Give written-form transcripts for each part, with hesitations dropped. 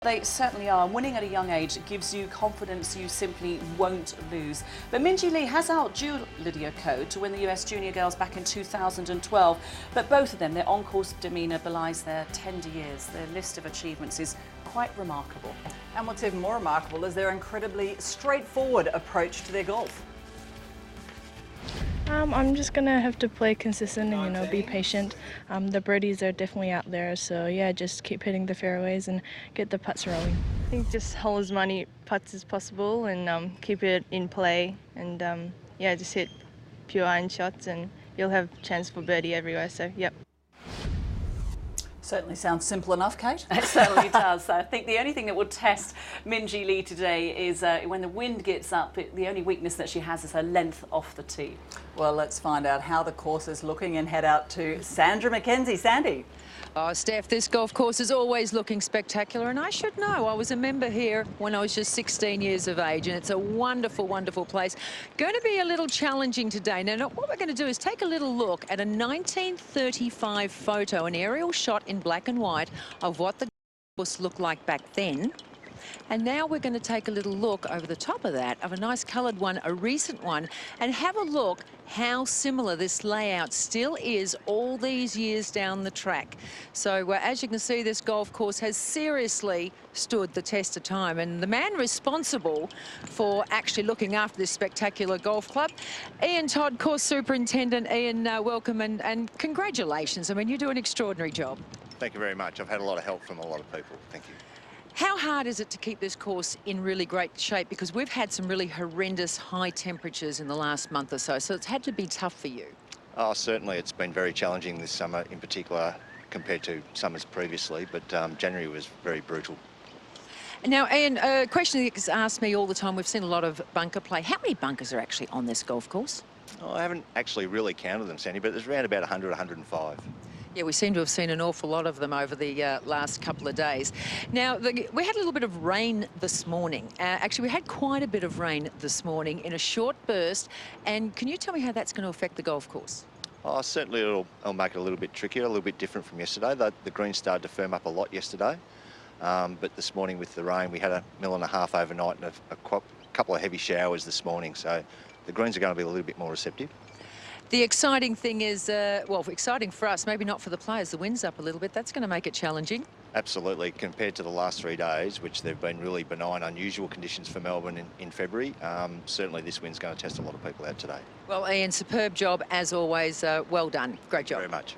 They certainly are. Winning at a young age gives you confidence you simply won't lose. But Minjee Lee has outdueled Lydia Ko to win the US Junior Girls back in 2012. But both of them, their on-course demeanour belies their tender years. Their list of achievements is quite remarkable. And what's even more remarkable is their incredibly straightforward approach to their golf. I'm just gonna have to play consistent and be patient. The birdies are definitely out there, so yeah, just keep hitting the fairways and get the putts rolling. I think just hole as many putts as possible and keep it in play, and yeah, just hit pure iron shots and you'll have a chance for birdie everywhere. So yep. Certainly sounds simple enough, Kate. It certainly does. I think the only thing that will test Minjee Lee today is when the wind gets up. The only weakness that she has is her length off the tee. Well, let's find out how the course is looking and head out to Sandra McKenzie. Sandy. Oh, Steph, this golf course is always looking spectacular, and I should know. I was a member here when I was just 16 years of age, and it's a wonderful, wonderful place. Going to be a little challenging today. Now, what we're going to do is take a little look at a 1935 photo, an aerial shot in black and white of what the course looked like back then. And now we're going to take a little look over the top of that, of a nice coloured one, a recent one, and have a look how similar this layout still is all these years down the track. So as you can see, this golf course has seriously stood the test of time, and the man responsible for actually looking after this spectacular golf club, Ian Todd, course superintendent. Ian, welcome and congratulations. I mean, you do an extraordinary job. Thank you very much. I've had a lot of help from a lot of people. Thank you. How hard is it to keep this course in really great shape? Because we've had some really horrendous high temperatures in the last month or so, so it's had to be tough for you. Oh, certainly it's been very challenging this summer in particular compared to summers previously, but January was very brutal. Now, Ian, a question that gets asked me all the time, we've seen a lot of bunker play. How many bunkers are actually on this golf course? Oh, I haven't actually really counted them, Sandy, but there's around about 100, 105. Yeah, we seem to have seen an awful lot of them over the last couple of days. Now, we had a little bit of rain this morning. Actually, we had quite a bit of rain this morning in a short burst. And can you tell me how that's going to affect the golf course? Oh, certainly it'll make it a little bit trickier, a little bit different from yesterday. The greens started to firm up a lot yesterday. But this morning with the rain, we had 1.5 mil overnight and a couple of heavy showers this morning. So the greens are going to be a little bit more receptive. The exciting thing is, well, exciting for us, maybe not for the players. The wind's up a little bit. That's going to make it challenging. Absolutely. Compared to the last 3 days, which they've been really benign, unusual conditions for Melbourne in February, certainly this wind's going to test a lot of people out today. Well, Ian, superb job as always. Well done. Great job. Very much.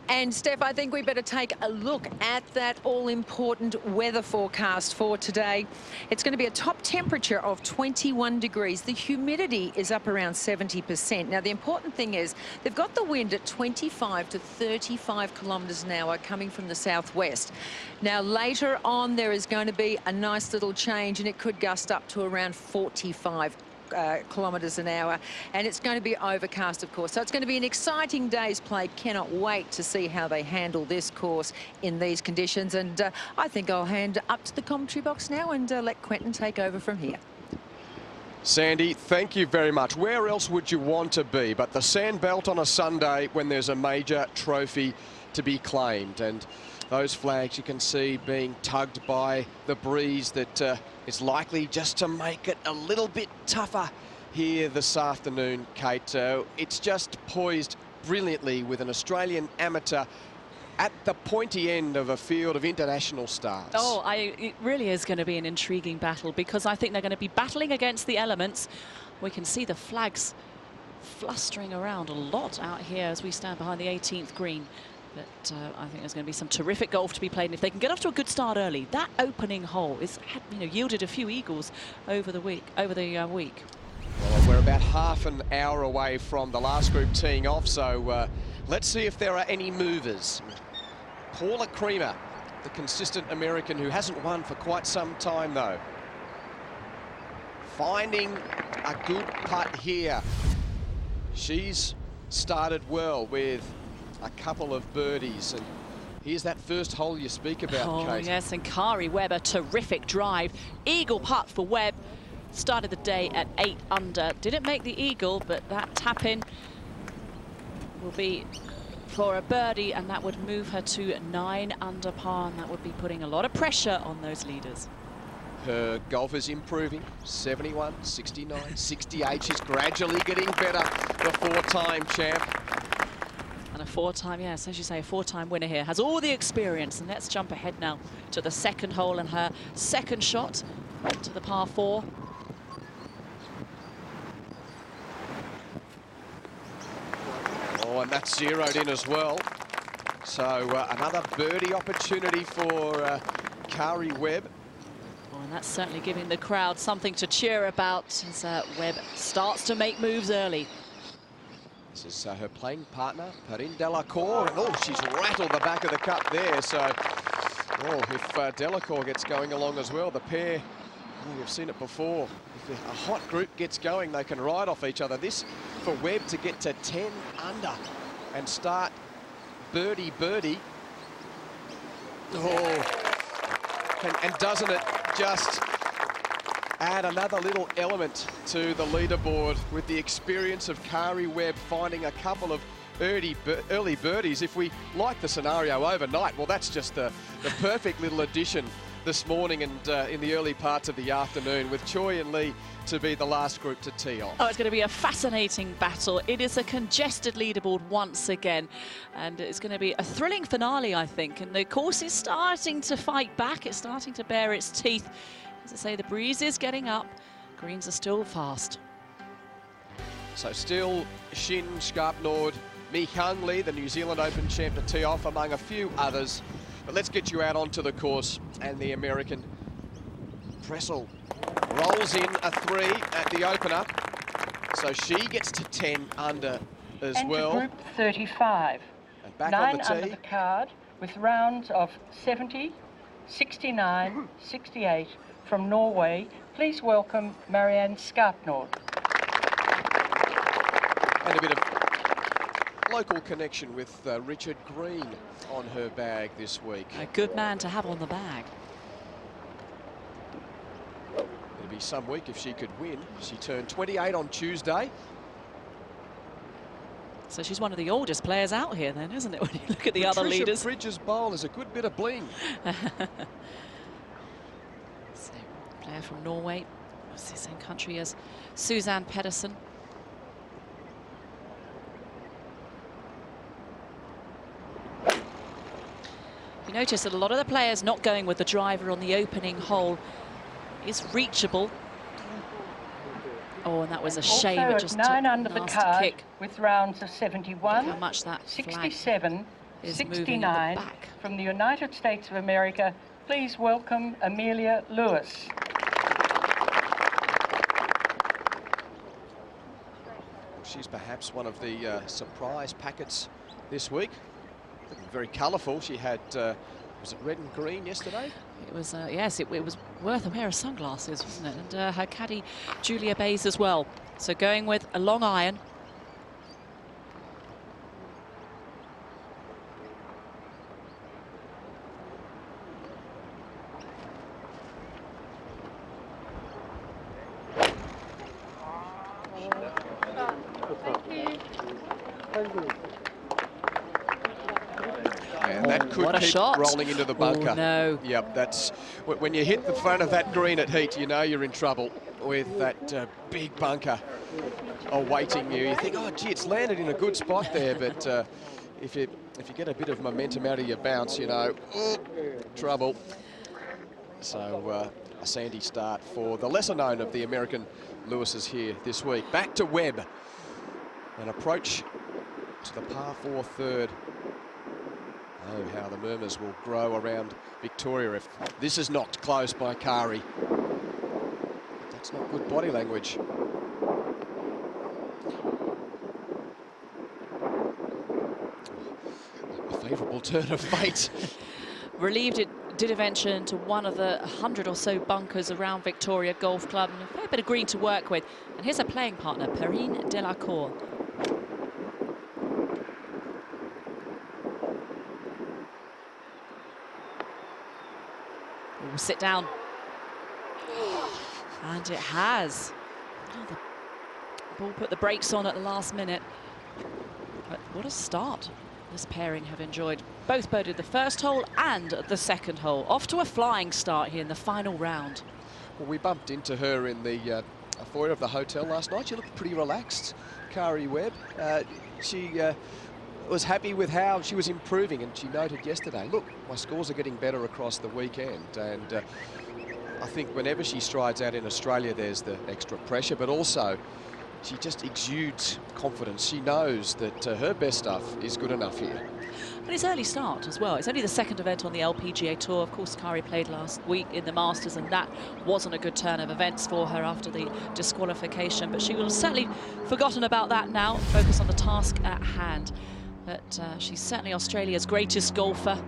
And Steph, I think we better take a look at that all-important weather forecast for today. It's going to be a top temperature of 21 degrees. The humidity is up around 70%. Now, the important thing is they've got the wind at 25 to 35 kilometres an hour coming from the southwest. Now, later on, there is going to be a nice little change, and it could gust up to around 45 kilometres an hour, and it's going to be overcast, of course. So it's going to be an exciting day's play. Cannot wait to see how they handle this course in these conditions. And I think I'll hand up to the commentary box now and let Quentin take over from here. Sandy, thank you very much. Where else would you want to be but the Sandbelt on a Sunday when there's a major trophy to be claimed? And those flags you can see being tugged by the breeze that is likely just to make it a little bit tougher here this afternoon, Kate. It's just poised brilliantly with an Australian amateur at the pointy end of a field of international stars. Oh, it really is going to be an intriguing battle, because I think they're going to be battling against the elements. We can see the flags flustering around a lot out here as we stand behind the 18th green. But I think there's going to be some terrific golf to be played, and if they can get off to a good start early, that opening hole is yielded a few eagles over the week. Well, we're about half an hour away from the last group teeing off, so let's see if there are any movers. Paula Creamer, the consistent American who hasn't won for quite some time, though, finding a good putt here. She's started well with a couple of birdies, and here's that first hole you speak about, Kate. Yes, and Kari Webb, a terrific drive. Eagle putt for Webb. Started the day at 8 under. Didn't make the eagle, but that tap-in will be for a birdie, and that would move her to 9 under par, and that would be putting a lot of pressure on those leaders. Her golf is improving. 71, 69, 68. She's gradually getting better. The 4-time champ. And a 4-time, yes, as you say, a 4-time winner here. Has all the experience. And let's jump ahead now to the second hole and her second shot to the par 4. Oh, and that's zeroed in as well. So another birdie opportunity for Kari Webb. Oh, and that's certainly giving the crowd something to cheer about as Webb starts to make moves early. This is her playing partner, Perrine Delacour. And oh, she's rattled the back of the cup there. So, oh, if Delacour gets going along as well, the pair, oh, we've seen it before. If a hot group gets going, they can ride off each other. This for Webb to get to 10 under and start birdie. Oh, and doesn't it just add another little element to the leaderboard with the experience of Kari Webb finding a couple of early birdies. If we like the scenario overnight, well, that's just the perfect little addition this morning and in the early parts of the afternoon, with Choi and Lee to be the last group to tee off. Oh, it's going to be a fascinating battle. It is a congested leaderboard once again, and it's going to be a thrilling finale, I think. And the course is starting to fight back. It's starting to bare its teeth. As I say, the breeze is getting up. Greens are still fast. So still Shin Skarpnord, Mi Hung Lee, the New Zealand Open champ, to tee off among a few others. But let's get you out onto the course, and the American Pressel rolls in a 3 at the opener. So she gets to 10 under as well. Group 35. And back 9 on the tee. under the card with rounds of 70, 69, 68 from Norway. Please welcome Marianne Skarpnord. And a bit of local connection with Richard Green on her bag this week. A good man to have on the bag. It'd be some week if she could win. She turned 28 on Tuesday. So she's one of the oldest players out here then, isn't it, when you look at the other leaders? Bridges bowl is a good bit of bling. So, player from Norway, it's the same country as Suzanne Pedersen. You notice that a lot of the players not going with the driver on the opening hole is reachable. Oh, and that was a shame. It just 9 under the card kick. with rounds of 71, How much that 67, is 69 back. from the United States of America. Please welcome Amelia Lewis. She's perhaps one of the surprise packets this week. Very colourful. She had, was it red and green yesterday? It was, yes, it was worth a pair of sunglasses, wasn't it? And her caddy, Julia Bays, as well. So going with a long iron. And that could keep rolling into the bunker. Oh, no. Yep, that's when you hit the front of that green at heat, you know you're in trouble with that big bunker awaiting you. You think, oh gee, it's landed in a good spot there, but if you get a bit of momentum out of your bounce, you know, trouble. So a sandy start for the lesser known of the American Lewises here this week. Back to Webb. An approach to the par 4 third. Oh, how the murmurs will grow around Victoria if this is knocked close by Kari. That's not good body language. A favourable turn of fate. Relieved it did venture into one of the 100 or so bunkers around Victoria Golf Club, and a fair bit of green to work with. And here's a playing partner, Perrine Delacour. We'll sit down. And it has. Oh, the ball put the brakes on at the last minute. But what a start This pairing have enjoyed both birdied the first hole and the second hole. Off to a flying start here in the final round. Well, we bumped into her in the foyer of the hotel last night. She looked pretty relaxed, Kari Webb. She was happy with how she was improving, and she noted yesterday, look, my scores are getting better across the weekend. And I think whenever she strides out in Australia, there's the extra pressure, but also she just exudes confidence. She knows that her best stuff is good enough here. And it's early start as well. It's only the second event on the LPGA Tour. Of course, Kari played last week in the Masters, and that wasn't a good turn of events for her after the disqualification. But she will have certainly forgotten about that now, focus on the task at hand. But she's certainly Australia's greatest golfer.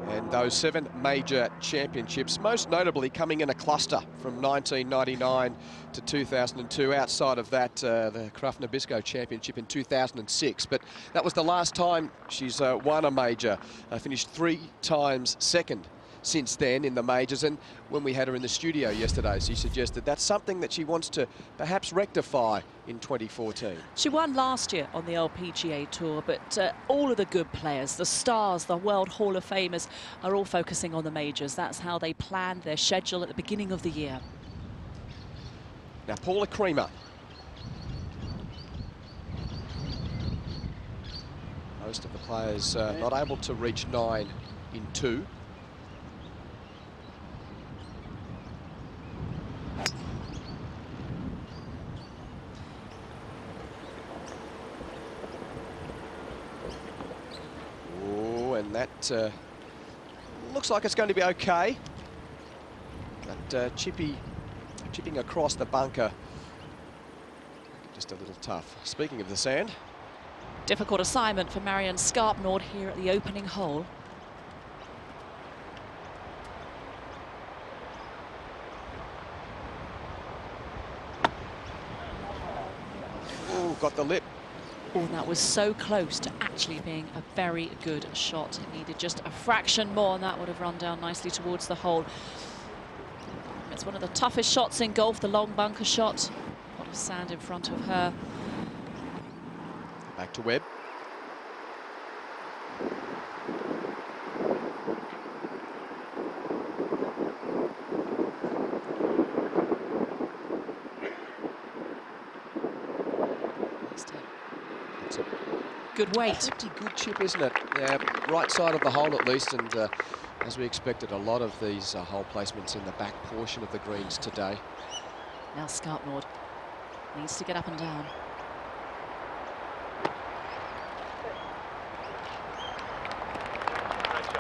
And those 7 major championships, most notably coming in a cluster from 1999 to 2002. Outside of that, the Kraft Nabisco Championship in 2006. But that was the last time she's won a major. Finished 3 times second since then in the majors. And when we had her in the studio yesterday, she suggested that's something that she wants to perhaps rectify in 2014. She won last year on the LPGA Tour, but all of the good players, the stars, the World Hall of Famers, are all focusing on the majors. That's how they planned their schedule at the beginning of the year. Now, Paula Creamer. Most of the players not able to reach 9 in 2. And that looks like it's going to be okay. But chipping across the bunker, just a little tough. Speaking of the sand. Difficult assignment for Marianne Skarpnord here at the opening hole. Oh, got the lip. Oh, that was so close to actually being a very good shot. It needed just a fraction more, and that would have run down nicely towards the hole. It's one of the toughest shots in golf, the long bunker shot. A lot of sand in front of her. Back to Webb. Good weight. Pretty good chip, isn't it? Yeah, right side of the hole at least, and as we expected, a lot of these hole placements in the back portion of the greens today. Now Skarpnord needs to get up and down.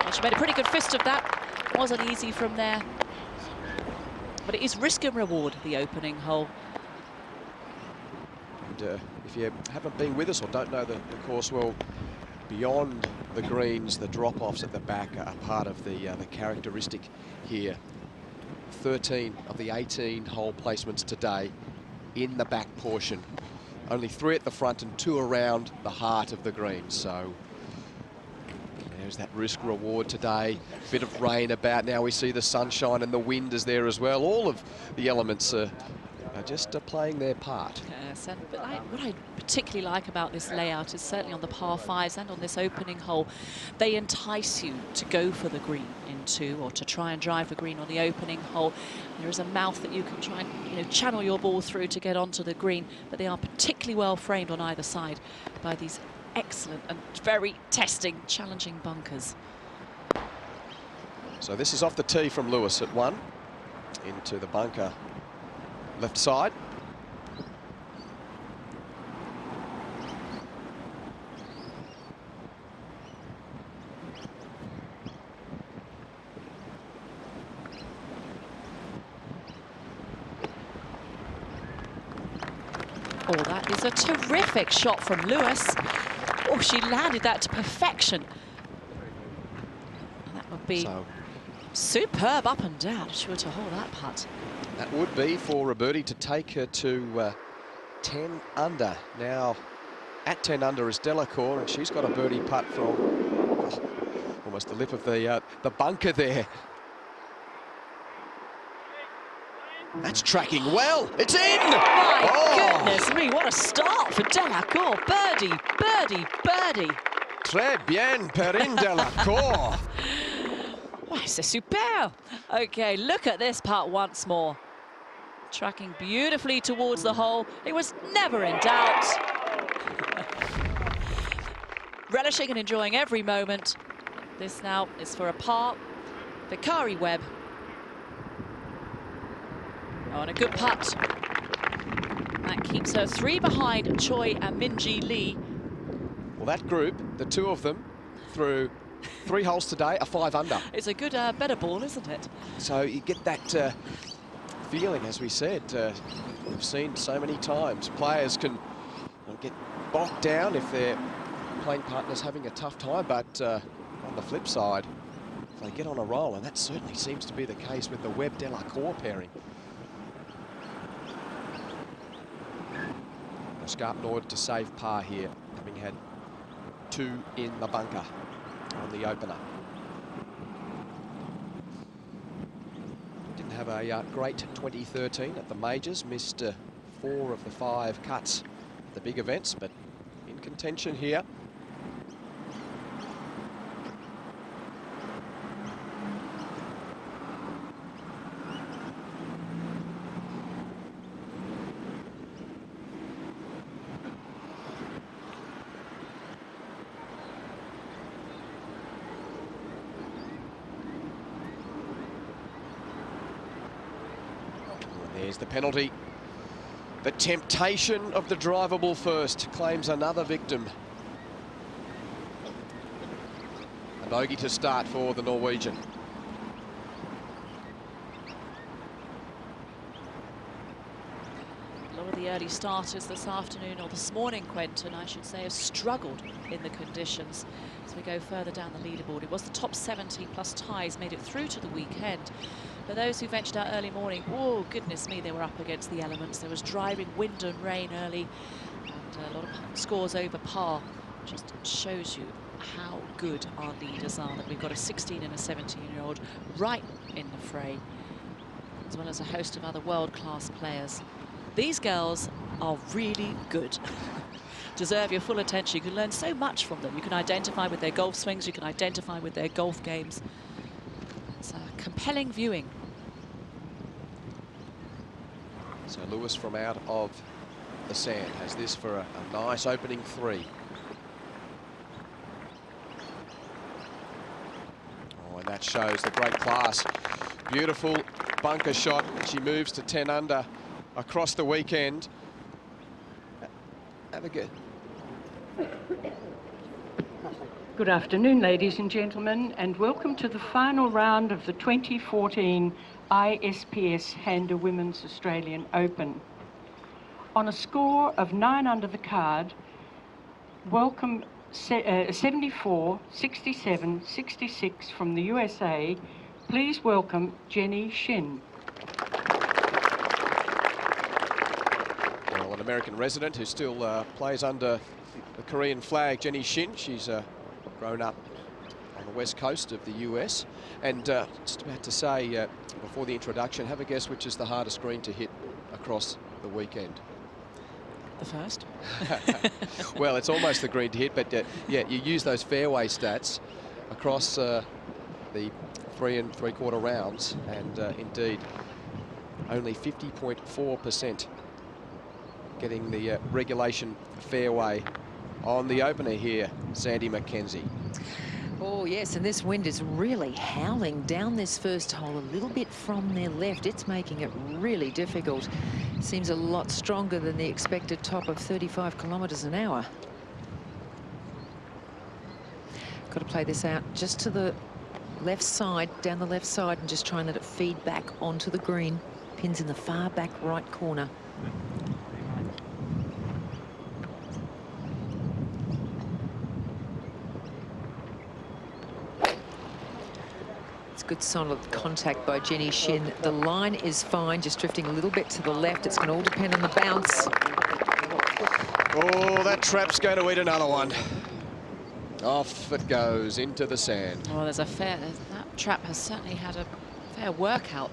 Well, she made a pretty good fist of that. Wasn't easy from there. But it is risk and reward, the opening hole. And if you haven't been with us or don't know the course well, beyond the greens, the drop-offs at the back are part of the characteristic here. 13 of the 18 hole placements today in the back portion. Only 3 at the front and 2 around the heart of the green. So there's that risk reward today. Bit of rain about now. We see the sunshine and the wind is there as well. All of the elements are just playing their part. Yes, and what I particularly like about this layout is certainly on the par 5s and on this opening hole, they entice you to go for the green in 2 or to try and drive the green on the opening hole. There is a mouth that you can try and channel your ball through to get onto the green, but they are particularly well framed on either side by these excellent and very testing, challenging bunkers. So this is off the tee from Lewis at 1 into the bunker. Left side. Oh, that is a terrific shot from Lewis. Oh, she landed that to perfection. And that would be superb up and down if she were to hold that putt. That would be for a birdie to take her to 10 under. Now, at 10 under is Delacour, and she's got a birdie putt from almost the lip of the bunker there. That's tracking well. It's in! My goodness me, what a start for Delacour. Birdie, birdie, birdie. Très bien, Perrine Delacour. Ouais, c'est super. Okay, look at this putt once more. Tracking beautifully towards the hole. It was never in doubt. Relishing and enjoying every moment. This now is for a par. Vicari Webb. Oh, and a good putt. That keeps her 3 behind Choi and Minji Lee. Well, that group, the 2 of them, through 3 holes today, are 5 under. It's a good, better ball, isn't it? So you get that feeling, as we said, we've seen so many times. Players can get bogged down if their playing partner's having a tough time, but on the flip side, if they get on a roll, and that certainly seems to be the case with the Webb-Delacour pairing. Scarp in order to save par here, having had 2 in the bunker on the opener. Didn't have a great 2013 at the majors, missed 4 of the 5 cuts at the big events, but in contention here. There's the penalty. The temptation of the drivable first claims another victim. A bogey to start for the Norwegian. A lot of the early starters this afternoon, or this morning, Quentin, I should say, have struggled in the conditions. As we go further down the leaderboard, it was the top 70 plus ties made it through to the weekend. For those who ventured out early morning, oh, goodness me, they were up against the elements. There was driving wind and rain early, and a lot of scores over par. Just shows you how good our leaders are, that we've got a 16 and a 17-year-old right in the fray, as well as a host of other world-class players. These girls are really good. Deserve your full attention. You can learn so much from them. You can identify with their golf swings, you can identify with their golf games. It's compelling viewing. So Lewis from out of the sand has this for a nice opening 3. Oh, and that shows the great class. Beautiful bunker shot. She moves to 10 under across the weekend. Have a good. Good afternoon, ladies and gentlemen, and welcome to the final round of the 2014 Isps Handa Women's Australian Open. On a score of 9 under the card, welcome 74, 67, 66 from the USA. Please welcome Jenny Shin. Well, an American resident who still plays under the Korean flag, Jenny Shin. She's grown up on the west coast of the US. And just about to say, before the introduction, have a guess which is the hardest green to hit across the weekend. The first? Well, it's almost the green to hit, but yeah, you use those fairway stats across the 3 3/4 rounds, and indeed only 50.4% getting the regulation fairway on the opener here, Sandy McKenzie. Oh, yes, and this wind is really howling down this first hole a little bit from their left. It's making it really difficult. Seems a lot stronger than the expected top of 35 kilometres an hour. Got to play this out just to the left side, down the left side, and just try and let it feed back onto the green. Pins in the far back right corner. Good solid contact by Jenny Shin. The line is fine, just drifting a little bit to the left. It's going to all depend on the bounce. Oh, that trap's going to eat another one. Off it goes into the sand. Well, there's a fair, that trap has certainly had a fair workout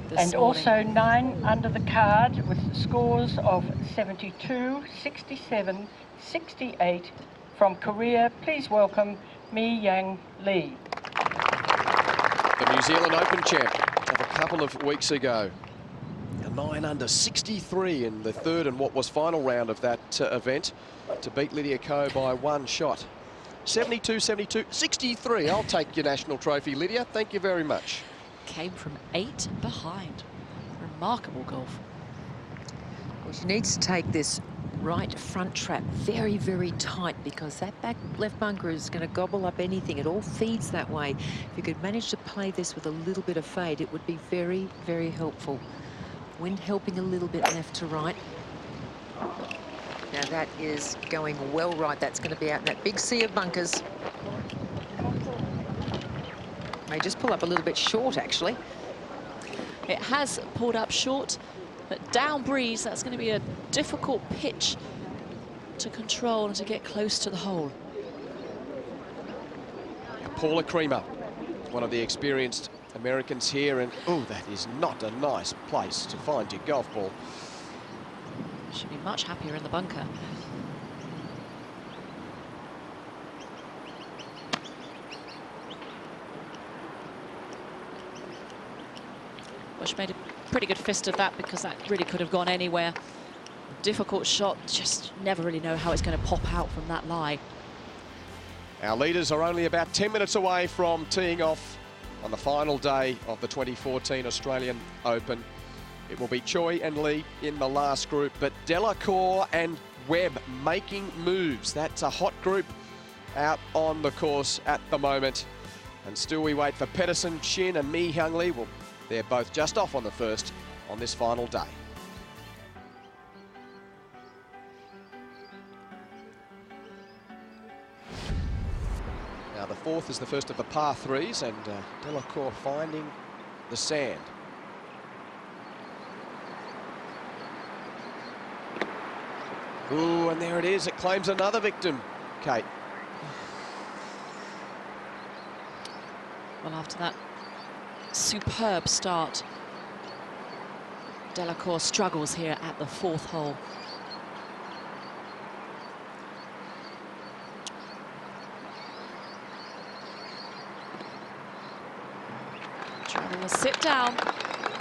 this And morning. also 9 under the card with scores of 72, 67, 68 From Korea, please welcome Mi Yang Lee. The New Zealand Open champ of a couple of weeks ago. A 9 under 63 in the third and what was final round of that event to beat Lydia Ko by 1 shot. 72, 72, 63. I'll take your national trophy, Lydia. Thank you very much. Came from 8 behind. Remarkable golf. Well, she needs to take this right front trap very, very tight, because that back left bunker is going to gobble up anything. It all feeds that way. If you could manage to play this with a little bit of fade, it would be very, very helpful. Wind helping a little bit left to right. Now that is going well right. That's going to be out in that big sea of bunkers. May just pull up a little bit short, actually. It has pulled up short, but down breeze, that's going to be a difficult pitch to control and to get close to the hole. Paula Creamer, one of the experienced Americans here, and oh, that is not a nice place to find your golf ball. Should be much happier in the bunker. Well, she made a pretty good fist of that, because that really could have gone anywhere. Difficult shot, just never really know how it's going to pop out from that lie. Our leaders are only about 10 minutes away from teeing off on the final day of the 2014 Australian Open. It will be Choi and Lee in the last group, but Delacour and Webb making moves. That's a hot group out on the course at the moment. And still we wait for Pedersen, Shin and Mi Hyung Lee. Well, they're both just off on the first on this final day. Now the fourth is the first of the par threes, and Delacour finding the sand. Ooh, and there it is. It claims another victim, Kate. Well, after that superb start, Delacour struggles here at the fourth hole. Trying to sit down.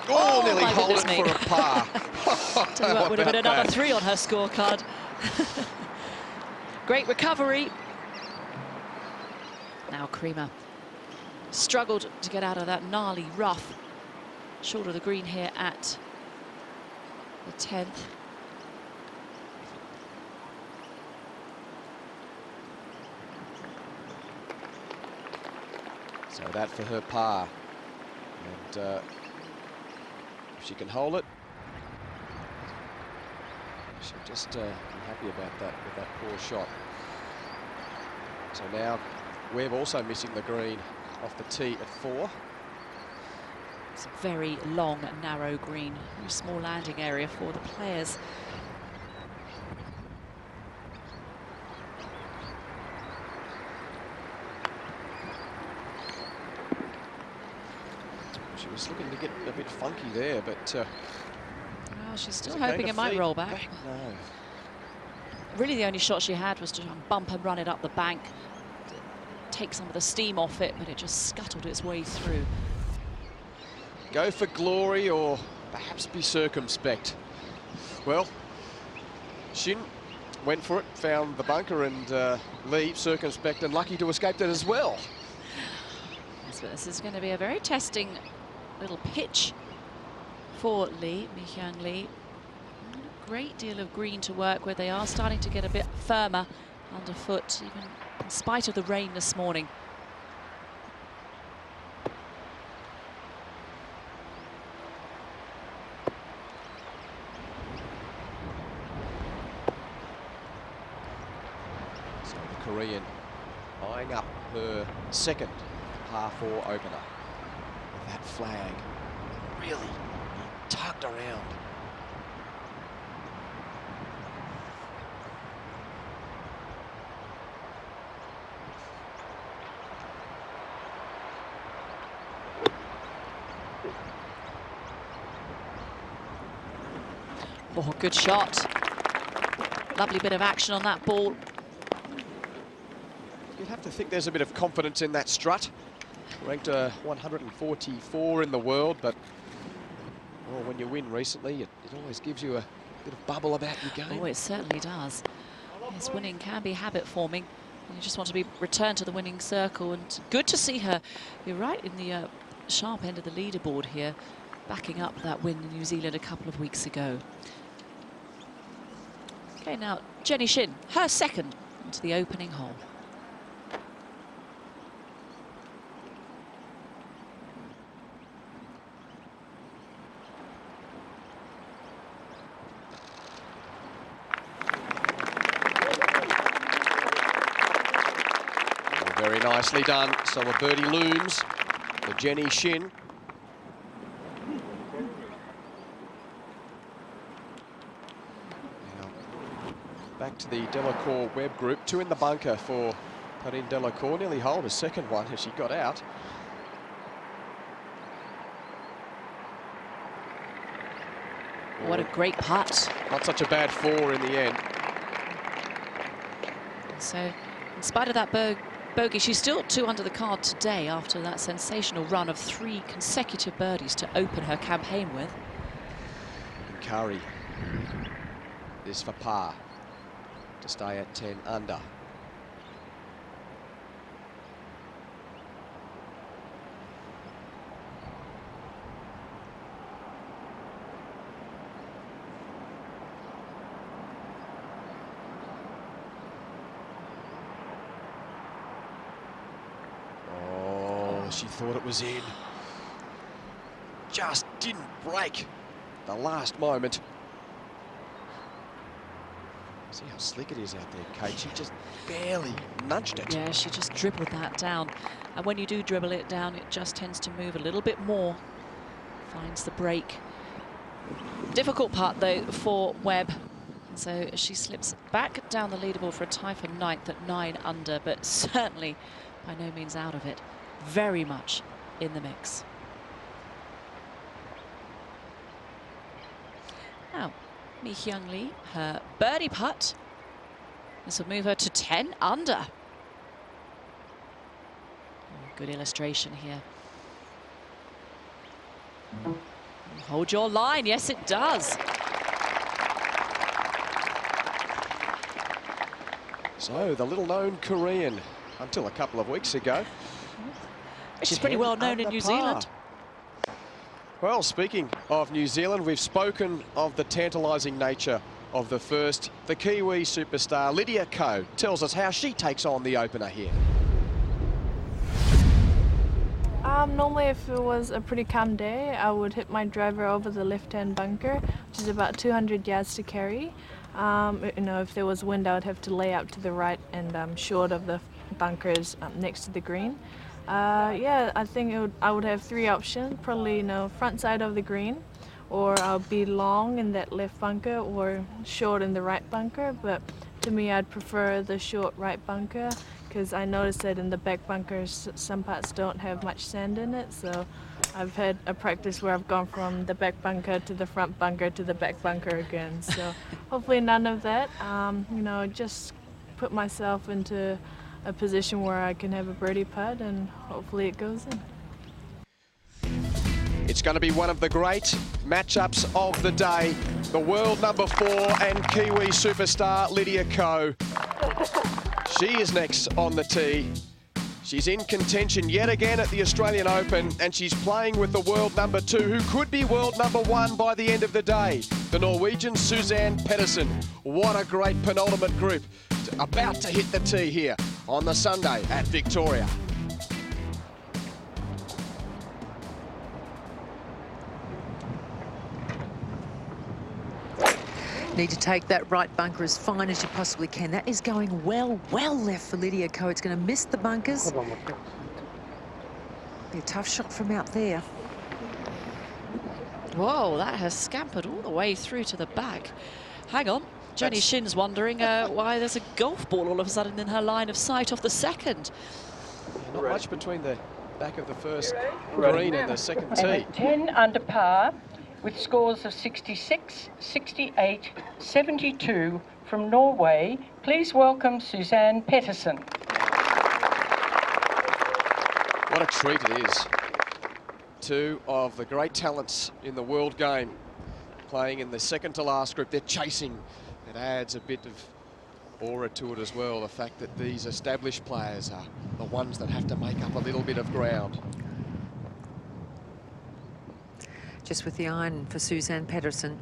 Oh, nearly my hold goodness it me. for a par. Tell you what, would have been another that? 3 on her scorecard. Great recovery. Now Creamer struggled to get out of that gnarly rough. Short of the green here at the 10th. So that for her par. And if she can hold it, she'll just be happy about that with that poor shot. So now Webb also missing the green off the tee at 4. It's a very long, narrow green, very small landing area for the players. She was looking to get a bit funky there, but Oh, she's still hoping it might roll back. No. Really, the only shot she had was to bump and run it up the bank, to take some of the steam off it, but it just scuttled its way through. Go for glory or perhaps be circumspect. Well, Shin went for it, found the bunker, and Lee circumspect and lucky to escape that as well. So this is going to be a very testing little pitch for Lee, Mi Hyung Lee. A great deal of green to work with. They are starting to get a bit firmer underfoot, even in spite of the rain this morning. So the Korean eyeing up her second par 4 opener. With that flag really tugged around. Oh, good shot. Lovely bit of action on that ball. You'd have to think there's a bit of confidence in that strut. Ranked 144 in the world, but well, when you win recently, it always gives you a bit of bubble about your game. Oh, it certainly does. Yes, winning can be habit forming. You just want to be returned to the winning circle, and good to see her. You're right in the sharp end of the leaderboard here, backing up that win in New Zealand a couple of weeks ago. Okay, now Jenny Shin, her second into the opening hole. Very nicely done. So a birdie looms for Jenny Shin. Now, back to the Delacour Webb group. 2 in the bunker for Perrine Delacour. Nearly holed a second one as she got out. What a great putt. Not such a bad 4 in the end. So, in spite of that bogey, she's still 2 under the card today after that sensational run of 3 consecutive birdies to open her campaign with. And Curry is for par to stay at 10 under. She thought it was in. Just didn't break the last moment. See how slick it is out there, Kate. She just barely nudged it. Yeah, she just dribbled that down. And when you do dribble it down, it just tends to move a little bit more. Finds the break. Difficult putt, though, for Webb. So she slips back down the leaderboard for a tie for 9th at 9 under, but certainly by no means out of it. Very much in the mix. Now, Mi Hyung Lee, her birdie putt. This will move her to 10 under. Oh, good illustration here. Hold your line. Yes, it does. So, the little-known Korean, until a couple of weeks ago. She's pretty well known in New Zealand. Well, speaking of New Zealand, we've spoken of the tantalising nature of the first. The Kiwi superstar Lydia Ko tells us how she takes on the opener here. Normally, if it was a pretty calm day, I would hit my driver over the left-hand bunker, which is about 200 yards to carry. You know, if there was wind, I would have to lay out to the right and short of the bunkers next to the green. Yeah, I think I would have 3 options. Probably, you know, front side of the green, or I'll be long in that left bunker, or short in the right bunker. But to me, I'd prefer the short right bunker, because I noticed that in the back bunkers, some parts don't have much sand in it. So I've had a practice where I've gone from the back bunker to the front bunker to the back bunker again. So hopefully none of that. You know, just put myself into a position where I can have a birdie putt, and hopefully it goes in. It's going to be one of the great matchups of the day. The world number 4 and Kiwi superstar Lydia Ko. She is next on the tee. She's in contention yet again at the Australian Open, and she's playing with the world number 2, who could be world number 1 by the end of the day, the Norwegian Suzanne Pettersen. What a great penultimate group about to hit the tee here on the Sunday at Victoria. Need to take that right bunker as fine as you possibly can. That is going well left for Lydia Ko. It's going to miss the bunkers. Be a tough shot from out there. Whoa, that has scampered all the way through to the back. Hang on. Jenny Shin's wondering why there's a golf ball all of a sudden in her line of sight off the second. Yeah, not much between the back of the first green and the second tee. 10 under par, with scores of 66, 68, 72 from Norway. Please welcome Suzanne Pettersen. What a treat it is. Two of the great talents in the world game playing in the second to last group. They're chasing. It adds a bit of aura to it as well. The fact that these established players are the ones that have to make up a little bit of ground. Just with the iron for Suzanne Pedersen.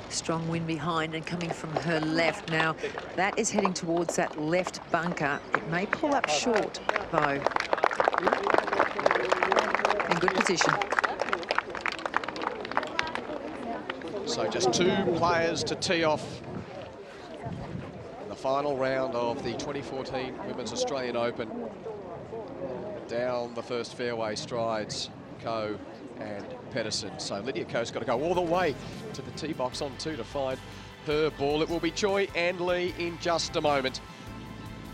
Strong wind behind and coming from her left. Now, that is heading towards that left bunker. It may pull up short, though. In good position. So just two players to tee off in the final round of the 2014 Women's Australian Open. Down the first fairway strides Coe and Pedersen. So Lydia Coe's got to go all the way to the tee box on two to find her ball. It will be Joy and Lee in just a moment,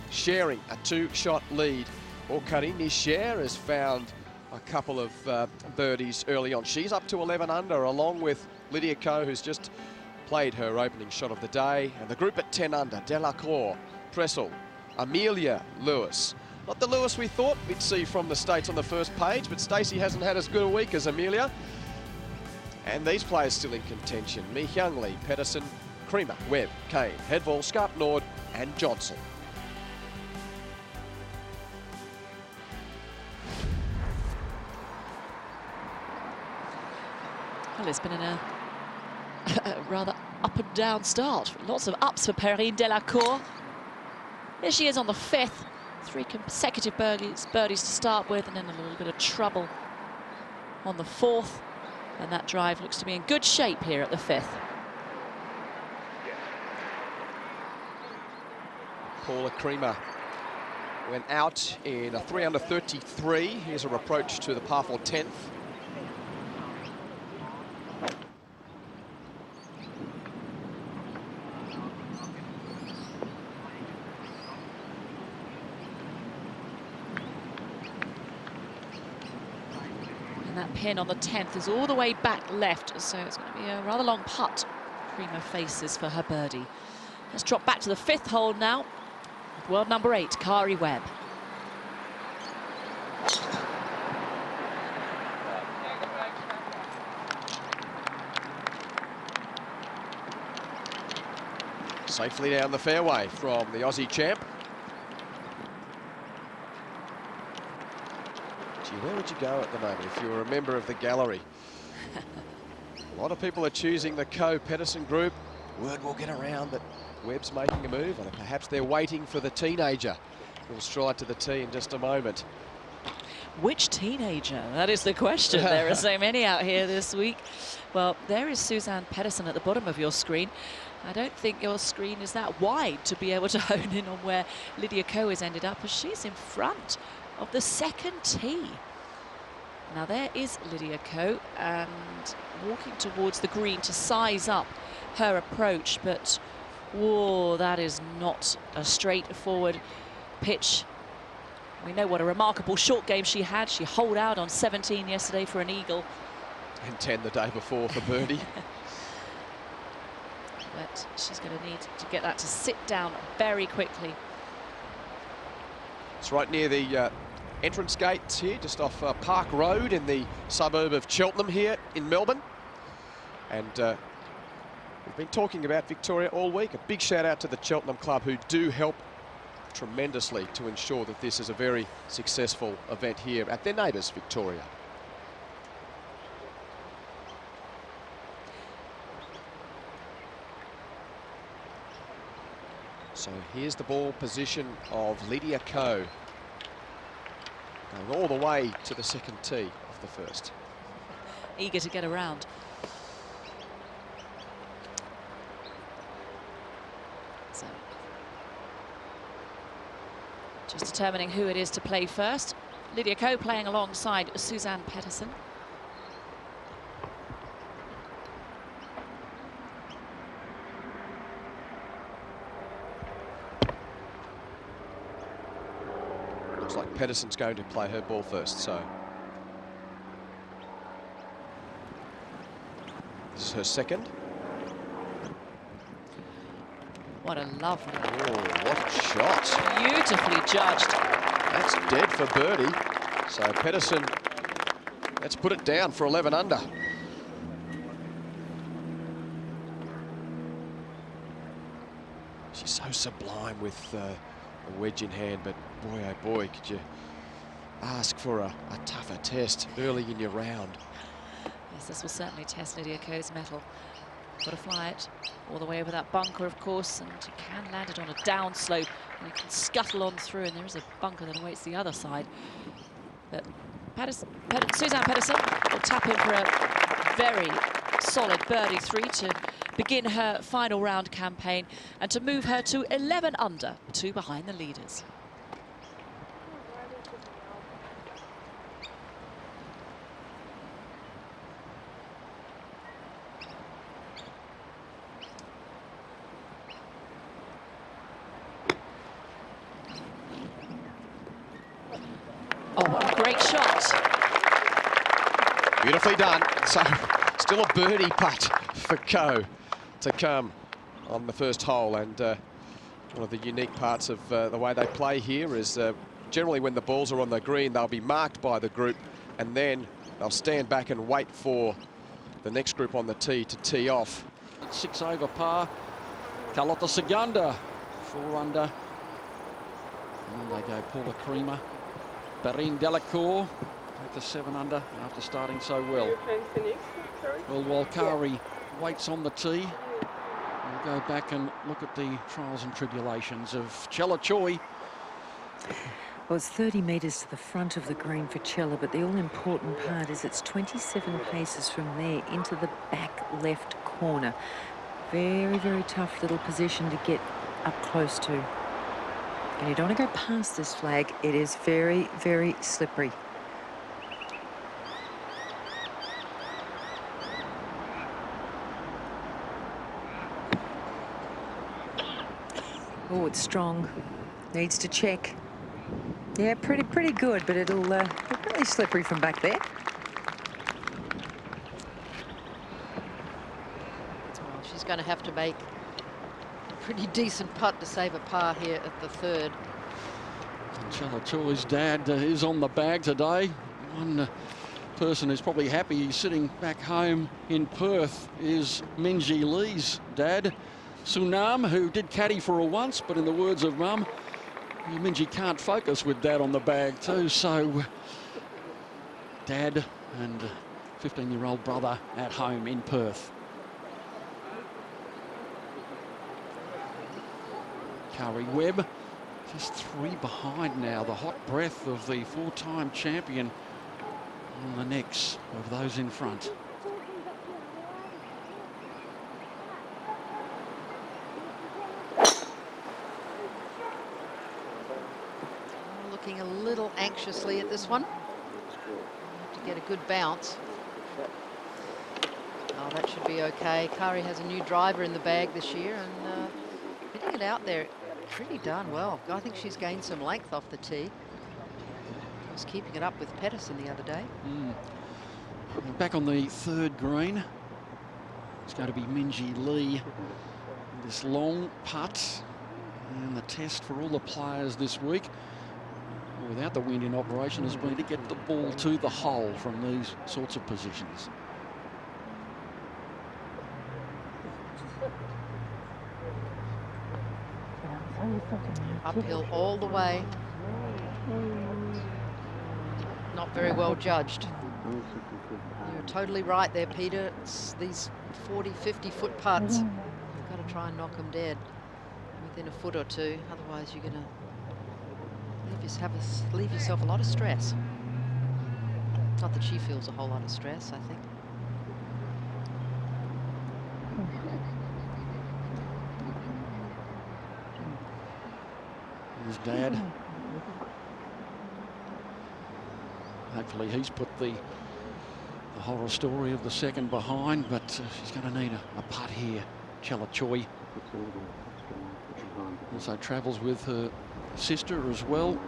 sharing a two-shot lead. Or Karine Scher has found a couple of birdies early on. She's up to 11 under, along with Lydia Coe, who's just played her opening shot of the day. And the group at 10 under, Delacroix, Pressel, Amelia Lewis. Not the Lewis we thought we'd see from the States on the first page, but Stacey hasn't had as good a week as Amelia. And these players still in contention. Mi Hyung Lee, Pedersen, Creamer, Webb, Kane, Hedvall, Scarp, Nord and Johnson. Well, it's been a rather up and down start. Lots of ups for Perrine Delacour. Here she is on the fifth. 3 consecutive birdies to start with, and then a little bit of trouble on the fourth. And that drive looks to be in good shape here at the fifth. Paula Creamer went out in a 3 under 33. Here's her approach to the par 4 10th. And that pin on the 10th is all the way back left, so it's going to be a rather long putt Creamer faces for her birdie. Let's drop back to the fifth hole now with world number 8, Kari Webb. Safely down the fairway from the Aussie champ. Gee, where would you go at the moment if you were a member of the gallery? A lot of people are choosing the Coe Pedersen group. Word will get around that Webb's making a move, and perhaps they're waiting for the teenager who'll stride to the tee in just a moment. Which teenager? That is the question. There are so many out here this week. Well, there is Suzanne Pedersen at the bottom of your screen. I don't think your screen is that wide to be able to hone in on where Lydia Coe has ended up, as she's in front of the second tee. Now there is Lydia Coe, and walking towards the green to size up her approach, but whoa, that is not a straightforward pitch. We know what a remarkable short game she had. She holed out on 17 yesterday for an eagle. And 10 the day before for birdie. But she's going to need to get that to sit down very quickly. It's right near the entrance gates here, just off Park Road in the suburb of Cheltenham here in Melbourne. And we've been talking about Victoria all week. A big shout out to the Cheltenham Club, who do help tremendously to ensure that this is a very successful event here at their neighbours, Victoria. So here's the ball position of Lydia Coe, going all the way to the second tee of the first. Eager to get around. So, just determining who it is to play first. Lydia Coe playing alongside Suzanne Pedersen. Looks like Pedersen's going to play her ball first, so this was her second. What a lovely, Oh, what a shot. beautifully judged. That's dead for birdie. So Pedersen, let's put it down for 11 under. She's so sublime with a wedge in hand, but boy, oh boy, could you ask for a tougher test early in your round. Yes, this will certainly test Lydia Ko's mettle. Got to fly it all the way over that bunker, of course, and you can land it on a downslope, and you can scuttle on through, and there is a bunker that awaits the other side. But Suzanne Pedersen will tap in for a very solid birdie 3 to begin her final round campaign and to move her to 11 under, 2 behind the leaders. Oh, what a great shot. Beautifully done. So still a birdie putt for Ko to come on the first hole. And one of the unique parts of the way they play here is generally when the balls are on the green, they'll be marked by the group, and then they'll stand back and wait for the next group on the tee to tee off. 6 over par. Carlotta Segunda 4 under. And they go Paula Creamer. Barine Delacour take the 7 under after starting so well. Well, while Kari waits on the tee, we'll go back and look at the trials and tribulations of Chella Choi. Well, it's 30 metres to the front of the green for Chella, but the all-important part is it's 27 paces from there into the back left corner. Very, very tough little position to get up close to. And you don't want to go past this flag. It is very, very slippery. Oh, it's strong. Needs to check. Yeah, pretty good, but it'll look really slippery from back there. Well, she's going to have to make a pretty decent putt to save a par here at the 3rd. Chella Choi's dad is on the bag today. One person who's probably happy he's sitting back home in Perth is Minjee Lee's dad, Sunam, who did caddy for her once, but in the words of Mum, Minjee can't focus with Dad on the bag too, so Dad and 15-year-old brother at home in Perth. Kari Webb just 3 behind now, the hot breath of the 4-time champion on the necks of those in front. Looking a little anxiously at this one. To get a good bounce. Oh, that should be okay. Kari has a new driver in the bag this year and hitting it out there pretty darn well. I think she's gained some length off the tee. I was keeping it up with Pedersen the other day. Back on the 3rd green. It's going to be Minjee Lee. This long putt and the test for all the players this week, without the wind in operation, has been to get the ball to the hole from these sorts of positions. Uphill all the way. Not very well judged. You're totally right there, Peter. It's these 40, 50-foot putts. You've got to try and knock them dead within a foot or two. Otherwise, you're going to leave yourself a lot of stress. Not that she feels a whole lot of stress, I think. His dad. Hopefully he's put the horror story of the 2nd behind, but she's going to need a putt here. Chella Choi also travels with her sister as well.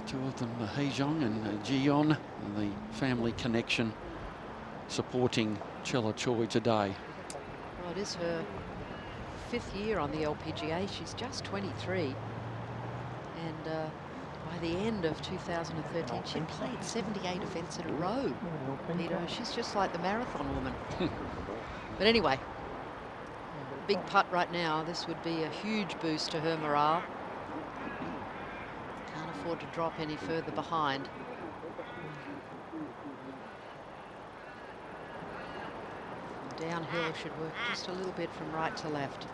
The 2 of them, Hee Jong and Jiyeon, and the family connection supporting Chella Choi today. Well, it is her 5th year on the LPGA. She's just 23. And by the end of 2013, she'd played 78 events in a row. Peter, she's just like the marathon woman. But anyway, big putt right now. This would be a huge boost to her morale. Can't afford to drop any further behind. Downhill should work just a little bit from right to left.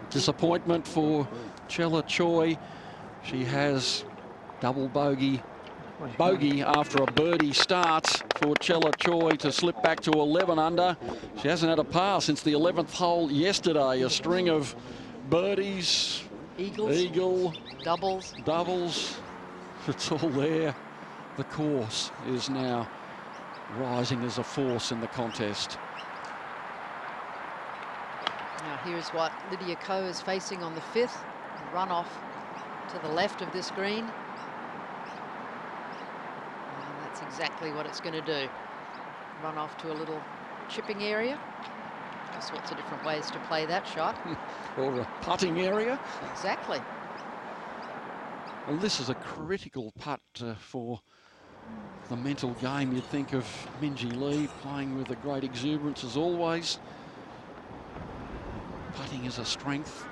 Disappointment for Chella Choi. She has double bogey after a birdie starts for Chella Choi to slip back to 11 under. She hasn't had a par since the 11th hole yesterday. A string of birdies, eagle, doubles. It's all there. The course is now rising as a force in the contest. Now here's what Lydia Ko is facing on the 5th. Run off to the left of this green. And that's exactly what it's going to do. Run off to a little chipping area. All sorts of different ways to play that shot. Or a putting area. Exactly. Well, this is a critical putt for the mental game. You'd think of Minjee Lee playing with a great exuberance as always. Putting is a strength.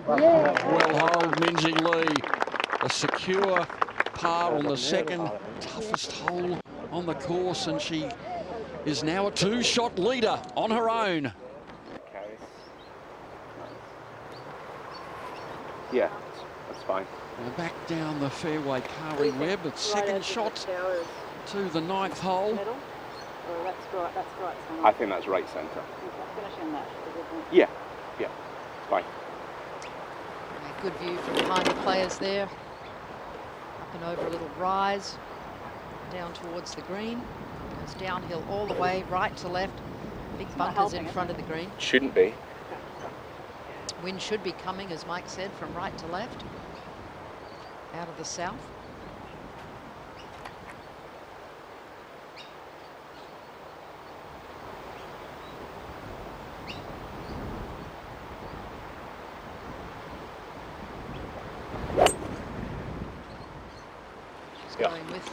Well holed, Minjee Lee. A secure par on the second toughest hole on the course, and she is now a 2-shot leader on her own. Yeah, that's fine. And back down the fairway, Kari Webb. It's second shot to the 9th hole. I think that's right centre. Yeah, it's fine. A good view from behind the players there. Up and over a little rise, down towards the green. Goes downhill all the way, right to left. Big bunkers in front of the green. Shouldn't be. Wind should be coming, as Mike said, from right to left, out of the south. She's going with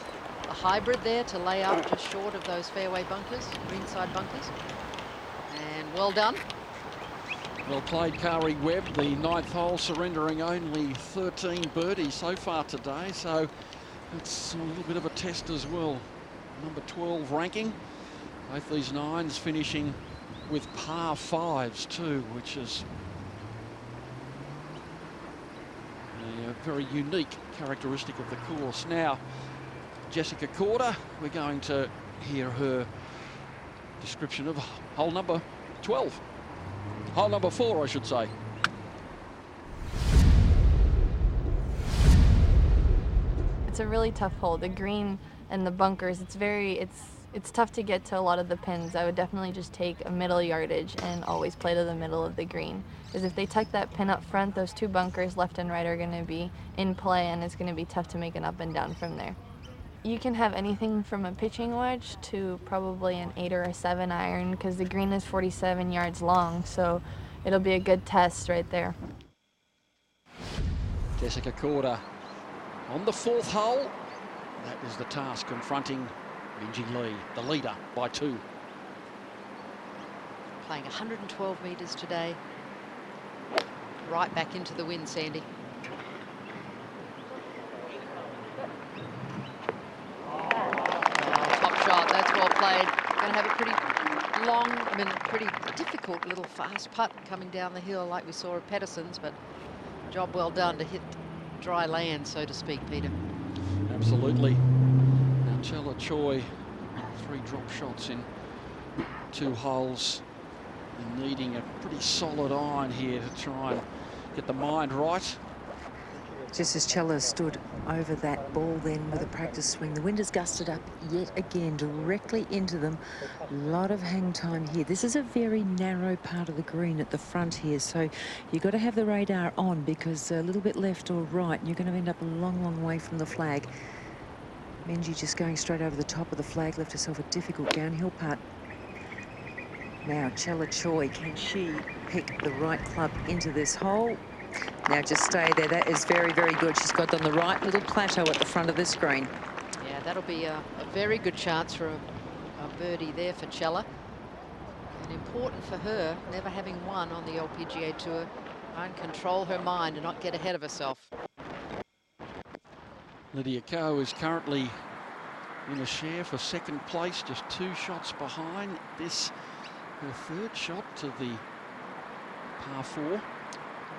a hybrid there to lay up just short of those fairway bunkers, greenside bunkers. And well done. Well played, Kari Webb. The 9th hole, surrendering only 13 birdies so far today, so it's a little bit of a test as well. Number 12 ranking. Both these 9s finishing with par 5s too, which is a very unique characteristic of the course. Now, Jessica Korda, we're going to hear her description of hole number 12. Hole number 4, I should say. It's a really tough hole. The green and the bunkers, it's tough to get to a lot of the pins. I would definitely just take a middle yardage and always play to the middle of the green. Because if they tuck that pin up front, those 2 bunkers left and right are going to be in play, and it's going to be tough to make an up and down from there. You can have anything from a pitching wedge to probably an 8 or a 7 iron, because the green is 47 yards long, so it'll be a good test right there. Jessica Korda on the 4th hole. That is the task confronting Minjee Lee, the leader, by 2. Playing 112 metres today. Right back into the wind, Sandy. Shot, that's well played. Going to have a pretty long, pretty difficult little fast putt coming down the hill like we saw at Pedersen's, but job well done to hit dry land, so to speak, Peter. Absolutely. Now Chella Choi, 3 drop shots in 2 holes, and needing a pretty solid iron here to try and get the mind right. Just as Chella stood over that ball then with a practice swing. The wind has gusted up yet again, directly into them. A lot of hang time here. This is a very narrow part of the green at the front here, so you've got to have the radar on, because a little bit left or right, and you're going to end up a long, long way from the flag. Minji just going straight over the top of the flag, left herself a difficult downhill putt. Now, Chella Choi, can she pick the right club into this hole? Now, just stay there. That is very, very good. She's got on the right little plateau at the front of this green. Yeah, that'll be a very good chance for a birdie there for Chella. And important for her, never having won on the LPGA Tour, try and control her mind and not get ahead of herself. Lydia Ko is currently in a share for second place, just 2 shots behind. This, her third shot to the par 4.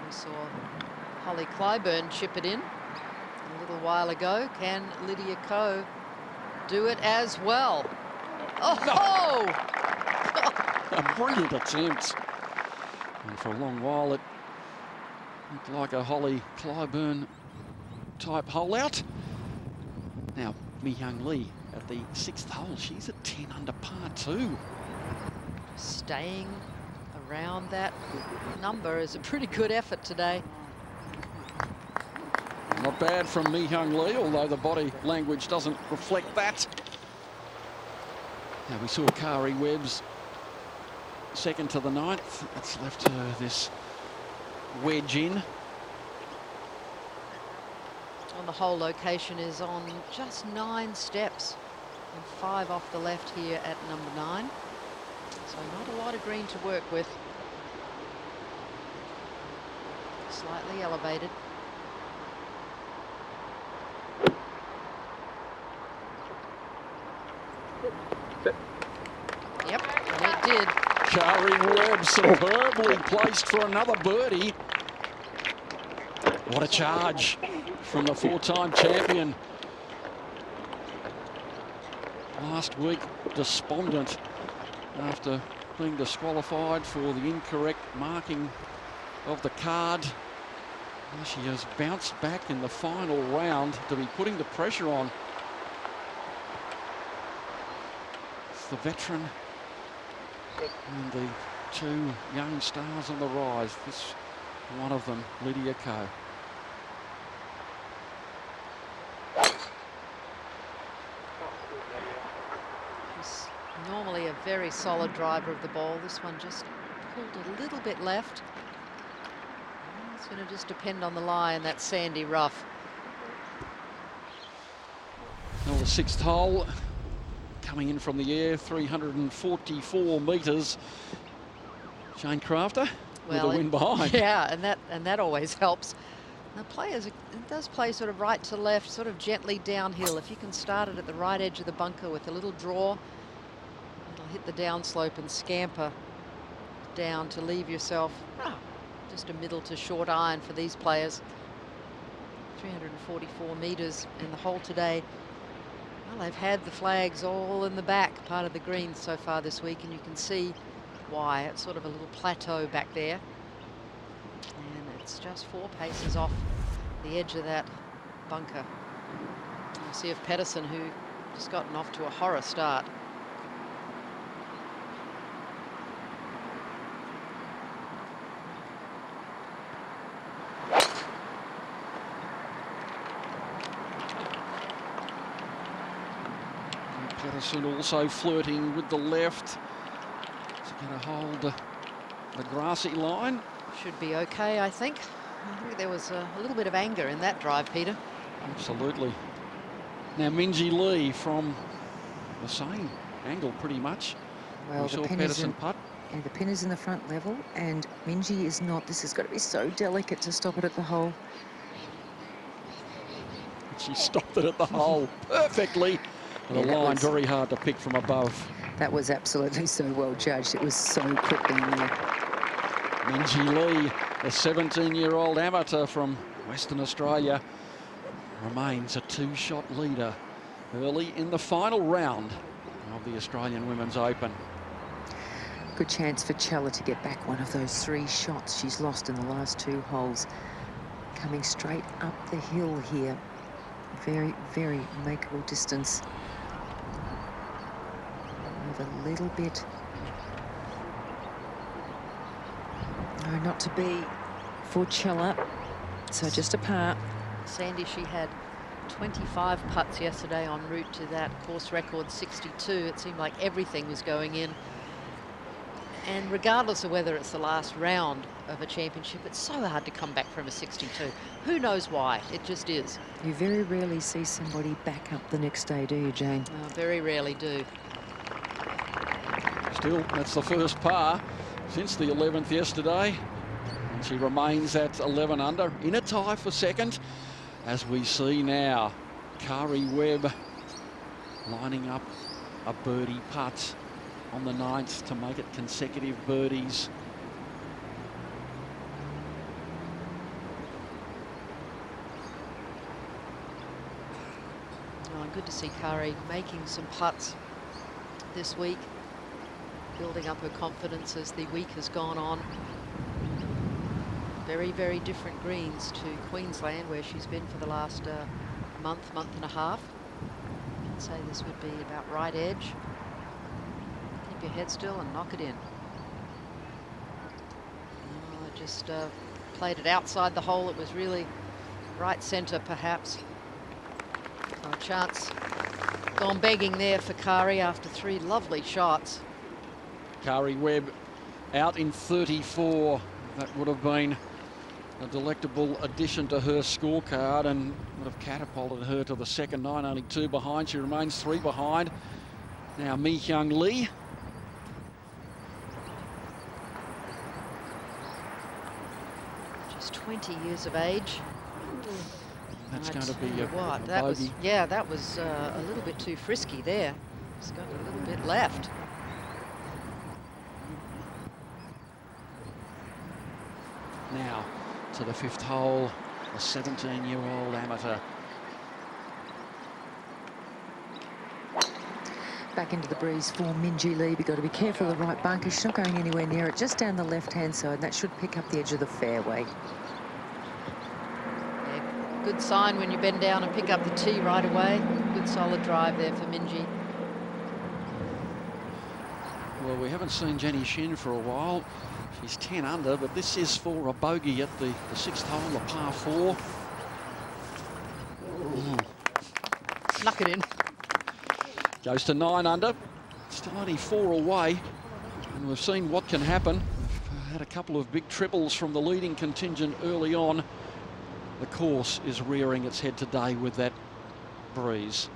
We saw Holly Clyburn chip it in a little while ago. Can Lydia Ko do it as well? Oh! No. A brilliant attempt. And for a long while, it looked like a Holly Clyburn type hole out. Now, Mi-Hyung Lee at the 6th hole. She's at 10 under par 2. Staying around that number is a pretty good effort today. Not bad from Mi-Hyung Lee, although the body language doesn't reflect that. Now, we saw Kari Webb's second to the 9th. That's left her this wedge in. On the hole location is on just 9 steps and 5 off the left here at number 9. So not a lot of green to work with. Slightly elevated. Yep, and it did. Kari Webb superbly placed for another birdie. What a charge from the 4-time champion. Last week, despondent after being disqualified for the incorrect marking of the card. Well, she has bounced back in the final round to be putting the pressure on. It's the veteran and the 2 young stars on the rise. This one of them, Lydia Ko. She's normally a very solid driver of the ball. This one just pulled a little bit left. It's going to just depend on the lie in that sandy rough. Well, the 6th hole coming in from the air, 344 metres. Shane Crafter with the wind behind. Yeah, and that always helps. The players, it does play sort of right to left, sort of gently downhill. If you can start it at the right edge of the bunker with a little draw, it'll hit the downslope and scamper down to leave yourself just a middle to short iron for these players. 344 metres in the hole today. Well, they've had the flags all in the back part of the green so far this week, and you can see why. It's sort of a little plateau back there. And it's just 4 paces off the edge of that bunker. You see if Pedersen, who just gotten off to a horror start. Pedersen also flirting with the left. Is he going to hold the grassy line? Should be okay, I think. I think there was a little bit of anger in that drive, Peter. Absolutely. Now Minji Lee from the same angle pretty much. Well, we saw Pedersen putt. And the pin is in the front level, and Minji is not. This has got to be so delicate to stop it at the hole. She stopped it at the hole perfectly. And the line very hard to pick from above. That was absolutely so well judged. It was so quick down there. Minji Lee, the 17-year-old amateur from Western Australia, remains a 2-shot leader early in the final round of the Australian Women's Open. Good chance for Chella to get back one of those 3 shots she's lost in the last 2 holes. Coming straight up the hill here Very, very makeable distance. Move a little bit. No, not to be for Chella. So just a par. Sandy, she had 25 putts yesterday en route to that course record 62. It seemed like everything was going in. And regardless of whether it's the last round of a championship, it's so hard to come back from a 62. Who knows why? It just is. You very rarely see somebody back up the next day, do you, Jane? No, very rarely do. Still, that's the first par since the 11th yesterday. And she remains at 11 under in a tie for second. As we see now, Kari Webb lining up a birdie putt on the 9th to make it consecutive birdies. Oh, good to see Kari making some putts this week, building up her confidence as the week has gone on. Very, very different greens to Queensland, where she's been for the last month and a half. I'd say this would be about right edge. Keep your head still and knock it in. Oh, just played it outside the hole. It was really right centre, perhaps. Oh, a chance gone begging there for Kari after 3 lovely shots. Kari Webb out in 34. That would have been a delectable addition to her scorecard and would have catapulted her to the second 9, only 2 behind. She remains 3 behind. Now Mi Hyung Lee. Just 20 years of age. That's going to be a that was, bogey. yeah, that was a little bit too frisky there. It's got a little bit left. Now to the 5th hole, a 17-year-old amateur. Back into the breeze for Minjee Lee. We've got to be careful of the right bunker. She's not going anywhere near it, just down the left-hand side. That should pick up the edge of the fairway. Yeah, good sign when you bend down and pick up the tee right away. Good solid drive there for Minjee. Well, we haven't seen Jenny Shin for a while. She's 10 under, but this is for a bogey at the 6th hole, a par 4. Snuck it in. Goes to 9 under. Still only 4 away. And we've seen what can happen. We've had a couple of big triples from the leading contingent early on. The course is rearing its head today with that breeze.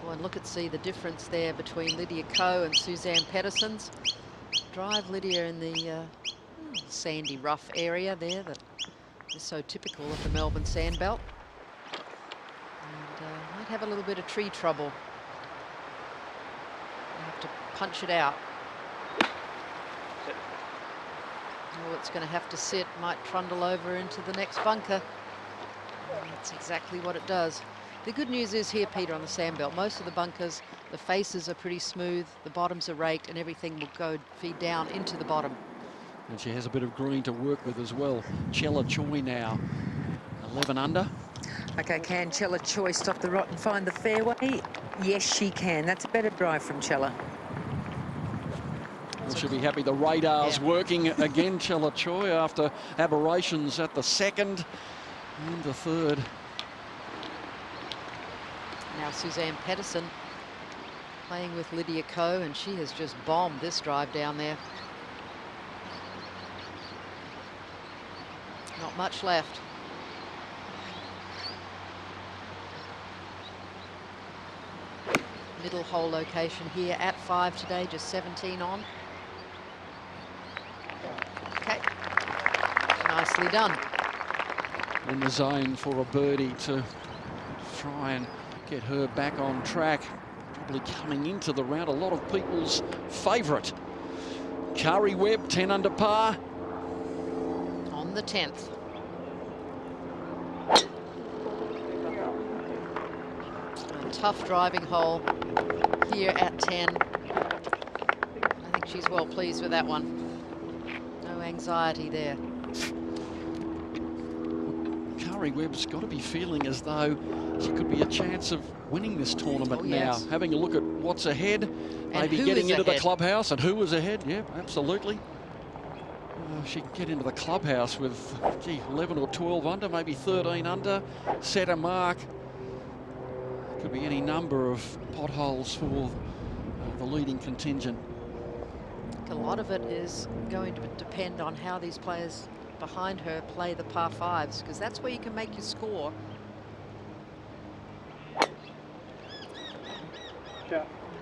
Well, and see the difference there between Lydia Ko and Suzanne Pedersen's. Drive Lydia in the sandy, rough area there that is so typical of the Melbourne sandbelt. And might have a little bit of tree trouble. You have to punch it out. Oh, it's going to have to sit, might trundle over into the next bunker. And that's exactly what it does. The good news is here, Peter, on the sandbelt, most of the bunkers, the faces are pretty smooth, the bottoms are raked, and everything will go feed down into the bottom. And she has a bit of green to work with as well. Chella Choi now, 11 under. Okay, can Chella Choi stop the rot and find the fairway? Yes, she can. That's a better drive from Chella. Well, she'll be happy the radar's working again, Chella Choi, after aberrations at the 2nd and the 3rd. Now Suzanne Pedersen playing with Lydia Ko, and she has just bombed this drive down there. Not much left. Middle hole location here at 5 today, just 17 on. Okay, nicely done. In the zone for a birdie to try and get her back on track. Probably coming into the round, a lot of people's favourite. Kari Webb, 10 under par. On the 10th. A tough driving hole here at 10. I think she's well pleased with that one. No anxiety there. Murray Webb's got to be feeling as though she could be a chance of winning this tournament now. Yes. Having a look at what's ahead, And maybe who getting is into the ahead. clubhouse, and who is ahead. Yeah, absolutely. She can get into the clubhouse with, gee, 11 or 12 under, maybe 13 under, set a mark. Could be any number of potholes for the leading contingent. A lot of it is going to depend on how these players behind her play the par fives, because that's where you can make your score.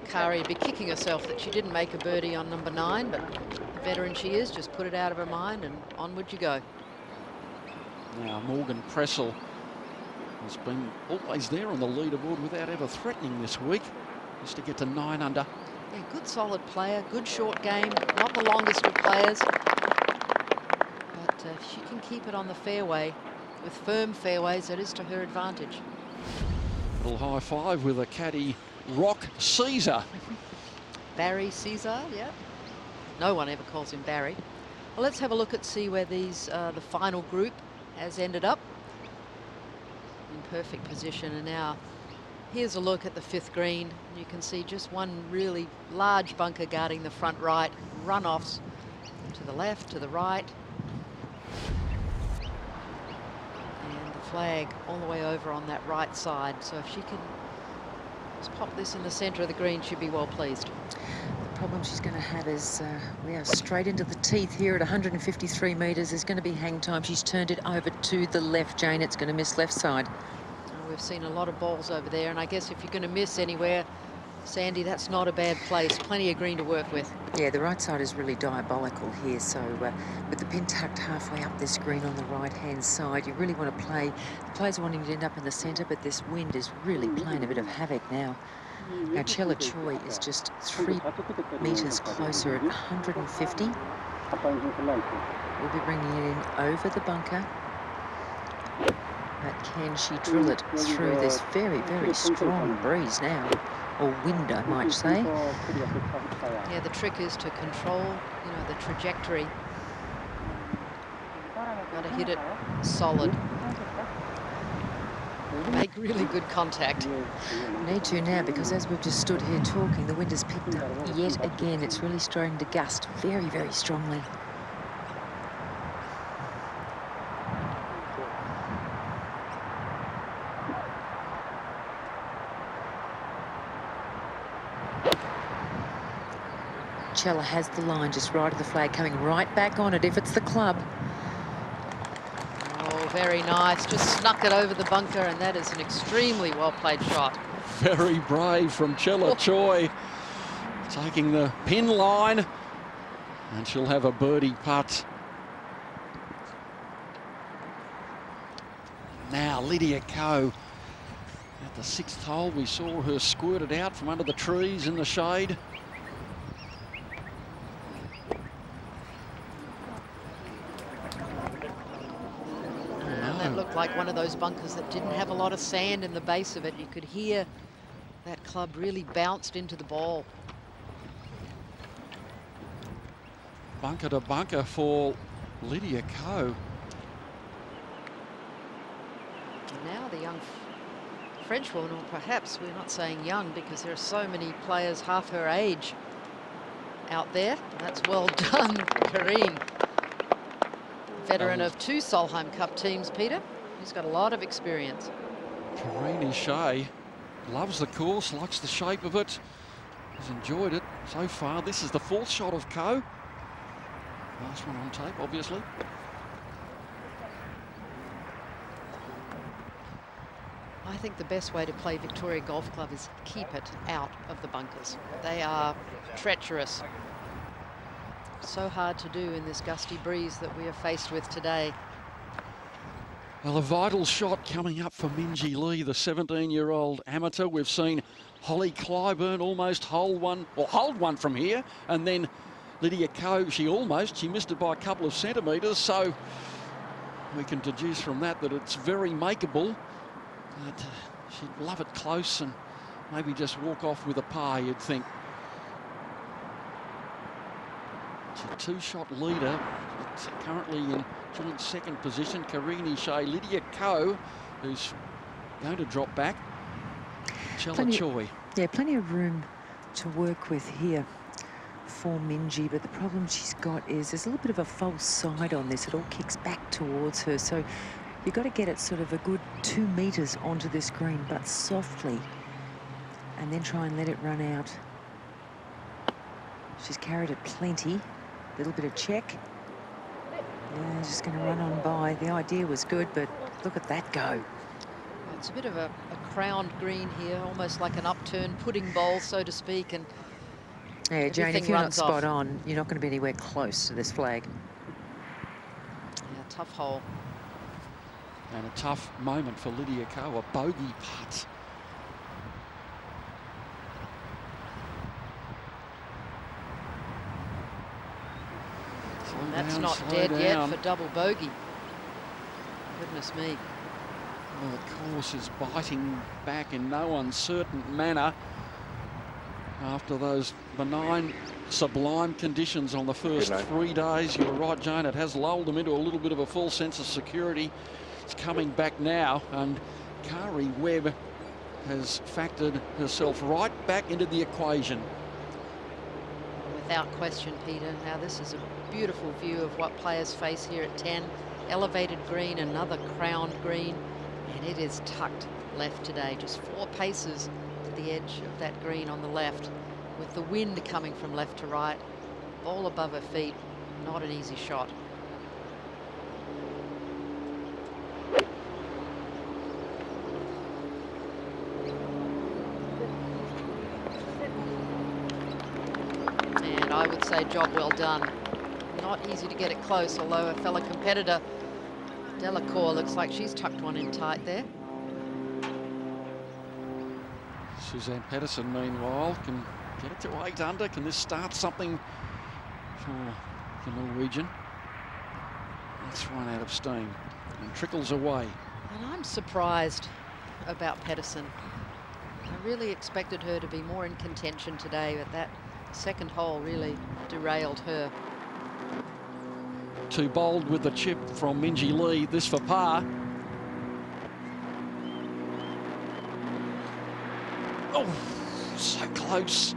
Kari would be kicking herself that she didn't make a birdie on number 9, but the veteran she is, just put it out of her mind and onward you go. Now Morgan Pressel has been always there on the leaderboard without ever threatening this week, just to get to 9 under. Yeah, good solid player, good short game, not the longest of players. But if she can keep it on the fairway, with firm fairways, that is to her advantage. Little high five with a caddy, Rock Caesar. Barry Caesar, yeah. No one ever calls him Barry. Well, let's have a look at see where these the final group has ended up. In perfect position, and now here's a look at the 5th green. You can see just one really large bunker guarding the front right, runoffs to the left, to the right. And the flag all the way over on that right side. So if she can just pop this in the centre of the green, she'd be well pleased. The problem she's going to have is we are straight into the teeth here at 153 metres. There's going to be hang time. She's turned it over to the left, Jane. It's going to miss left side. We've seen a lot of balls over there, and I guess if you're going to miss anywhere, Sandy, that's not a bad place. Plenty of green to work with. Yeah, the right side is really diabolical here. So with the pin tucked halfway up this green on the right-hand side, you really want to play. The players are wanting to end up in the centre, but this wind is really playing a bit of havoc now. Now, Chella Choi is just 3 metres closer at 150. We'll be bringing it in over the bunker. But can she drill it through this very, very strong breeze now? Or wind, I might say. Yeah, the trick is to control, you know, the trajectory. Got to hit it solid. Make really good contact. Need to now, because as we've just stood here talking, the wind has picked up yet again. It's really starting to gust very, very strongly. Chella has the line just right of the flag, coming right back on it if it's the club. Oh, very nice. Just snuck it over the bunker, and that is an extremely well-played shot. Very brave from Chella Choi, taking the pin line, and she'll have a birdie putt. Now Lydia Ko at the 6th hole. We saw her squirted out from under the trees in the shade. That looked like one of those bunkers that didn't have a lot of sand in the base of it. You could hear that club really bounced into the ball. Bunker to bunker for Lydia Ko. And now the young French woman, or perhaps we're not saying young because there are so many players half her age out there. That's well done, Karine. Veteran of 2 Solheim Cup teams, Peter. He's got a lot of experience. Karine Shea loves the course, likes the shape of it. Has enjoyed it so far. This is the 4th shot of Ko. Last one on tape, obviously. I think the best way to play Victoria Golf Club is keep it out of the bunkers. They are treacherous. So hard to do in this gusty breeze that we are faced with today. Well, a vital shot coming up for Minjee Lee, the 17-year-old amateur. We've seen Holly Clyburn almost hold one from here, and then Lydia Ko, she missed it by a couple of centimetres, so we can deduce from that it's very makeable. But she'd love it close and maybe just walk off with a par, you'd think. She two-shot leader, currently in joint second position, Karini Shea, Lydia Ko, who's going to drop back. Chella Choi. Yeah, plenty of room to work with here for Minjee, but the problem she's got is there's a little bit of a false side on this. It all kicks back towards her, so you've got to get it sort of a good 2 meters onto this green, but softly, and then try and let it run out. She's carried it plenty. A little bit of check. Yeah, just going to run on by. The idea was good, but look at that go. It's a bit of a crowned green here, almost like an upturned pudding bowl, so to speak. And yeah, Jane, if you're not spot off. on, you're not going to be anywhere close to this flag. Yeah, tough hole. And a tough moment for Lydia Ko, a bogey putt. And that's not dead yet for double bogey. Goodness me. Well, the course is biting back in no uncertain manner after those benign, sublime conditions on the first 3 days. You're right, Jane, it has lulled them into a little bit of a false sense of security. It's coming back now, and Kari Webb has factored herself right back into the equation. Without question, Peter. Now this is a beautiful view of what players face here at 10. Elevated green, another crowned green. And it is tucked left today, just 4 paces to the edge of that green on the left, with the wind coming from left to right, ball above her feet. Not an easy shot. And I would say job well done. Not easy to get it close, although a fellow competitor, Delacour, looks like she's tucked one in tight there. Suzanne Pedersen, meanwhile, can get it to 8 under. Can this start something for the Norwegian? That's run out of steam and trickles away. And I'm surprised about Pedersen. I really expected her to be more in contention today, but that second hole really derailed her. Too bold with the chip from Minjee Lee. This for par. Oh, so close.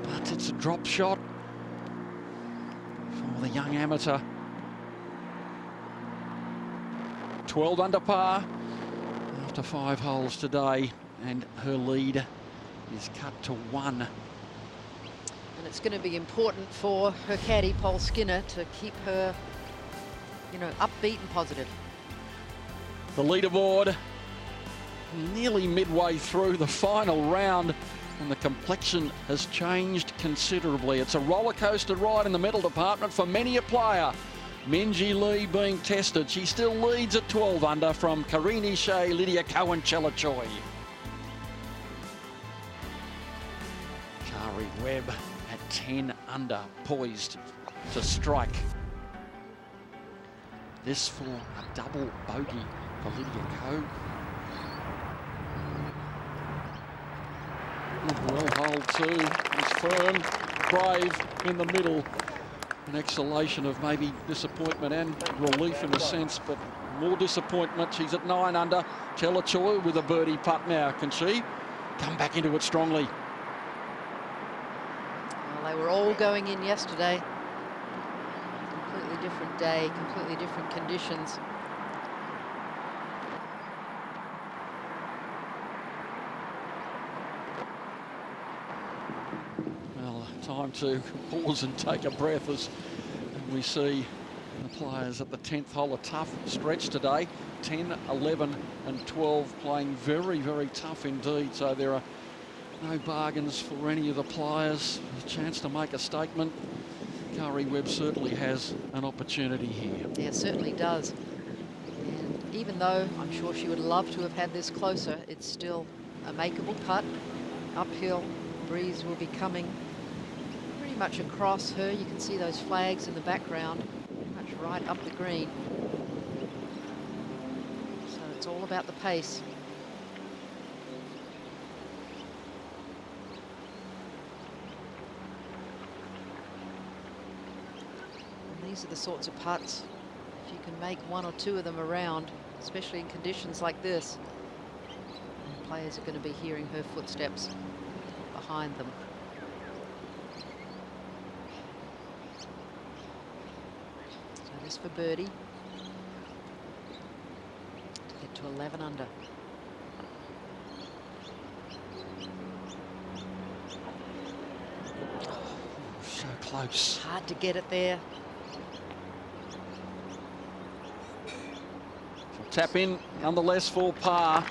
But it's a drop shot for the young amateur. 12 under par after 5 holes today, and her lead is cut to 1. And it's going to be important for her caddy, Paul Skinner, to keep her, you know, upbeat and positive. The leaderboard nearly midway through the final round, and the complexion has changed considerably. It's a roller coaster ride in the medal department for many a player. Minjee Lee being tested. She still leads at 12 under from Karini Shea, Lydia Ko and Chella Choi. Kari Webb at 10 under, poised to strike. This for a double bogey for Lydia Ko. Well, hole 2 is firm, brave in the middle. An exhalation of maybe disappointment and relief in a sense, but more disappointment. She's at 9 under. Chella Choi with a birdie putt now. Can she come back into it strongly? Well, they were all going in yesterday. Completely different day, completely different conditions. Time to pause and take a breath as we see the players at the 10th hole. A tough stretch today. 10, 11 and 12 playing very, very tough indeed. So there are no bargains for any of the players. A chance to make a statement. Kari Webb certainly has an opportunity here. Yeah, certainly does. And even though I'm sure she would love to have had this closer, it's still a makeable putt. Uphill, breeze will be coming much across her. You can see those flags in the background, pretty much right up the green. So it's all about the pace. these are the sorts of putts, if you can make one or two of them around, especially in conditions like this, players are going to be hearing her footsteps behind them. So this for birdie to get to 11 under. So close. Hard to get it there. Tap in, nonetheless, for par.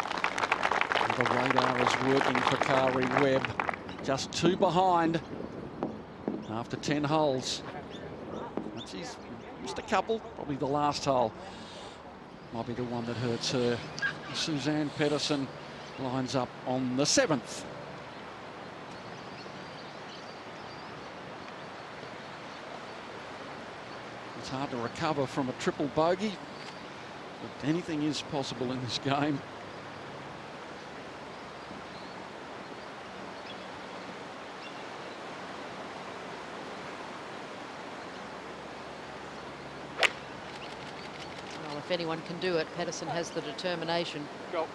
The radar is working for Kari Webb. Just 2 behind after 10 holes. And she's missed a couple. Probably the last hole might be the one that hurts her. Suzanne Pedersen lines up on the 7th. It's hard to recover from a triple bogey, but anything is possible in this game. Well, if anyone can do it, Pedersen has the determination. Go.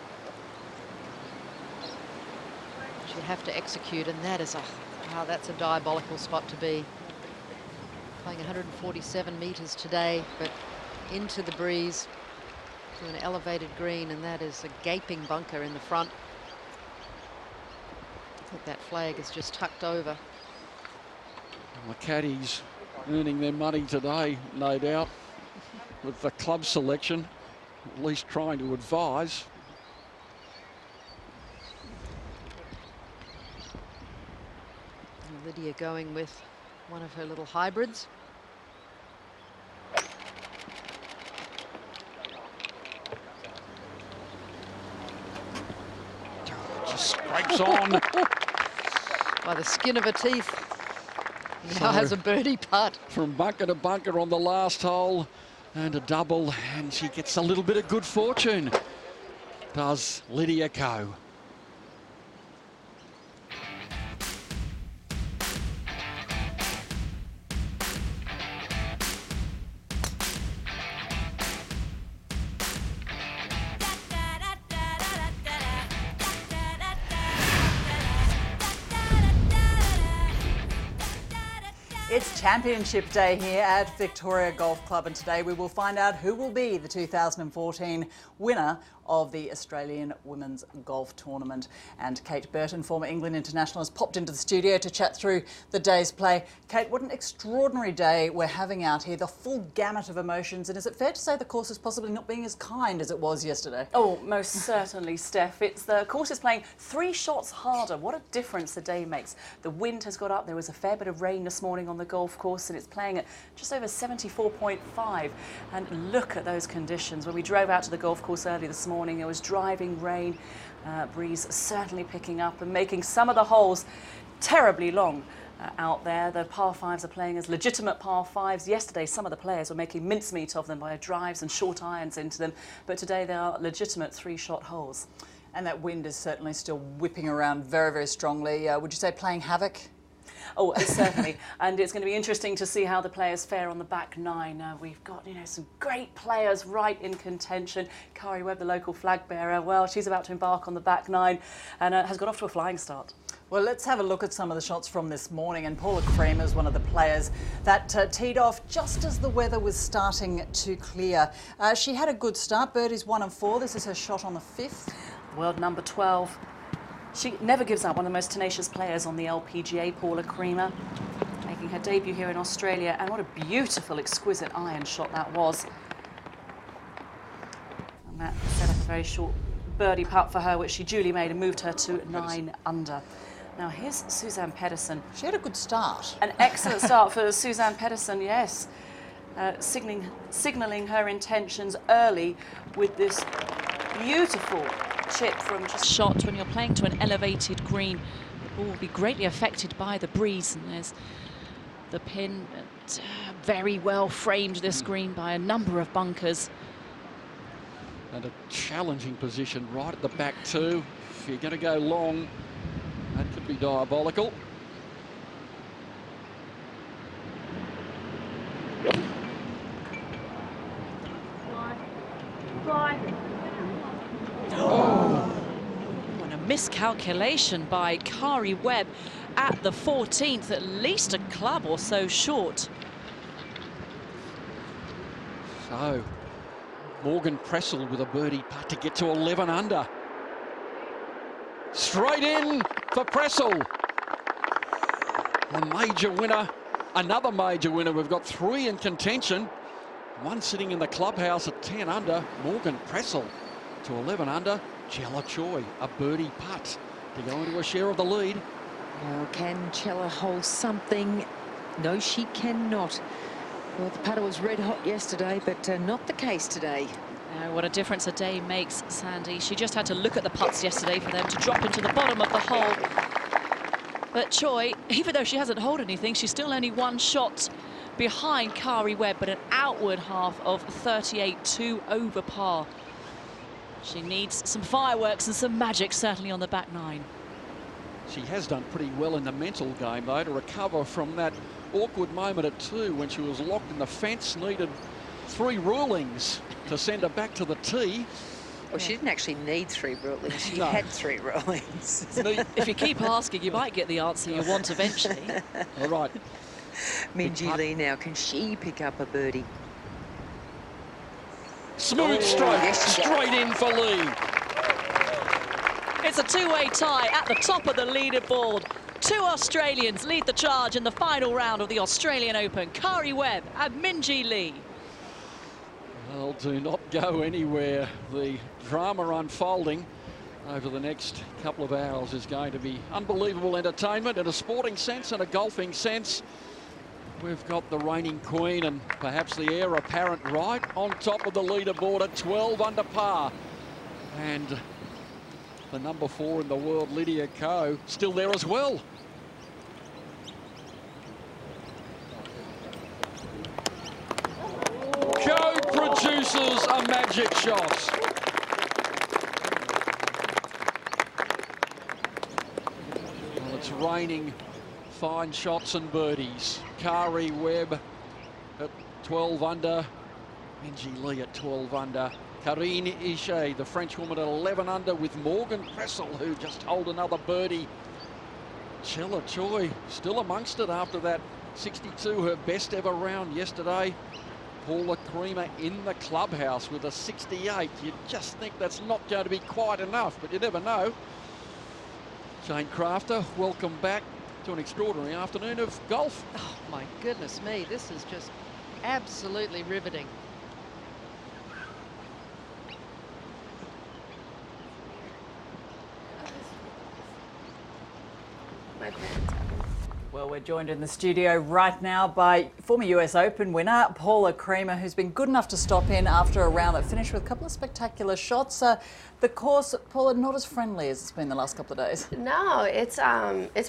She'll have to execute, and that is that's a diabolical spot to be. Playing 147 metres today, but into the breeze to an elevated green, and that is a gaping bunker in the front. I think that flag is just tucked over. The caddies earning their money today, no doubt, with the club selection, at least trying to advise. And Lydia going with one of her little hybrids. Just scrapes on. By the skin of her teeth. Now has a birdie putt. From bunker to bunker on the last hole, and a double, and she gets a little bit of good fortune. Does Lydia Ko. It's Championship Day here at Victoria Golf Club, and today we will find out who will be the 2014 winner of the Australian Women's Golf Tournament. And Kate Burton, former England international, has popped into the studio to chat through the day's play. Kate, what an extraordinary day we're having out here, the full gamut of emotions, and is it fair to say the course is possibly not being as kind as it was yesterday? Oh, most certainly, Steph. It's the course is playing 3 shots harder. What a difference the day makes. The wind has got up. There was a fair bit of rain this morning on the golf course, and it's playing at just over 74.5. And look at those conditions. When we drove out to the golf course early this morning, it was driving rain, breeze certainly picking up and making some of the holes terribly long out there. The par 5s are playing as legitimate par 5s. Yesterday, some of the players were making mincemeat of them by drives and short irons into them, but today they are legitimate 3-shot holes. And that wind is certainly still whipping around very, very strongly. Would you say playing havoc? Oh, certainly. And it's going to be interesting to see how the players fare on the back 9. We've got, some great players right in contention. Kari Webb, the local flag bearer, well, she's about to embark on the back 9 and has got off to a flying start. Well, let's have a look at some of the shots from this morning. And Paula Creamer is one of the players that teed off just as the weather was starting to clear. She had a good start. Birdie's 1 and 4. This is her shot on the 5th. World number 12. She never gives up, one of the most tenacious players on the LPGA, Paula Creamer, making her debut here in Australia. And what a beautiful, exquisite iron shot that was. And that set up a very short birdie putt for her, which she duly made and moved her to 9 under. Now here's Suzanne Pedersen. She had a good start. An excellent start for Suzanne Pedersen, yes. Signalling her intentions early with this beautiful chip from just shot. When you're playing to an elevated green, the ball will be greatly affected by the breeze, and there's the pin. Very well framed, this green, by a number of bunkers. And a challenging position right at the back too. If you're going to go long, that could be diabolical. And a miscalculation by Kari Webb at the 14th, at least a club or so short. So, Morgan Pressel with a birdie putt to get to 11 under. Straight in for Pressel. A major winner, another major winner. We've got 3 in contention. One sitting in the clubhouse at 10 under. Morgan Pressel to 11 under. Chella Choi, a birdie putt to go into a share of the lead. Now, can Chella hold something? No, she cannot. Well, the putter was red hot yesterday, but not the case today. What a difference a day makes, Sandy. She just had to look at the putts yesterday for them to drop into the bottom of the hole. But Choi, even though she hasn't holed anything, she's still only 1 shot behind Kari Webb, but an outward half of 38-2 over par. She needs some fireworks and some magic, certainly on the back 9. She has done pretty well in the mental game, though, to recover from that awkward moment at 2 when she was locked in the fence, needed 3 rulings to send her back to the tee. Well, she didn't actually need 3 rulings. She had 3 rulings. If you keep asking, you might get the answer you want eventually. All right. Minjee Lee now, can she pick up a birdie? Smooth stroke, straight in for Lee. It's a 2-way tie at the top of the leaderboard. 2 Australians lead the charge in the final round of the Australian Open. Kari Webb and Minjee Lee. Well, do not go anywhere. The drama unfolding over the next couple of hours is going to be unbelievable entertainment in a sporting sense and a golfing sense. We've got the reigning queen and perhaps the heir apparent right on top of the leaderboard at 12 under par. And the number 4 in the world, Lydia Ko, still there as well. Ko produces a magic shot. Well, it's raining fine shots and birdies. Kari Webb at 12 under. Minjee Lee at 12 under. Karine Ishe, the French woman, at 11 under with Morgan Pressel, who just holed another birdie. Chella Choi still amongst it after that 62, her best ever round yesterday. Paula Creamer in the clubhouse with a 68. You just think that's not going to be quite enough, but you never know. Jane Crafter, welcome back to an extraordinary afternoon of golf. Oh, my goodness me. This is just absolutely riveting. Well, we're joined in the studio right now by former US Open winner Paula Creamer, who's been good enough to stop in after a round that finished with a couple of spectacular shots. The course, Paula, not as friendly as it's been the last couple of days. No, it's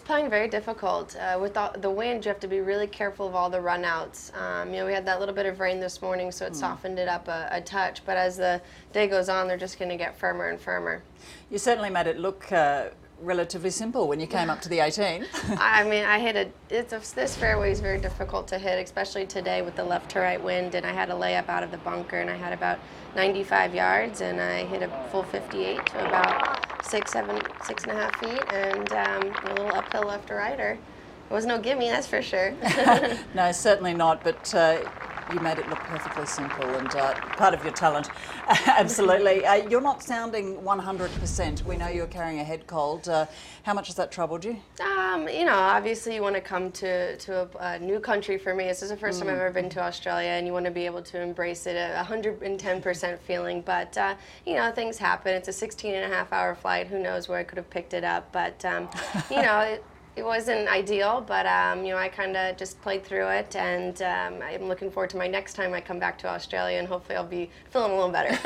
playing very difficult. With the wind, you have to be really careful of all the runouts. You know, we had that little bit of rain this morning, so it softened it up a touch. But as the day goes on, they're just going to get firmer and firmer. You certainly made it look relatively simple when you came up to the 18. I mean, I hit this fairway is very difficult to hit, especially today with the left to right wind, and I had a layup out of the bunker, and I had about 95 yards, and I hit a full 58 to about 6.5 feet, and a little uphill left to righter. It was no gimme, that's for sure. No, certainly not, but you made it look perfectly simple, and part of your talent. Absolutely. You're not sounding 100%. We know you're carrying a head cold. How much has that troubled you? You know, obviously you want to come to a new country for me. This is the first time I've ever been to Australia, and you want to be able to embrace it, 110% feeling. But, you know, things happen. It's a 16.5-hour flight. Who knows where I could have picked it up. But, you know, it wasn't ideal, but you know, I kind of just played through it, and I'm looking forward to my next time I come back to Australia, and hopefully I'll be feeling a little better.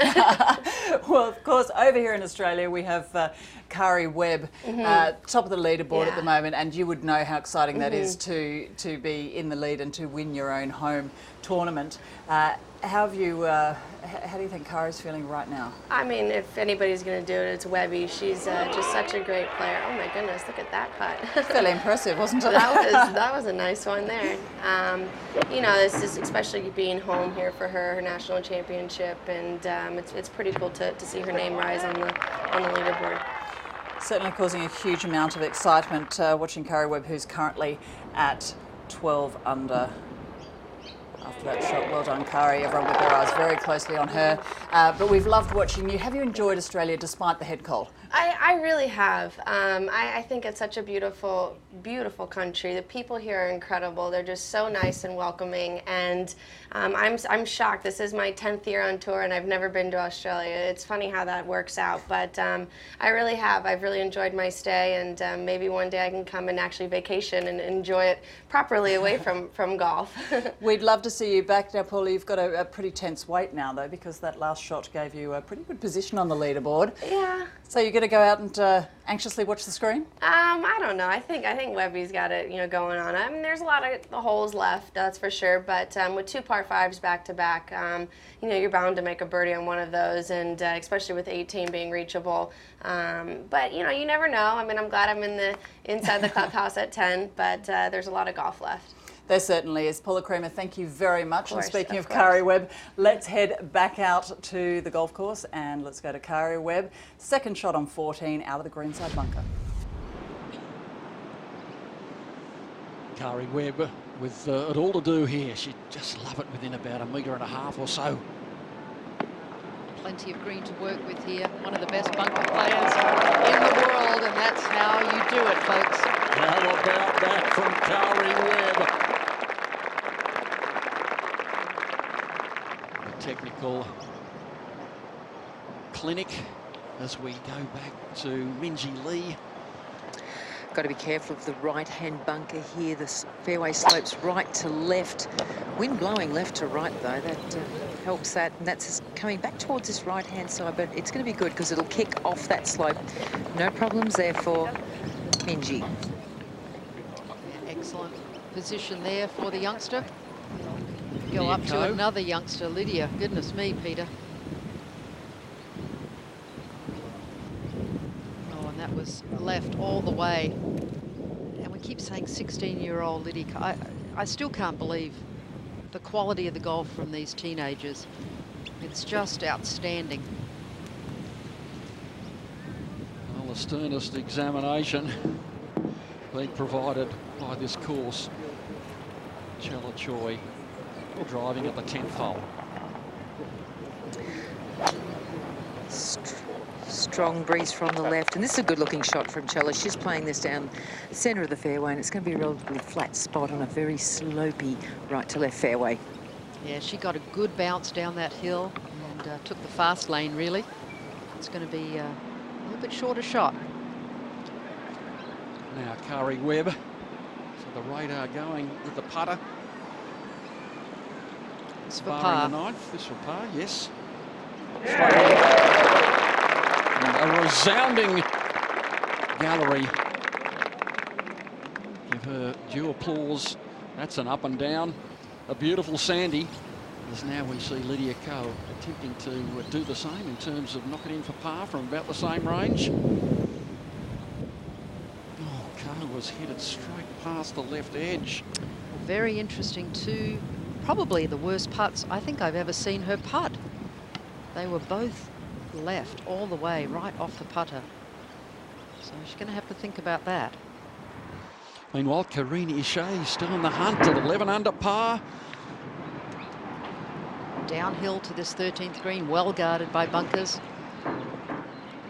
Well, of course, over here in Australia we have Kari Webb, top of the leaderboard at the moment, and you would know how exciting that is to be in the lead and to win your own home tournament. How do you think Kari's feeling right now? I mean, if anybody's going to do it, it's Webby. She's just such a great player. Oh my goodness, look at that putt. Fairly impressive, wasn't it? That was a nice one there. You know, this is especially being home here for her national championship, and it's pretty cool to see her name rise on the leaderboard. Certainly causing a huge amount of excitement watching Kari Webb, who's currently at 12 under. After that shot, well done, Kari. Everyone with their eyes very closely on her. But we've loved watching you. Have you enjoyed Australia despite the head cold? I really have. I think it's such a beautiful, beautiful country. The people here are incredible. They're just so nice and welcoming. And I'm shocked. This is my 10th year on tour, and I've never been to Australia. It's funny how that works out, but I really have. I've really enjoyed my stay, and maybe one day I can come and actually vacation and enjoy it properly away from golf. We'd love to see you back. Now, Paula, you've got a pretty tense wait now, though, because that last shot gave you a pretty good position on the leaderboard. Yeah. So you're going to go out and anxiously watch the screen? I don't know. I think Webby's got it, going on. I mean, there's a lot of holes left, that's for sure. But with 2 par 5s back to back, you're bound to make a birdie on one of those, and especially with 18 being reachable. But you never know. I mean, I'm glad I'm inside the clubhouse at 10, but there's a lot of golf left. There certainly is. Paula Creamer, thank you very much. And speaking of Kari Webb, let's head back out to the golf course and let's go to Kari Webb. Second shot on 14 out of the greenside bunker. Kari Webb with it all to do here. She'd just love it within about 1.5 metres or so. Plenty of green to work with here. One of the best bunker players in the world, and that's how you do it, folks. How about that from Kari Webb? Technical clinic as we go back to Minjee Lee. Got to be careful of the right-hand bunker here. The fairway slopes right to left. Wind blowing left to right, though. That helps that. And that's coming back towards this right-hand side, but it's going to be good because it'll kick off that slope. No problems there for Minjee. Excellent position there for the youngster. Go up to another youngster, Lydia. Goodness me, Peter. Oh, and that was left all the way. And we keep saying 16-year-old Lydia. I still can't believe the quality of the golf from these teenagers. It's just outstanding. Well, the sternest examination being provided by this course. Chella Choi driving at the 10th hole. Strong breeze from the left, and this is a good-looking shot from Chella. She's playing this down the centre of the fairway, and it's going to be a relatively flat spot on a very slopey right-to-left fairway. Yeah, she got a good bounce down that hill and took the fast lane, really. It's going to be a little bit shorter shot. Now Kari Webb, so the radar going with the putter. It's for par. The ninth. This for par, yes. A resounding gallery. Give her due applause. That's an up and down. A beautiful Sandy. As now we see Lydia Ko attempting to do the same in terms of knock it in for par from about the same range. Oh, Ko was headed straight past the left edge. Very interesting too. Probably the worst putts I think I've ever seen her putt. They were both left all the way, right off the putter. So she's going to have to think about that. Meanwhile, Karine Ishay still in the hunt at 11 under par. Downhill to this 13th green, well guarded by bunkers.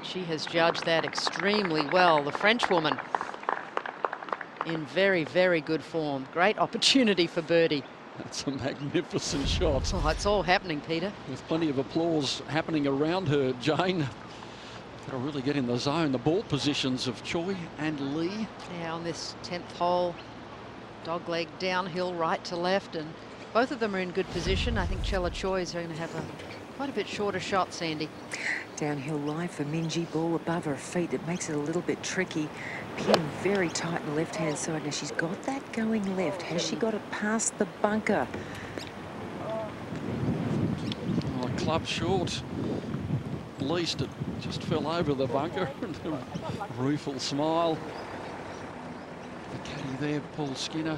She has judged that extremely well. The Frenchwoman in very, very good form. Great opportunity for birdie. That's a magnificent shot. Oh, it's all happening, Peter. With plenty of applause happening around her, Jane. Got to really get in the zone. The ball positions of Choi and Lee. Yeah, on this 10th hole, dogleg downhill, right to left, and both of them are in good position. I think Chella Choi is going to have quite a bit shorter shot, Sandy. Downhill lie for Minjee, ball above her feet. It makes it a little bit tricky. Pin very tight on the left-hand side. Now she's got that going left. Has she got it past the bunker? club short. At least it just fell over the bunker. Rueful smile. The caddy there, Paul Skinner,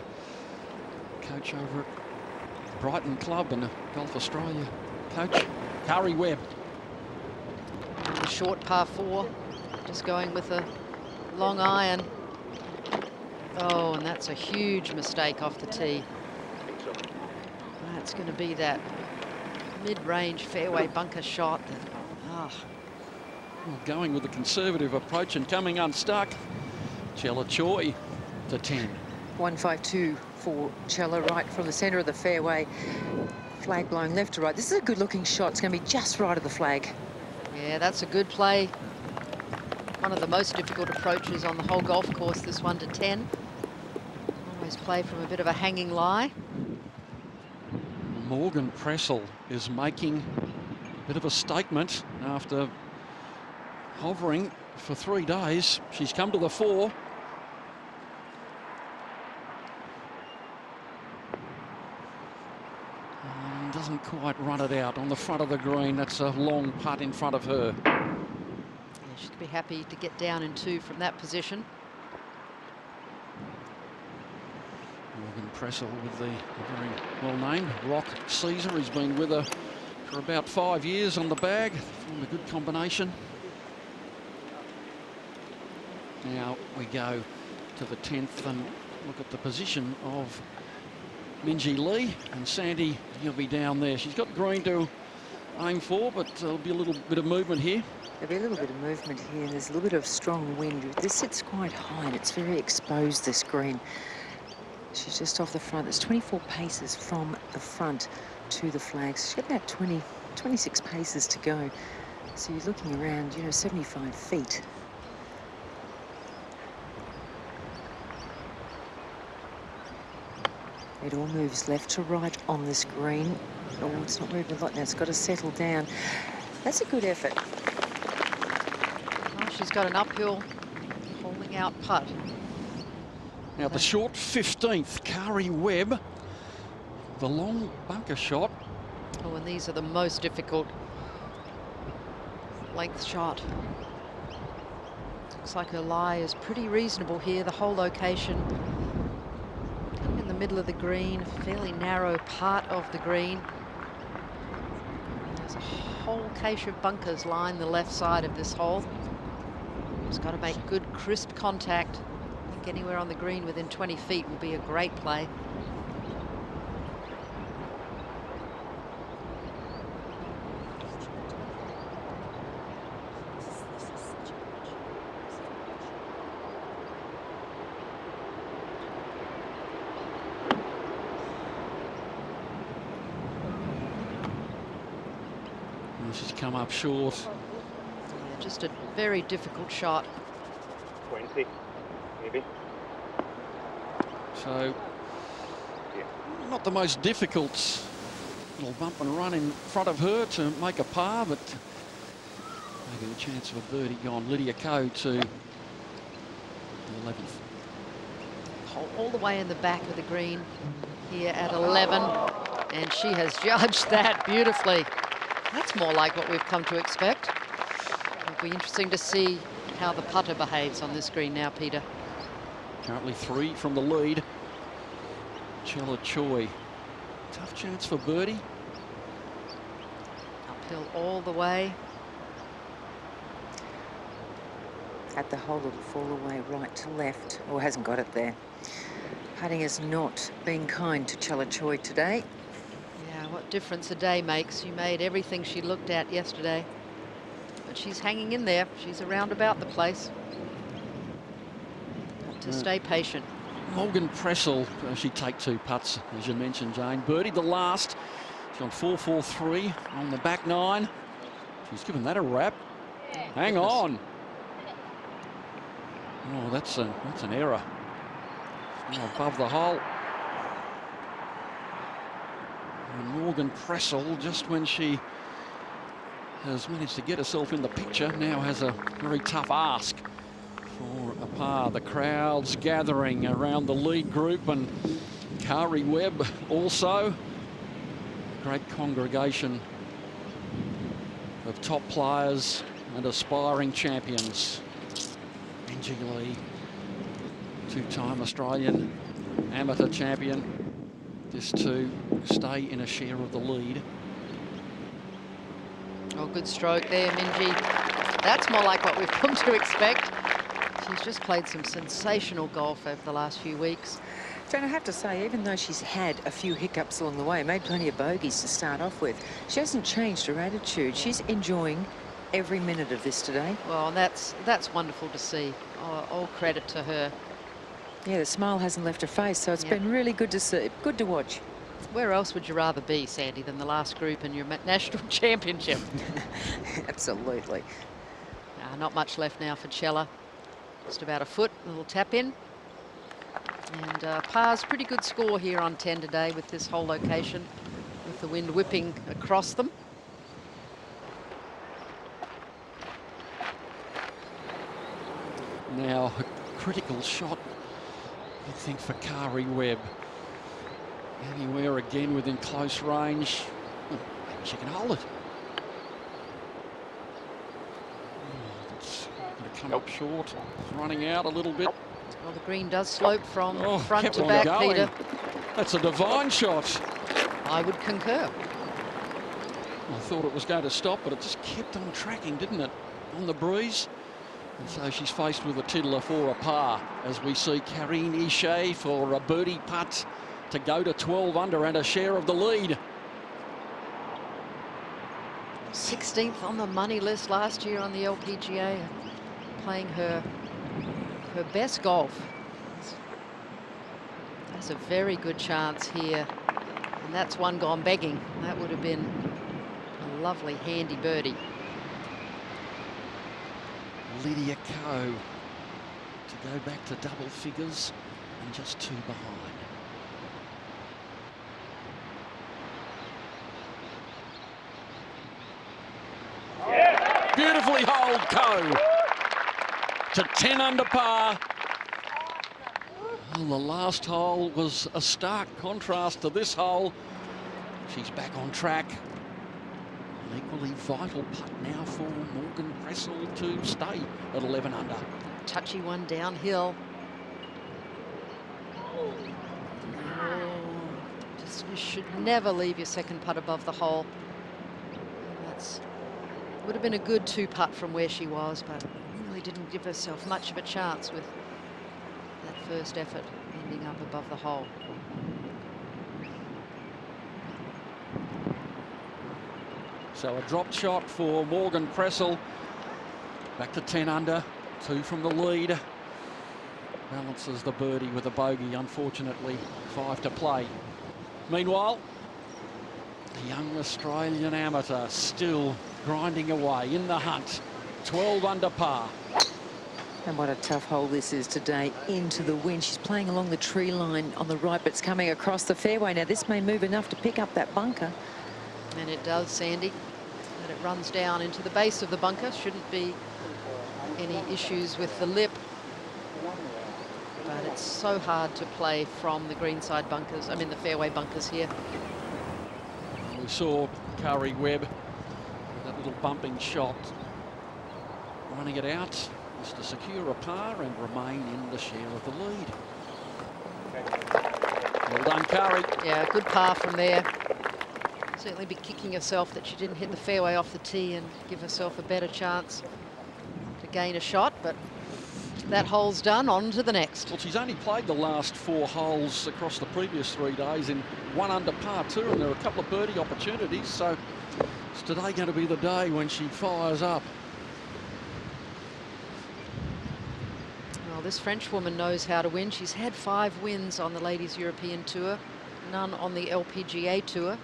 coach over at Brighton Club and Golf Australia coach. Kari Webb. The short par 4, just going with a long iron. Oh, and that's a huge mistake off the tee. That's going to be that mid-range fairway bunker shot. Well, going with a conservative approach and coming unstuck. Chella Choi to 10. 152 for Chella, right from the centre of the fairway. Flag blowing left to right. This is a good-looking shot. It's going to be just right of the flag. Yeah, that's a good play. One of the most difficult approaches on the whole golf course, this 1 to 10. Always play from a bit of a hanging lie. Morgan Pressel is making a bit of a statement after hovering for 3 days. She's come to the 4. And doesn't quite run it out on the front of the green. That's a long putt in front of her. Yeah, she'd be happy to get down in 2 from that position. Morgan Pressel with the very well-named Rock Caesar. He's been with her for about 5 years on the bag. Formed a good combination. Now we go to the 10th and look at the position of Minjee Lee, and Sandy, he'll be down there. She's got green to aim for, but there'll be a little bit of movement here. There'll be a little bit of movement here, and there's a little bit of strong wind. This sits quite high, and it's very exposed, this green. She's just off the front. It's 24 paces from the front to the flags. She's got about 26 paces to go. So you're looking around, 75 feet. It all moves left to right on this green. Oh, it's not moving a lot now. It's got to settle down. That's a good effort. Oh, she's got an uphill holding out putt. Now the short 15th, Kari Webb. The long bunker shot. Oh, and these are the most difficult length shot. Looks like her lie is pretty reasonable here. The whole location in the middle of the green, fairly narrow part of the green. There's a whole cache of bunkers line the left side of this hole. Just got to make good, crisp contact. I think anywhere on the green within 20 feet will be a great play. She's come up short. Yeah, just a very difficult shot. 20, maybe. So, not the most difficult little bump and run in front of her to make a par, but maybe a chance of a birdie gone. Lydia Ko to the 11th. All the way in the back of the green here at 11, and she has judged that beautifully. That's more like what we've come to expect. It'll be interesting to see how the putter behaves on this green now, Peter. Currently 3 from the lead. Chella Choi. Tough chance for birdie. Uphill all the way. At the hole, it'll fall away right to left. Or hasn't got it there. Putting has not been kind to Chella Choi today. Yeah, what difference a day makes. She made everything she looked at yesterday. But she's hanging in there. She's around about the place. Got to stay patient. Morgan Pressel, she take 2 putts, as you mentioned, Jane. Birdie the last. She's on 4-4-3 on the back 9. She's given that a wrap. Hang on. Oh, that's an error. Oh, above the hole. And Morgan Pressel, just when she has managed to get herself in the picture, now has a very tough ask for a par. The crowd's gathering around the lead group, and Kari Webb also. Great congregation of top players and aspiring champions. Minjee Lee, two-time Australian amateur champion, just to stay in a share of the lead. Oh, good stroke there, Minjee. That's more like what we've come to expect. She's just played some sensational golf over the last few weeks. Don't I have to say, even though she's had a few hiccups along the way, made plenty of bogeys to start off with, she hasn't changed her attitude. She's enjoying every minute of this today. Well, that's wonderful to see. All credit to her. Yeah, the smile hasn't left her face, so it's been really good to see, good to watch. Where else would you rather be, Sandy, than the last group in your national championship? Absolutely. Not much left now for Chella. Just about a foot, a little tap in. And par's pretty good score here on 10 today with this whole location, with the wind whipping across them. Now, a critical shot, I think, for Kari Webb. Anywhere again within close range. Oh, she can hold it. Oh, it's going to come up short. It's running out a little bit. Well, the green does slope from front kept to on back, going. Peter. That's a divine shot. I would concur. I thought it was going to stop, but it just kept on tracking, didn't it? On the breeze. And so she's faced with a tiddler for a par, as we see Karine Ishe for a birdie putt to go to 12 under and a share of the lead. 16th on the money list last year on the LPGA, playing her best golf. That's a very good chance here, and that's one gone begging. That would have been a lovely handy birdie. Lydia Ko to go back to double figures and just 2 behind. Beautifully holed Ko to 10 under par. Well, the last hole was a stark contrast to this hole. She's back on track. An equally vital putt now for Morgan Pressel to stay at 11 under. Touchy one downhill. You should never leave your second putt above the hole. Would have been a good 2-putt from where she was, but really didn't give herself much of a chance with that first effort ending up above the hole. So a dropped shot for Morgan Pressel. Back to 10 under, 2 from the lead. Balances the birdie with a bogey, unfortunately 5 to play. Meanwhile, the young Australian amateur still grinding away in the hunt. 12 under par. And what a tough hole this is today, into the wind. She's playing along the tree line on the right, but it's coming across the fairway. Now this may move enough to pick up that bunker. And it does, Sandy. And it runs down into the base of the bunker. Shouldn't be any issues with the lip. But it's so hard to play from the greenside bunkers, the fairway bunkers here. We saw Kari Webb, that little bumping shot, running it out just to secure a par and remain in the share of the lead. Well done, Kari. Yeah, good par from there. Certainly be kicking herself that she didn't hit the fairway off the tee and give herself a better chance to gain a shot, but that hole's done, on to the next. Well, she's only played the last 4 holes across the previous 3 days in 1 under par 2, and there are a couple of birdie opportunities, so is today going to be the day when she fires up? Well, this French woman knows how to win. She's had 5 wins on the Ladies European Tour, none on the LPGA Tour.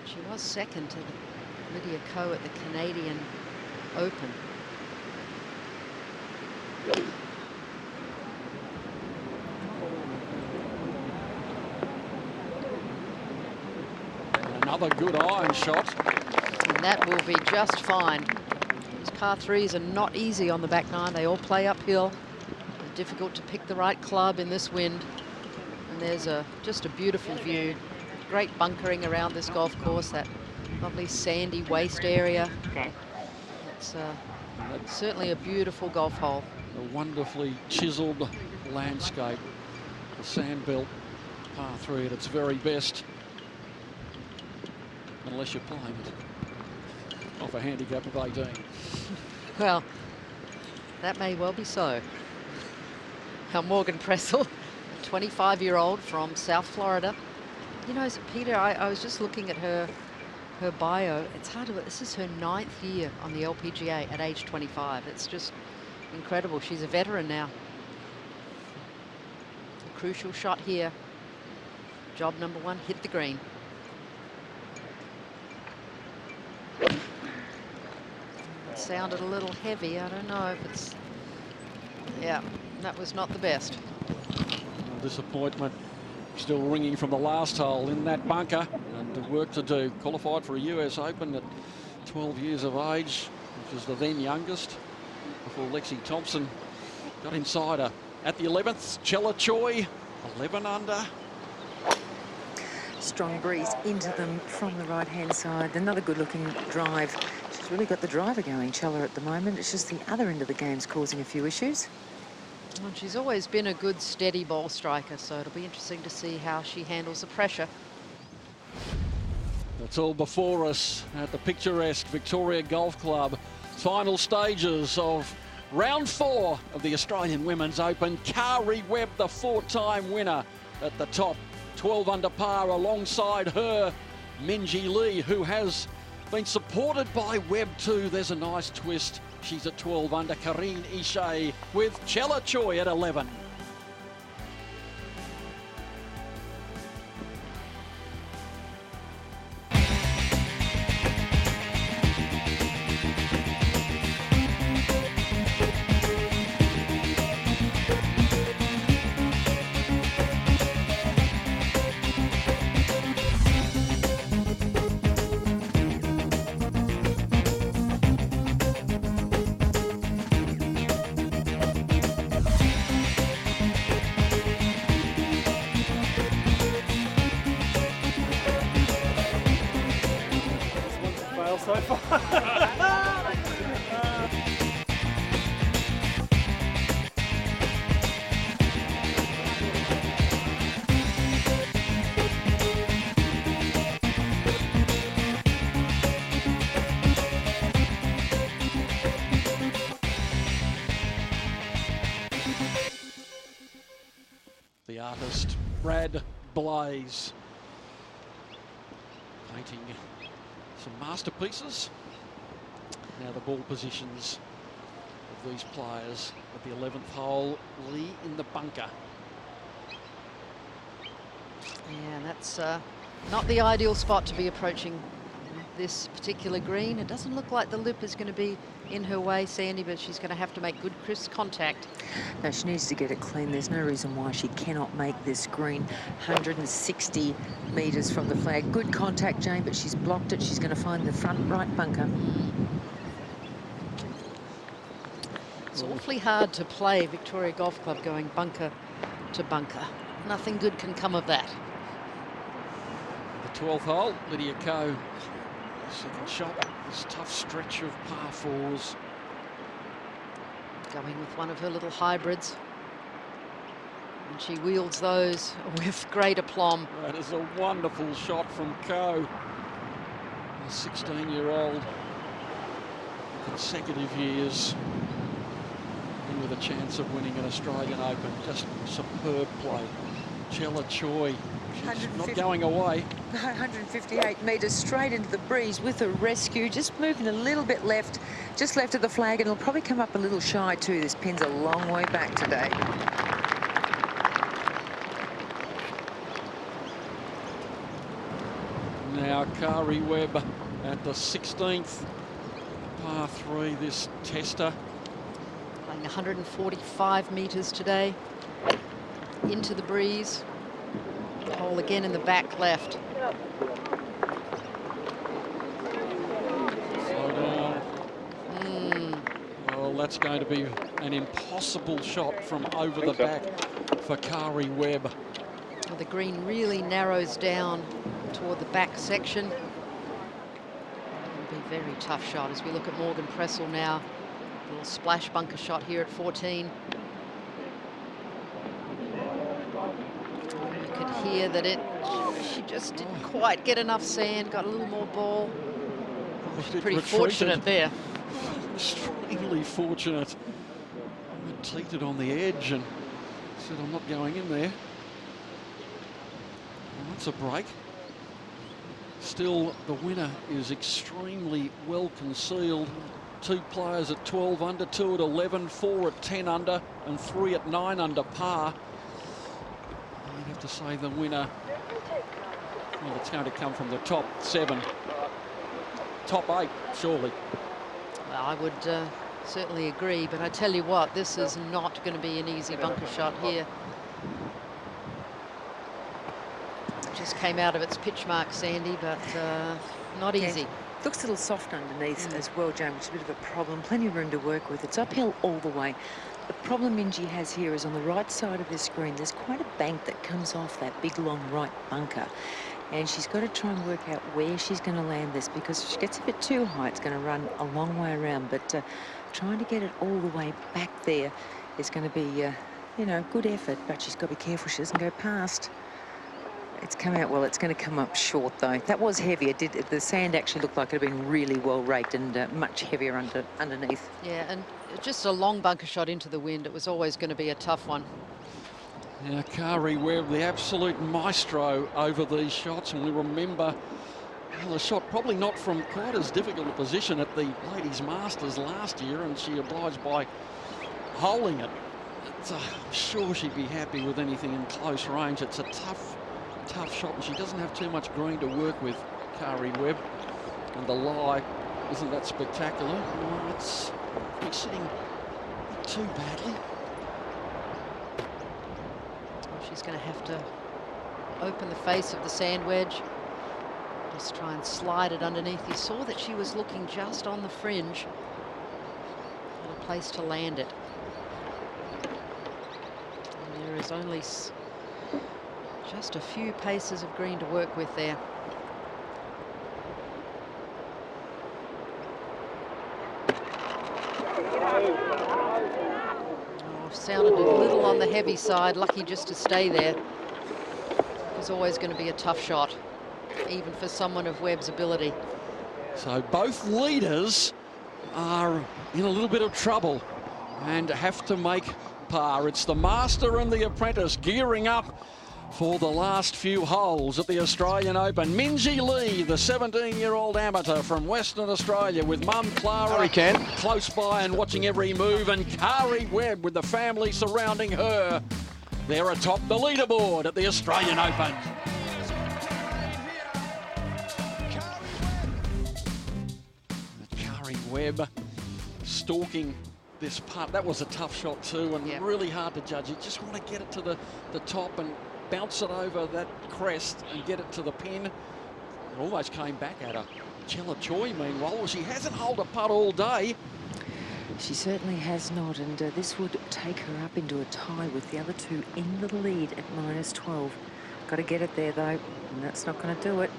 She was second to Lydia Ko at the Canadian Open. Another good iron shot. And that will be just fine. These par 3s are not easy on the back 9. They all play uphill. They're difficult to pick the right club in this wind. And there's just a beautiful view. Great bunkering around this golf course. That Lovely sandy waste area. Okay. It's certainly a beautiful golf hole. A wonderfully chiseled landscape. The sandbelt par 3 at its very best. Unless you're playing it off a handicap of 18. Well, that may well be so. Now, Morgan Pressel, a 25-year-old from South Florida. You know, Peter, I was just looking at her bio. It's hard to, this is her 9th year on the LPGA at age 25. It's just incredible. She's a veteran now. A crucial shot here. Job number 1, hit the green. It sounded a little heavy. I don't know if it's, yeah, that was not the best. Disappointment still ringing from the last hole in that bunker, and work to do. Qualified for a US Open at 12 years of age, which is the then youngest, before Lexi Thompson got inside her. At the 11th, Chella Choi, 11 under. Strong breeze into them from the right-hand side. Another good-looking drive. She's really got the driver going, Chella, at the moment. It's just the other end of the game's causing a few issues. Well, she's always been a good, steady ball striker, so it'll be interesting to see how she handles the pressure. That's all before us at the picturesque Victoria Golf Club. Final stages of round 4 of the Australian Women's Open. Kari Webb, the 4-time winner, at the top. 12 under par alongside her, Minjee Lee, who has been supported by Webb too. There's a nice twist. She's at 12 under. Karine Ishay with Chella Choi at 11. So far. The artist Brad Blaze painting some masterpieces. Now the ball positions of these players at the 11th hole. Lee in the bunker. Yeah, that's not the ideal spot to be approaching this particular green. It doesn't look like the lip is going to be in her way, Sandy, but she's going to have to make good crisp contact. No, she needs to get it clean. There's no reason why she cannot make this green 160 metres from the flag. Good contact, Jane, but she's blocked it. She's going to find the front right bunker. It's awfully hard to play Victoria Golf Club going bunker to bunker. Nothing good can come of that. The 12th hole, Lydia Ko. Second shot, this tough stretch of par 4s. Going with one of her little hybrids. And she wields those with great aplomb. That is a wonderful shot from Ko. A 16-year-old, consecutive years, and with a chance of winning an Australian Open. Just superb play. Chella Choi, she's not going away. 158 metres straight into the breeze with a rescue, just moving a little bit left, just left of the flag, and it'll probably come up a little shy too. This pin's a long way back today. Now Kari Webb at the 16th, par 3, this tester. Playing 145 metres today. Into the breeze. Hole again in the back left. Slow down. Well, that's going to be an impossible shot from over the back for Kari Webb. The green really narrows down toward the back section. Very tough shot as we look at Morgan Pressel now. A little splash bunker shot here at 14. You could hear that she just didn't quite get enough sand, got a little more ball. Oh, she's pretty fortunate there. Extremely fortunate. I teeted on the edge and said, I'm not going in there. Well, that's a break. Still, the winner is extremely well concealed. 2 players at 12 under, 2 at 11, 4 at 10 under, and 3 at 9 under par. I'd have to say the winner, well, it's going to come from the top 7. Top 8, surely. Well, I would certainly agree, but I tell you what, this is not going to be an easy bunker shot here. Just came out of its pitch mark, Sandy, but not easy. Looks a little soft underneath as well, Jane, which is a bit of a problem. Plenty of room to work with. It's uphill all the way. The problem Minjee has here is on the right side of this green, there's quite a bank that comes off that big, long right bunker. And she's got to try and work out where she's going to land this, because if she gets a bit too high, it's going to run a long way around. But trying to get it all the way back there is going to be, you know, good effort. But she's got to be careful she doesn't go past. It's come out well. It's going to come up short, though. That was heavy. It did. The sand actually looked like it had been really well raked and much heavier underneath. Yeah, and just a long bunker shot into the wind. It was always going to be a tough one. Yeah, Kari Webb, the absolute maestro over these shots, and we remember the shot probably not from quite as difficult a position at the Ladies Masters last year, and she obliged by holing it. I'm sure she'd be happy with anything in close range. It's a tough shot, and she doesn't have too much green to work with, Kari Webb. And the lie isn't that spectacular. No, it's sitting not too badly. She's going to have to open the face of the sand wedge. Just try and slide it underneath. You saw that she was looking just on the fringe and a place to land it. And there is only just a few paces of green to work with there. Oh, sounded a little on the heavy side. Lucky just to stay there. It was always going to be a tough shot, even for someone of Webb's ability. So both leaders are in a little bit of trouble and have to make par. It's the Master and the Apprentice gearing up for the last few holes at the Australian Open. Minjee Lee, the 17-year-old amateur from Western Australia, with mum Clara close by and watching every move, and Kari Webb with the family surrounding her. They're atop the leaderboard at the Australian Open. Kari Webb stalking this putt. That was a tough shot too, and really hard to judge. You just want to get it to the top and bounce it over that crest and get it to the pin. It almost came back at her. Chella Choi, meanwhile, well, she hasn't holed a putt all day. She certainly has not, and this would take her up into a tie with the other two in the lead at -12. Got to get it there, though, and that's not going to do it.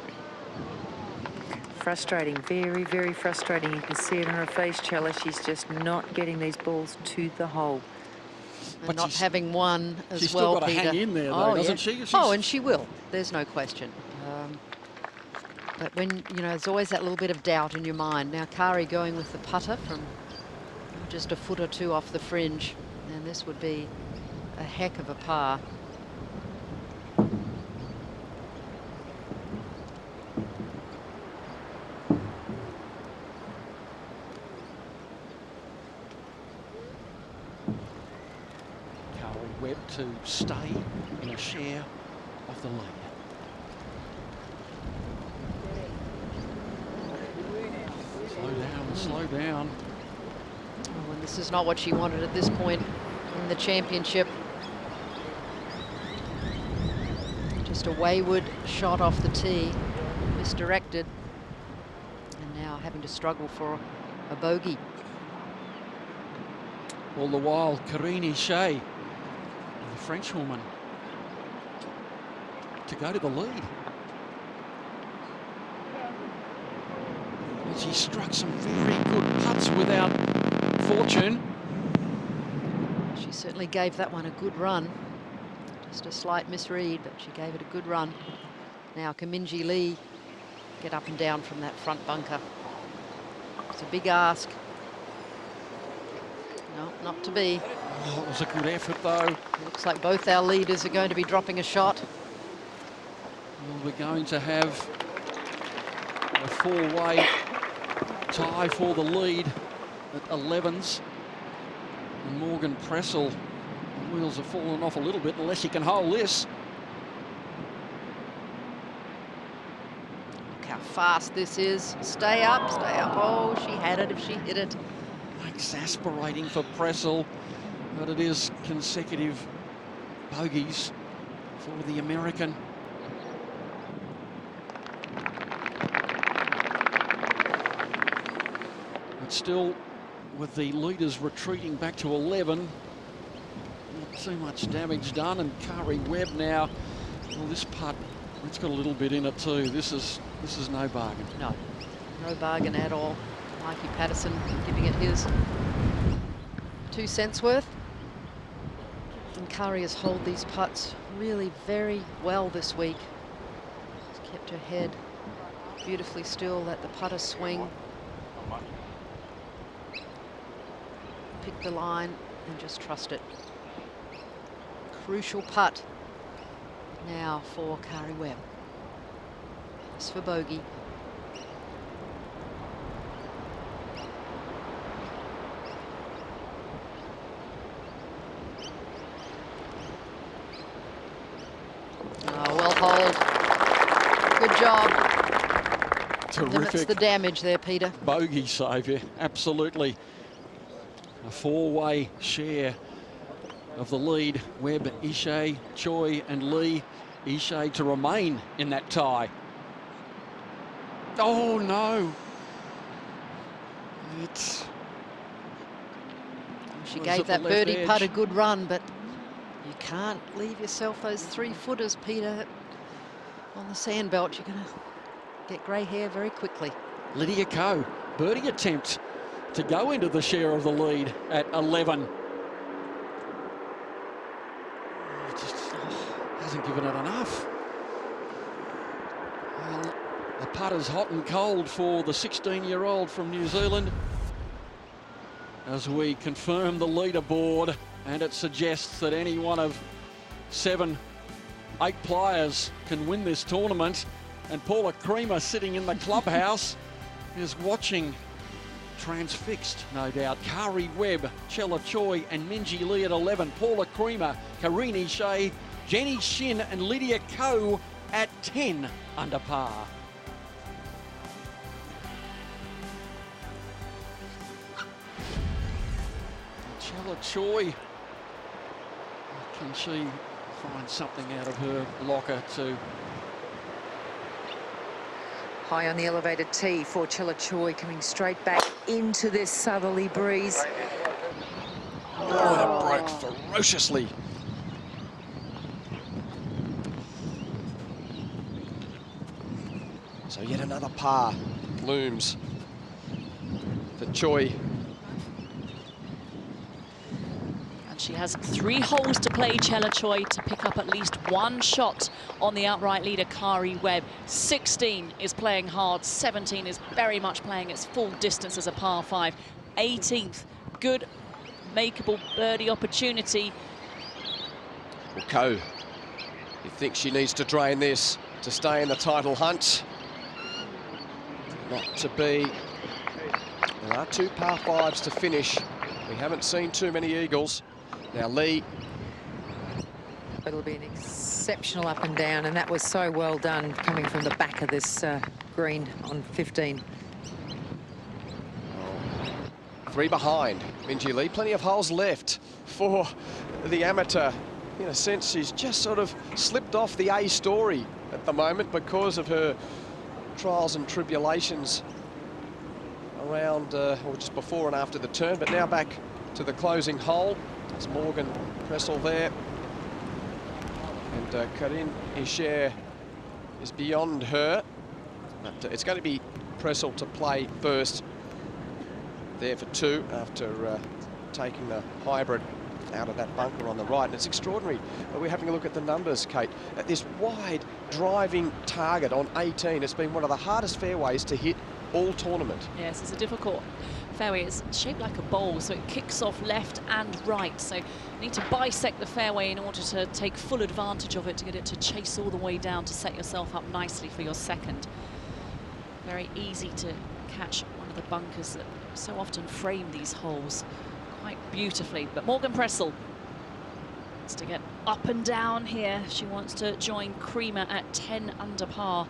Frustrating, very, very frustrating. You can see it on her face, Chella. She's just not getting these balls to the hole. And not having one as she's well, still got to hang in there, though, doesn't she? Oh, and she will. There's no question. But when, you know, there's always that little bit of doubt in your mind. Now, Kari going with the putter from just a foot or two off the fringe, and this would be a heck of a par. Webb to stay in a share of the lead. Slow down. Oh, and this is not what she wanted at this point in the championship. Just a wayward shot off the tee, misdirected, and now having to struggle for a bogey. All the while, Karine Shea, the Frenchwoman, to go to the lead. She struck some very good putts without fortune. She certainly gave that one a good run. Just a slight misread, but she gave it a good run. Now can Minjee Lee get up and down from that front bunker? It's a big ask. No, not to be. Oh, it was a good effort, though. Looks like both our leaders are going to be dropping a shot. Well, we're going to have a four-way tie for the lead at 11s. And Morgan Pressel, the wheels have fallen off a little bit unless he can hold this. Look how fast this is. Stay up, stay up. Oh, she had it if she hit it. Exasperating for Pressel, but it is consecutive bogeys for the American. But still, with the leaders retreating back to 11, not too much damage done, and Kari Webb now, well, this putt, it's got a little bit in it too. This is no bargain. No, no bargain at all. Mikey Patterson giving it his 2 cents worth. And Kari has held these putts really very well this week. She's kept her head beautifully still, let the putter swing. Pick the line and just trust it. Crucial putt now for Kari Webb. It's for bogey. Oh, well holed. Good job. Terrific. Limits the damage there, Peter. Bogey save, yeah, absolutely. A four-way share of the lead. Webb, Ishay, Choi and Lee. Ishay to remain in that tie. Oh, no. It's... She gave that birdie putt a good run, but you can't leave yourself those 3-footers, Peter. On the sand belt, you're going to get grey hair very quickly. Lydia Ko, birdie attempt to go into the share of the lead at 11. Just hasn't given it enough. Well, the putter's hot and cold for the 16-year-old from New Zealand. As we confirm the leaderboard, and it suggests that any one of 7, 8 players can win this tournament. And Paula Creamer, sitting in the clubhouse, is watching, transfixed, no doubt. Kari Webb, Chella Choi and Minjee Lee at 11. Paula Creamer, Karine Shea, Jenny Shin and Lydia Ko at 10 under par. Chella Choi, can she find something out of her locker to... High on the elevated tee for Chella Choi, coming straight back into this southerly breeze. Oh, that broke ferociously. So yet another par looms for Choi. And she has 3 holes to play, Chella Choi, to pick up at least 1 shot on the outright leader, Kari Webb. 16 is playing hard, 17 is very much playing its full distance as a par 5. 18th, good, makeable birdie opportunity. Well, Ko, you think she needs to drain this to stay in the title hunt? Not to be. There are 2 par 5s to finish. We haven't seen too many eagles. Now Lee. It'll be an exceptional up and down, and that was so well done coming from the back of this green on 15. 3 behind. Minjee Lee, plenty of holes left for the amateur. In a sense, she's just sort of slipped off the A story at the moment because of her trials and tribulations around, or just before and after the turn, but now back to the closing hole. There's Morgan Pressel there. And Karine Ishay is beyond her. But it's going to be Pressel to play first. There for 2 after taking the hybrid out of that bunker on the right. And it's extraordinary. We're having a look at the numbers, Kate. This wide driving target on 18. It's been one of the hardest fairways to hit all tournament. Yes, it's a difficult fairway. It's shaped like a bowl, so it kicks off left and right. So you need to bisect the fairway in order to take full advantage of it, to get it to chase all the way down, to set yourself up nicely for your second. Very easy to catch one of the bunkers that so often frame these holes quite beautifully. But Morgan Pressel wants to get up and down here. She wants to join Creamer at 10 under par.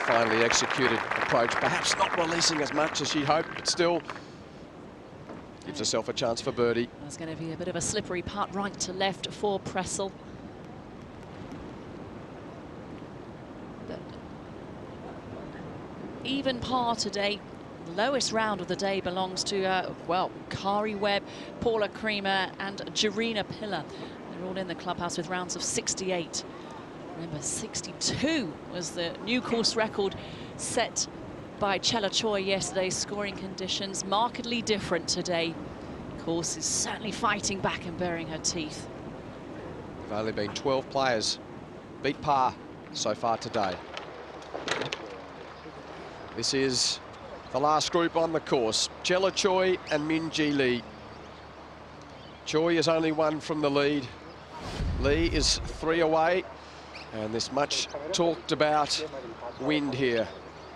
Finally executed approach, perhaps not releasing as much as she hoped, but still gives herself a chance for birdie. There's going to be a bit of a slippery putt right to left for Pressel. But even par today. The lowest round of the day belongs to, well, Kari Webb, Paula Creamer and Jarina Pillar. They're all in the clubhouse with rounds of 68. Remember, 62 was the new course record set by Chela Choi yesterday. Scoring conditions markedly different today. Course is certainly fighting back and baring her teeth. There've only been 12 players beat par so far today. This is the last group on the course. Chela Choi and Minjee Lee. Choi is only 1 from the lead. Lee is 3 away. And this much talked about wind here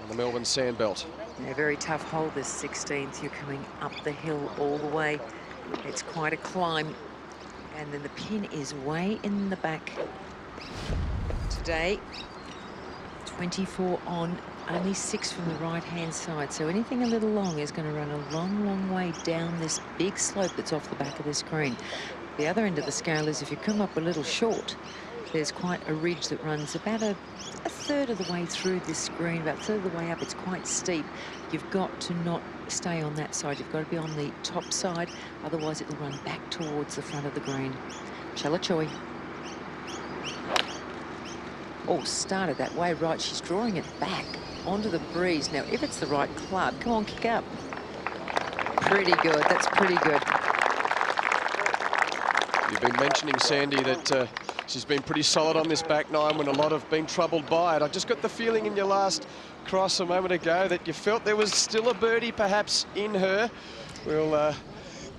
on the Melbourne Sandbelt. Yeah, very tough hole, this 16th. You're coming up the hill all the way. It's quite a climb. And then the pin is way in the back today. 24 on, only 6 from the right-hand side. So anything a little long is going to run a long, long way down this big slope that's off the back of this green. The other end of the scale is if you come up a little short, there's quite a ridge that runs about a third of the way through this green, about a third of the way up. It's quite steep. You've got to not stay on that side. You've got to be on the top side, otherwise it'll run back towards the front of the green. Chela Choi. Oh, started that way right. She's drawing it back onto the breeze. Now, if it's the right club, come on, kick up. Pretty good. That's pretty good. You've been mentioning, Sandy, that she's been pretty solid on this back nine when a lot have been troubled by it. I just got the feeling in your last cross a moment ago that you felt there was still a birdie perhaps in her. We'll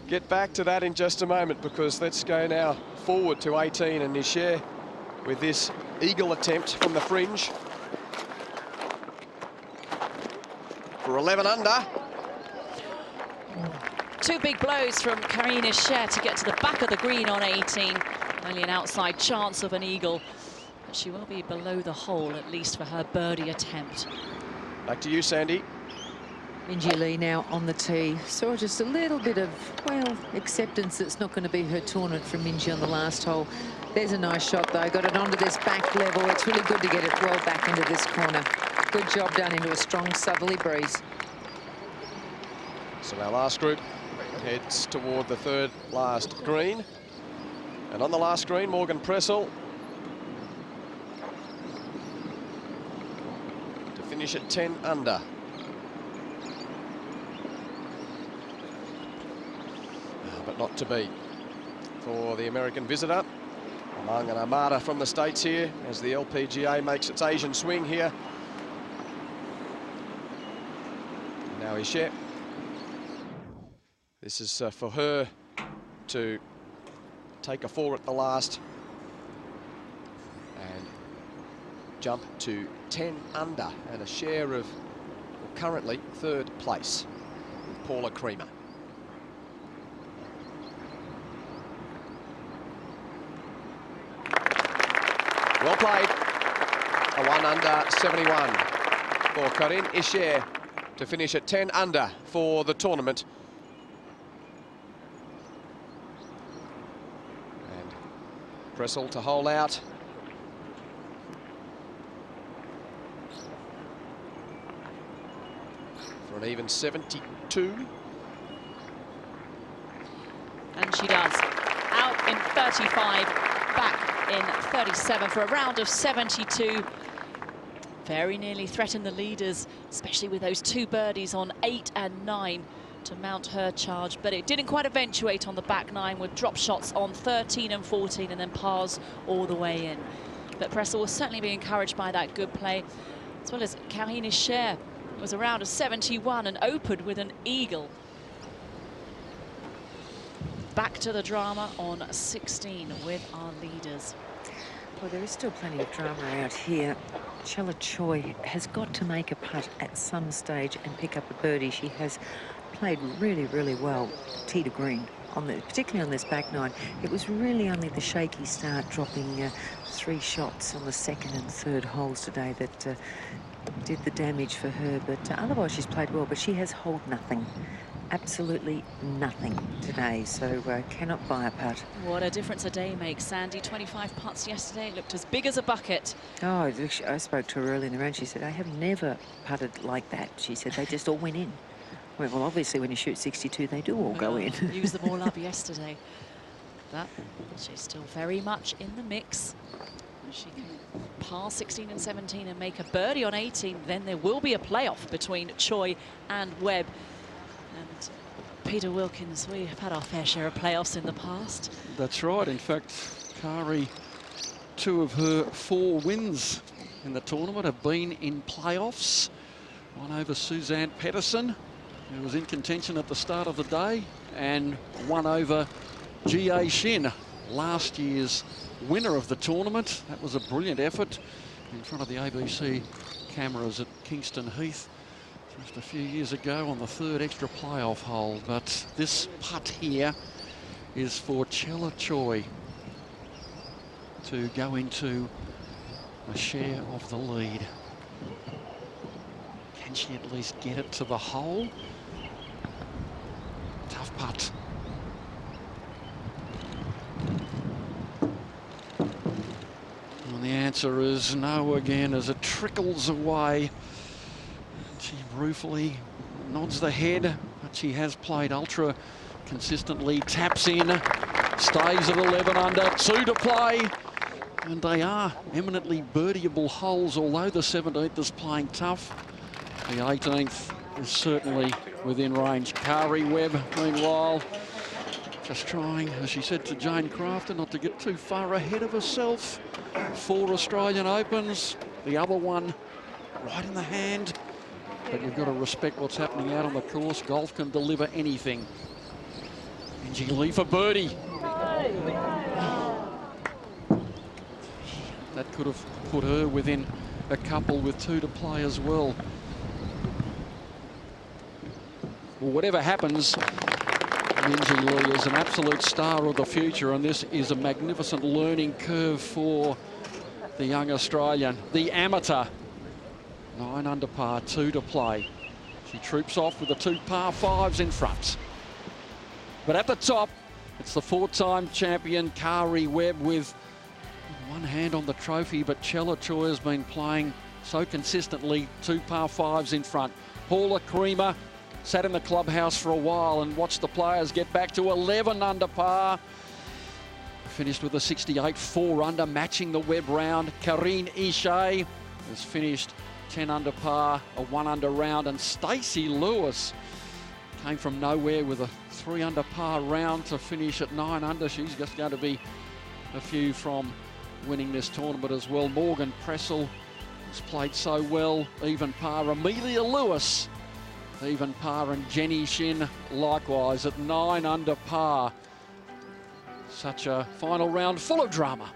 get back to that in just a moment, because let's go now forward to 18 and Nisher with this eagle attempt from the fringe. For 11 under. 2 big blows from Karina Scher to get to the back of the green on 18. Only an outside chance of an eagle, but she will be below the hole at least for her birdie attempt. Back to you, Sandy. Minjee Lee now on the tee. Saw just a little bit of, well, acceptance that's not going to be her tournament from Minjee on the last hole. There's a nice shot, though. Got it onto this back level. It's really good to get it well back into this corner. Good job done into a strong southerly breeze. So our last group heads toward the third last green. And on the last green, Morgan Pressel to finish at 10 under. But not to be for the American visitor. Among an armada from the States here as the LPGA makes its Asian swing here. And now Isps. This is for her to take a 4 at the last and jump to 10 under and a share of, well, currently 3rd place with Paula Creamer. Well played. A 1 under 71 for Karine Isps to finish at 10 under for the tournament. Pressel to hole out. For an even 72. And she does. Out in 35, back in 37 for a round of 72. Very nearly threatened the leaders, especially with those 2 birdies on 8 and 9 to mount her charge. But it didn't quite eventuate on the back 9 with drop shots on 13 and 14 and then pars all the way in. But Pressel will certainly be encouraged by that good play, as well as Karine Scher. It was a round of 71 and opened with an eagle. Back to the drama on 16 with our leaders. Well, there is still plenty of drama out here. Chella Choi has got to make a putt at some stage and pick up a birdie. She has played really, really well, tee to green, particularly on this back 9. It was really only the shaky start, dropping 3 shots on the 2nd and 3rd holes today that did the damage for her. But otherwise, she's played well, but she has holed nothing. Absolutely nothing today, so cannot buy a putt. What a difference a day makes. Sandy, 25 putts yesterday, looked as big as a bucket. Oh, I spoke to her early in the round. She said, I have never putted like that. She said, they just all went in. Well, obviously, when you shoot 62, they do all go in. Used them all up yesterday. But she's still very much in the mix. She can par 16 and 17 and make a birdie on 18. Then there will be a playoff between Choi and Webb. And Peter Wilkins, we have had our fair share of playoffs in the past. That's right. In fact, Kari, 2 of her 4 wins in the tournament have been in playoffs. One over Suzanne Pettersson, who was in contention at the start of the day, and one over G.A. Shin, last year's winner of the tournament. That was a brilliant effort in front of the ABC cameras at Kingston Heath just a few years ago on the 3rd extra playoff hole. But this putt here is for Chella Choi to go into a share of the lead. Can she at least get it to the hole? Tough putt. And the answer is no again as it trickles away. She ruefully nods the head, but she has played ultra consistently. Taps in, stays at 11 under, 2 to play. And they are eminently birdieable holes, although the 17th is playing tough. The 18th is certainly within range. Kari Webb, meanwhile, just trying, as she said to Jane Crafter, not to get too far ahead of herself. 4 Australian Opens, the other one right in the hand. But you've got to respect what's happening out on the course. Golf can deliver anything. Minjee Lee for birdie. That could have put her within a couple with 2 to play as well. Well, whatever happens, Minjee Lee is an absolute star of the future, and this is a magnificent learning curve for the young Australian, the amateur. 9 under par, 2 to play. She troops off with the 2 par 5s in front. But at the top, it's the 4-time champion Kari Webb with one hand on the trophy, but Chella Choi has been playing so consistently. 2 par 5s in front. Paula Creamer sat in the clubhouse for a while and watched the players get back to 11 under par. Finished with a 68, 4 under, matching the Webb round. Karine Scher has finished 10 under par, a 1 under round, and Stacey Lewis came from nowhere with a 3 under par round to finish at 9 under. She's just going to be a few from winning this tournament as well. Morgan Pressel has played so well, even par. Amelia Lewis, even par, and Jenny Shin likewise at 9 under par. Such a final round full of drama.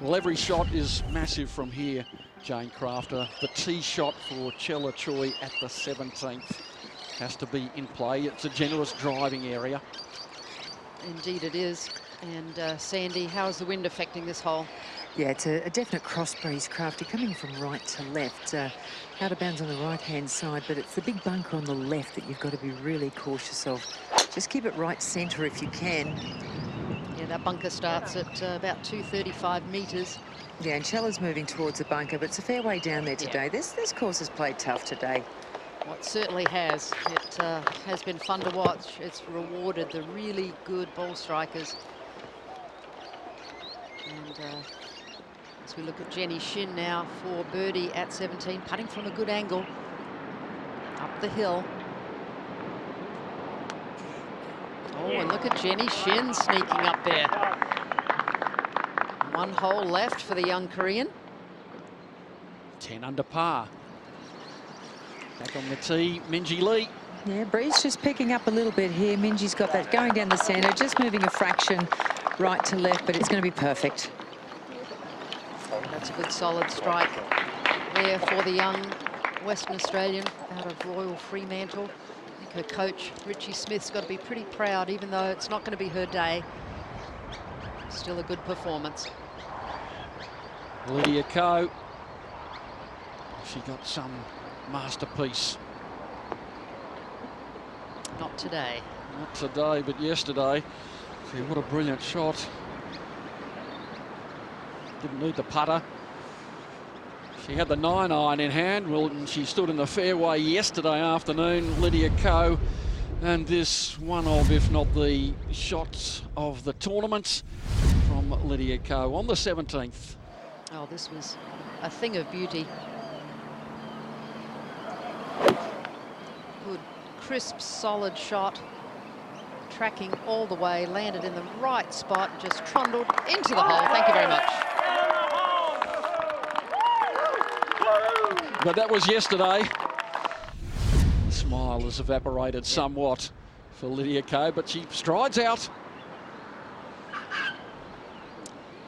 Well, every shot is massive from here, Jane Crafter. The tee shot for Chella Choi at the 17th has to be in play. It's a generous driving area. Indeed it is. And Sandy, how is the wind affecting this hole? Yeah, it's a definite cross breeze, Crafty, coming from right to left. Out of bounds on the right-hand side, but it's the big bunker on the left that you've got to be really cautious of. Just keep it right centre if you can. Yeah, that bunker starts at about 235 metres. Yeah, and Chella's moving towards the bunker, but it's a fair way down there today. Yeah. This course has played tough today. Well, it certainly has. It has been fun to watch. It's rewarded the really good ball strikers. And as we look at Jenny Shin now for birdie at 17, putting from a good angle up the hill. Oh, and look at Jenny Shin sneaking up there. One hole left for the young Korean. 10 under par. Back on the tee, Minjee Lee. Yeah, Bree's just picking up a little bit here. Minjee's got that going down the centre, just moving a fraction right to left, but it's going to be perfect. That's a good solid strike there for the young Western Australian out of Royal Fremantle. I think her coach, Richie Smith's got to be pretty proud, even though it's not going to be her day. Still a good performance. Lydia Ko. She got some masterpiece. Not today. Not today, but yesterday. See, what a brilliant shot. Didn't need the putter. She had the 9-iron in hand. Well, and she stood in the fairway yesterday afternoon, Lydia Ko. And this one of, if not the shots of the tournament from Lydia Ko on the 17th. Oh, this was a thing of beauty. Good, crisp, solid shot. Tracking all the way, landed in the right spot, just trundled into the hole. Thank you very much. But that was yesterday. The smile has evaporated somewhat for Lydia Ko, but she strides out.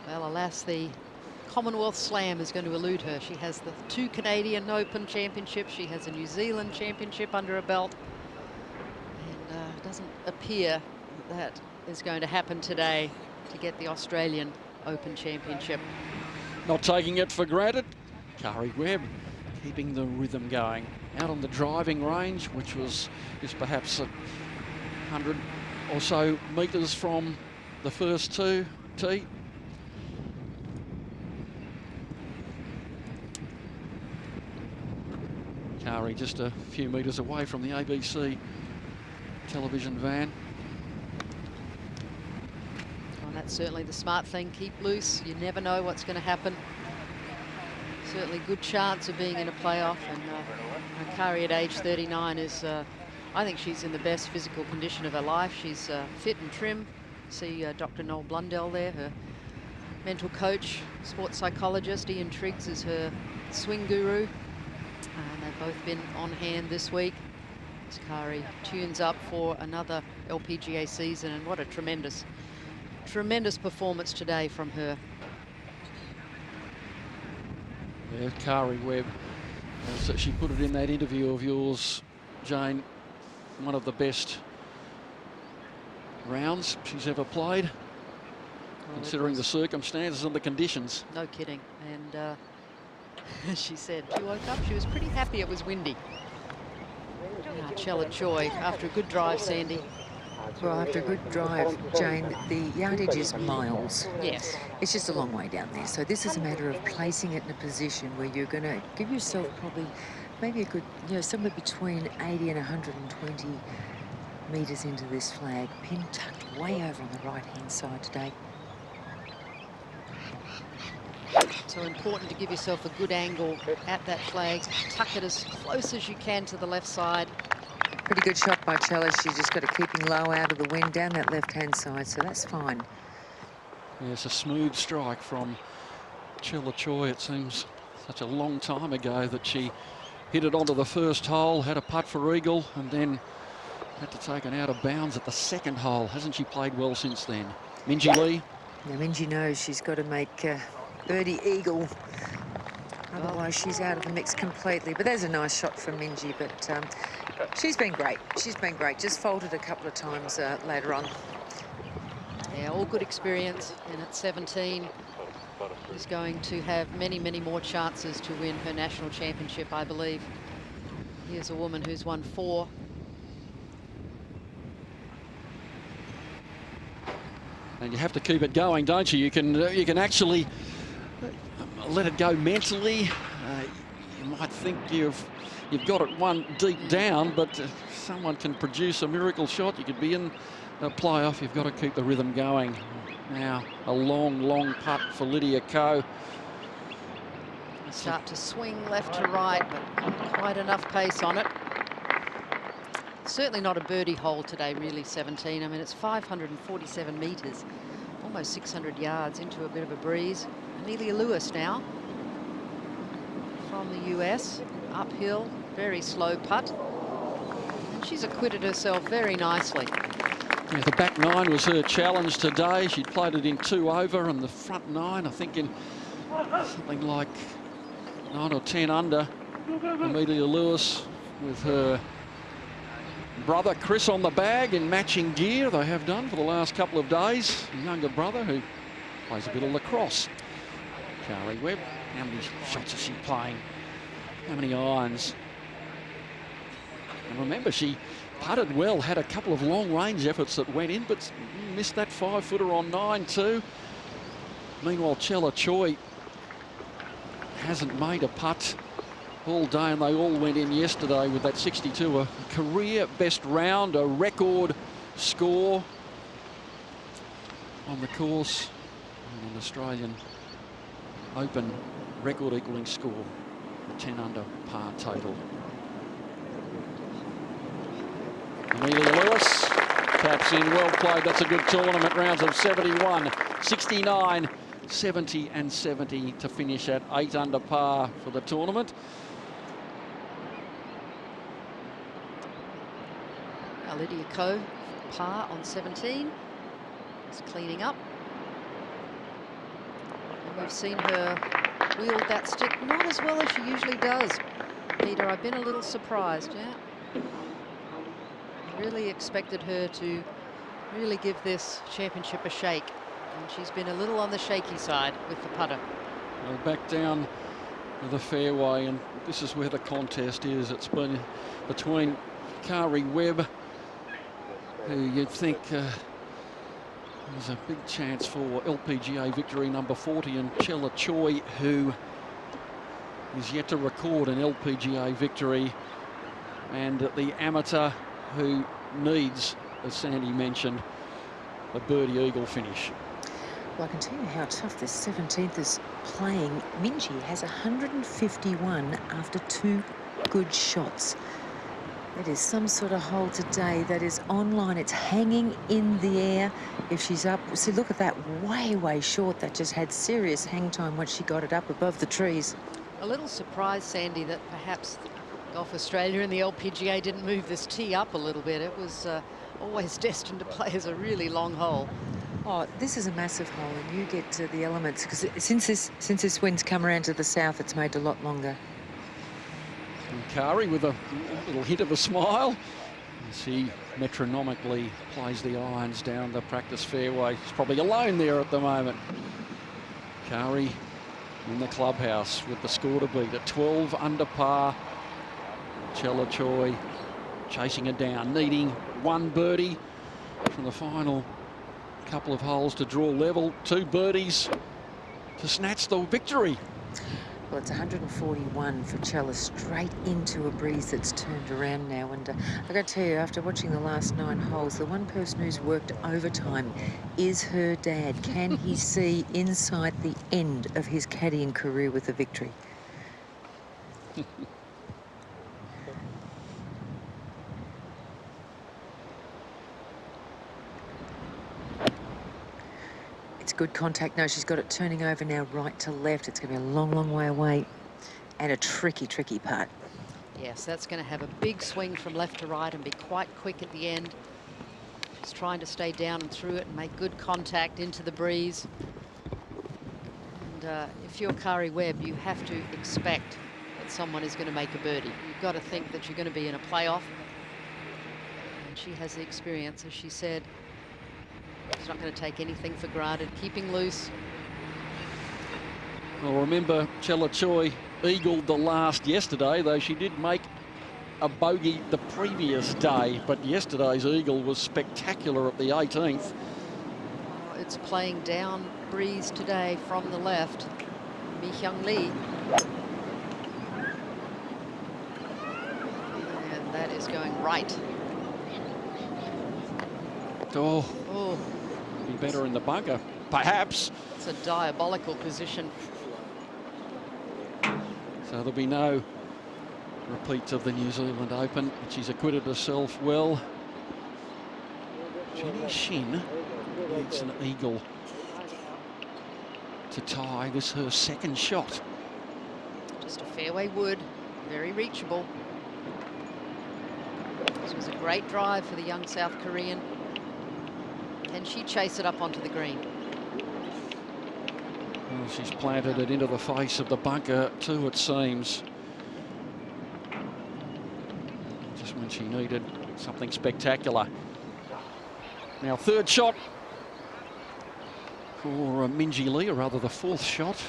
Well, alas, the Commonwealth Slam is going to elude her. She has the 2 Canadian Open Championships. She has a New Zealand Championship under her belt. And it doesn't appear that is going to happen today to get the Australian Open Championship. Not taking it for granted. Kari Webb keeping the rhythm going. Out on the driving range, which is perhaps 100 or so metres from the first tee. Kari just a few metres away from the ABC television van. Well, that's certainly the smart thing. Keep loose. You never know what's going to happen. Certainly good chance of being in a playoff. And Kari at age 39 is, I think she's in the best physical condition of her life. She's fit and trim. See Dr. Noel Blundell there, her mental coach, sports psychologist. Ian Triggs is her swing guru. And they've both been on hand this week as Kari tunes up for another LPGA season. And what a tremendous performance today from her. Yeah, Kari Webb, as she put it in that interview of yours, Jane, one of the best rounds she's ever played, considering the circumstances and the conditions. No kidding. And she said she woke up, she was pretty happy it was windy. Chella Choi, after a good drive, Sandy. Well, after a good drive, Jane, the yardage is miles. Yes. It's just a long way down there. So this is a matter of placing it in a position where you're going to give yourself probably maybe a good, somewhere between 80 and 120 metres into this flag. Pin tucked way over on the right-hand side today. So important to give yourself a good angle at that flag. Tuck it as close as you can to the left side. Pretty good shot by Chella. She's just got it keeping low out of the wind down that left-hand side, so that's fine. Yeah, it's a smooth strike from Chella Choi. It seems such a long time ago that she hit it onto the first hole, had a putt for eagle, and then had to take it out of bounds at the second hole. Hasn't she played well since then? Minjee Lee? Now, Minjee knows she's got to make birdie eagle. Otherwise, she's out of the mix completely. But there's a nice shot from Minjee, but she's been great. She's been great. Just folded a couple of times later on. Yeah, all good experience. And at 17, she's going to have many, many more chances to win her national championship, I believe. Here's a woman who's won 4. And you have to keep it going, don't you? You can actually let it go mentally. You might think you've got it one deep down, but someone can produce a miracle shot. You could be in a play-off. You've got to keep the rhythm going. Now a long putt for Lydia Ko. Start to swing left to right, but not quite enough pace on it. Certainly not a birdie hole today, really, 17. I mean, it's 547 metres, almost 600 yards into a bit of a breeze. Amelia Lewis now from the US, uphill, very slow putt. And she's acquitted herself very nicely. Yeah, the back nine was her challenge today. She'd played it in 2 over, and the front nine, I think, in something like 9 or 10 under. Amelia Lewis with her brother Chris on the bag in matching gear. They have done for the last couple of days. A younger brother who plays a bit of lacrosse. Kari Webb, how many shots is she playing? How many irons? And remember, she putted well, had a couple of long range efforts that went in, but missed that 5-footer on 9 too. Meanwhile, Chella Choi hasn't made a putt all day, and they all went in yesterday with that 62, a career best round, a record score on the course, and an Australian Open record equaling score, a 10 under par total. Amelia Lewis taps in, well played. That's a good tournament. Rounds of 71, 69, 70 and 70 to finish at 8 under par for the tournament. Lydia Ko, par on 17. Is cleaning up. And we've seen her wield that stick not as well as she usually does. Peter, I've been a little surprised, yeah. Really expected her to really give this championship a shake. And she's been a little on the shaky side with the putter. Well, back down the fairway, and this is where the contest is. It's been between Kari Webb, who you'd think there's a big chance for LPGA victory number 40, and Chella Choi, who is yet to record an LPGA victory, and the amateur who needs, as Sandy mentioned, a birdie eagle finish. Well, I can tell you how tough this 17th is playing. Minjee has 151 after 2 good shots. It is some sort of hole today that is online. It's hanging in the air. If she's up, see, look at that, way short. That just had serious hang time once she got it up above the trees. A little surprised, Sandy, that perhaps Golf Australia and the LPGA didn't move this tee up a little bit. It was always destined to play as a really long hole. Oh, this is a massive hole, and you get to the elements, because since this wind's come around to the south, it's made a lot longer. And Kari with a little hint of a smile as he metronomically plays the irons down the practice fairway. He's probably alone there at the moment. Kari in the clubhouse with the score to beat at 12 under par. Chella Choi chasing it down, needing 1 birdie from the final couple of holes to draw level. 2 birdies to snatch the victory. Well, it's 141 for Chella, straight into a breeze that's turned around now. And I've got to tell you, after watching the last 9 holes, the one person who's worked overtime is her dad. Can he see inside the end of his caddying career with a victory? It's good contact. No, she's got it turning over now right to left. It's going to be a long way away, and a tricky putt. Yes, that's going to have a big swing from left to right and be quite quick at the end. She's trying to stay down and through it and make good contact into the breeze. And if you're Kari Webb, you have to expect that someone is going to make a birdie. You've got to think that you're going to be in a playoff. And she has the experience, as she said. She's not going to take anything for granted, keeping loose. Well, remember, Chella Choi eagled the last yesterday, though she did make a bogey the previous day. But yesterday's eagle was spectacular at the 18th. It's playing down breeze today from the left. Mi Hyung Lee. And that is going right. Oh, Oh, be better in the bunker, perhaps. it's a diabolical position. So there'll be no repeats of the New Zealand Open, but she's acquitted herself well. Jenny Shin needs an eagle to tie. This is her second shot. Just a fairway wood, very reachable. This was a great drive for the young South Korean. Can she chase it up onto the green? Well, she's planted it into the face of the bunker too, it seems. Just when she needed something spectacular. Now, third shot for Minjee Lee, or rather the fourth shot.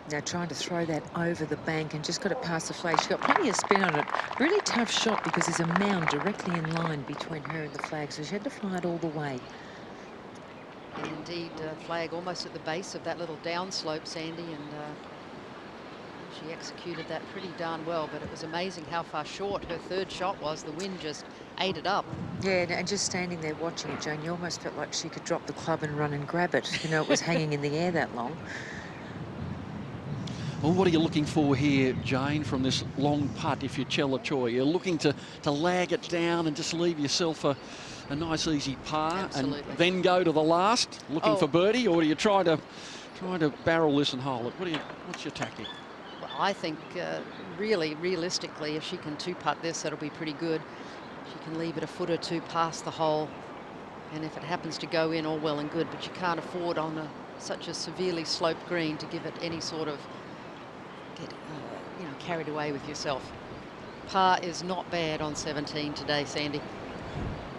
Now trying to throw that over the bank and just got it past the flag. She got plenty of spin on it. Really tough shot because there's a mound directly in line between her and the flag, so she had to fly it all the way. And indeed, flag almost at the base of that little downslope, Sandy, and she executed that pretty darn well, but it was amazing how far short her third shot was. The wind just ate it up. Yeah, and just standing there watching it, Jane, you almost felt like she could drop the club and run and grab it. You know, it was hanging in the air that long. Well, what are you looking for here, Jane, from this long putt if you're Chella Choi? You're looking to lag it down and just leave yourself a nice easy par. Absolutely. And then go to the last looking for birdie, or do you try to barrel this and hole it? What's your tactic? Well, I think really realistically, if she can two-putt this, that'll be pretty good. She can leave it a foot or two past the hole, and if it happens to go in, all well and good, but you can't afford on such a severely sloped green to give it any sort of carried away with yourself. Par is not bad on 17 today, Sandy.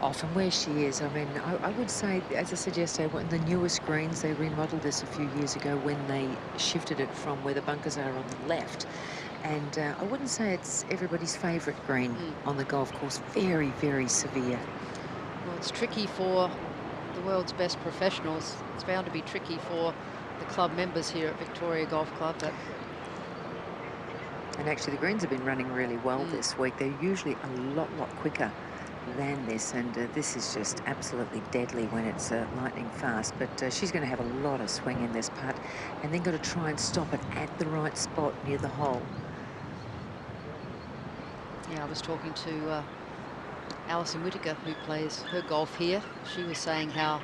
Oh, from where she is, I mean, I would say, as I said yesterday, one of the newest greens, they remodeled this a few years ago when they shifted it from where the bunkers are on the left. And I wouldn't say it's everybody's favourite green on the golf course. Very, very severe. Well, it's tricky for the world's best professionals. It's bound to be tricky for the club members here at Victoria Golf Club. But and actually, the greens have been running really well this week. They're usually a lot quicker than this, and this is just absolutely deadly when it's lightning fast. But she's going to have a lot of swing in this putt, and then got to try and stop it at the right spot near the hole. Yeah, I was talking to Alison Whittaker, who plays her golf here. She was saying how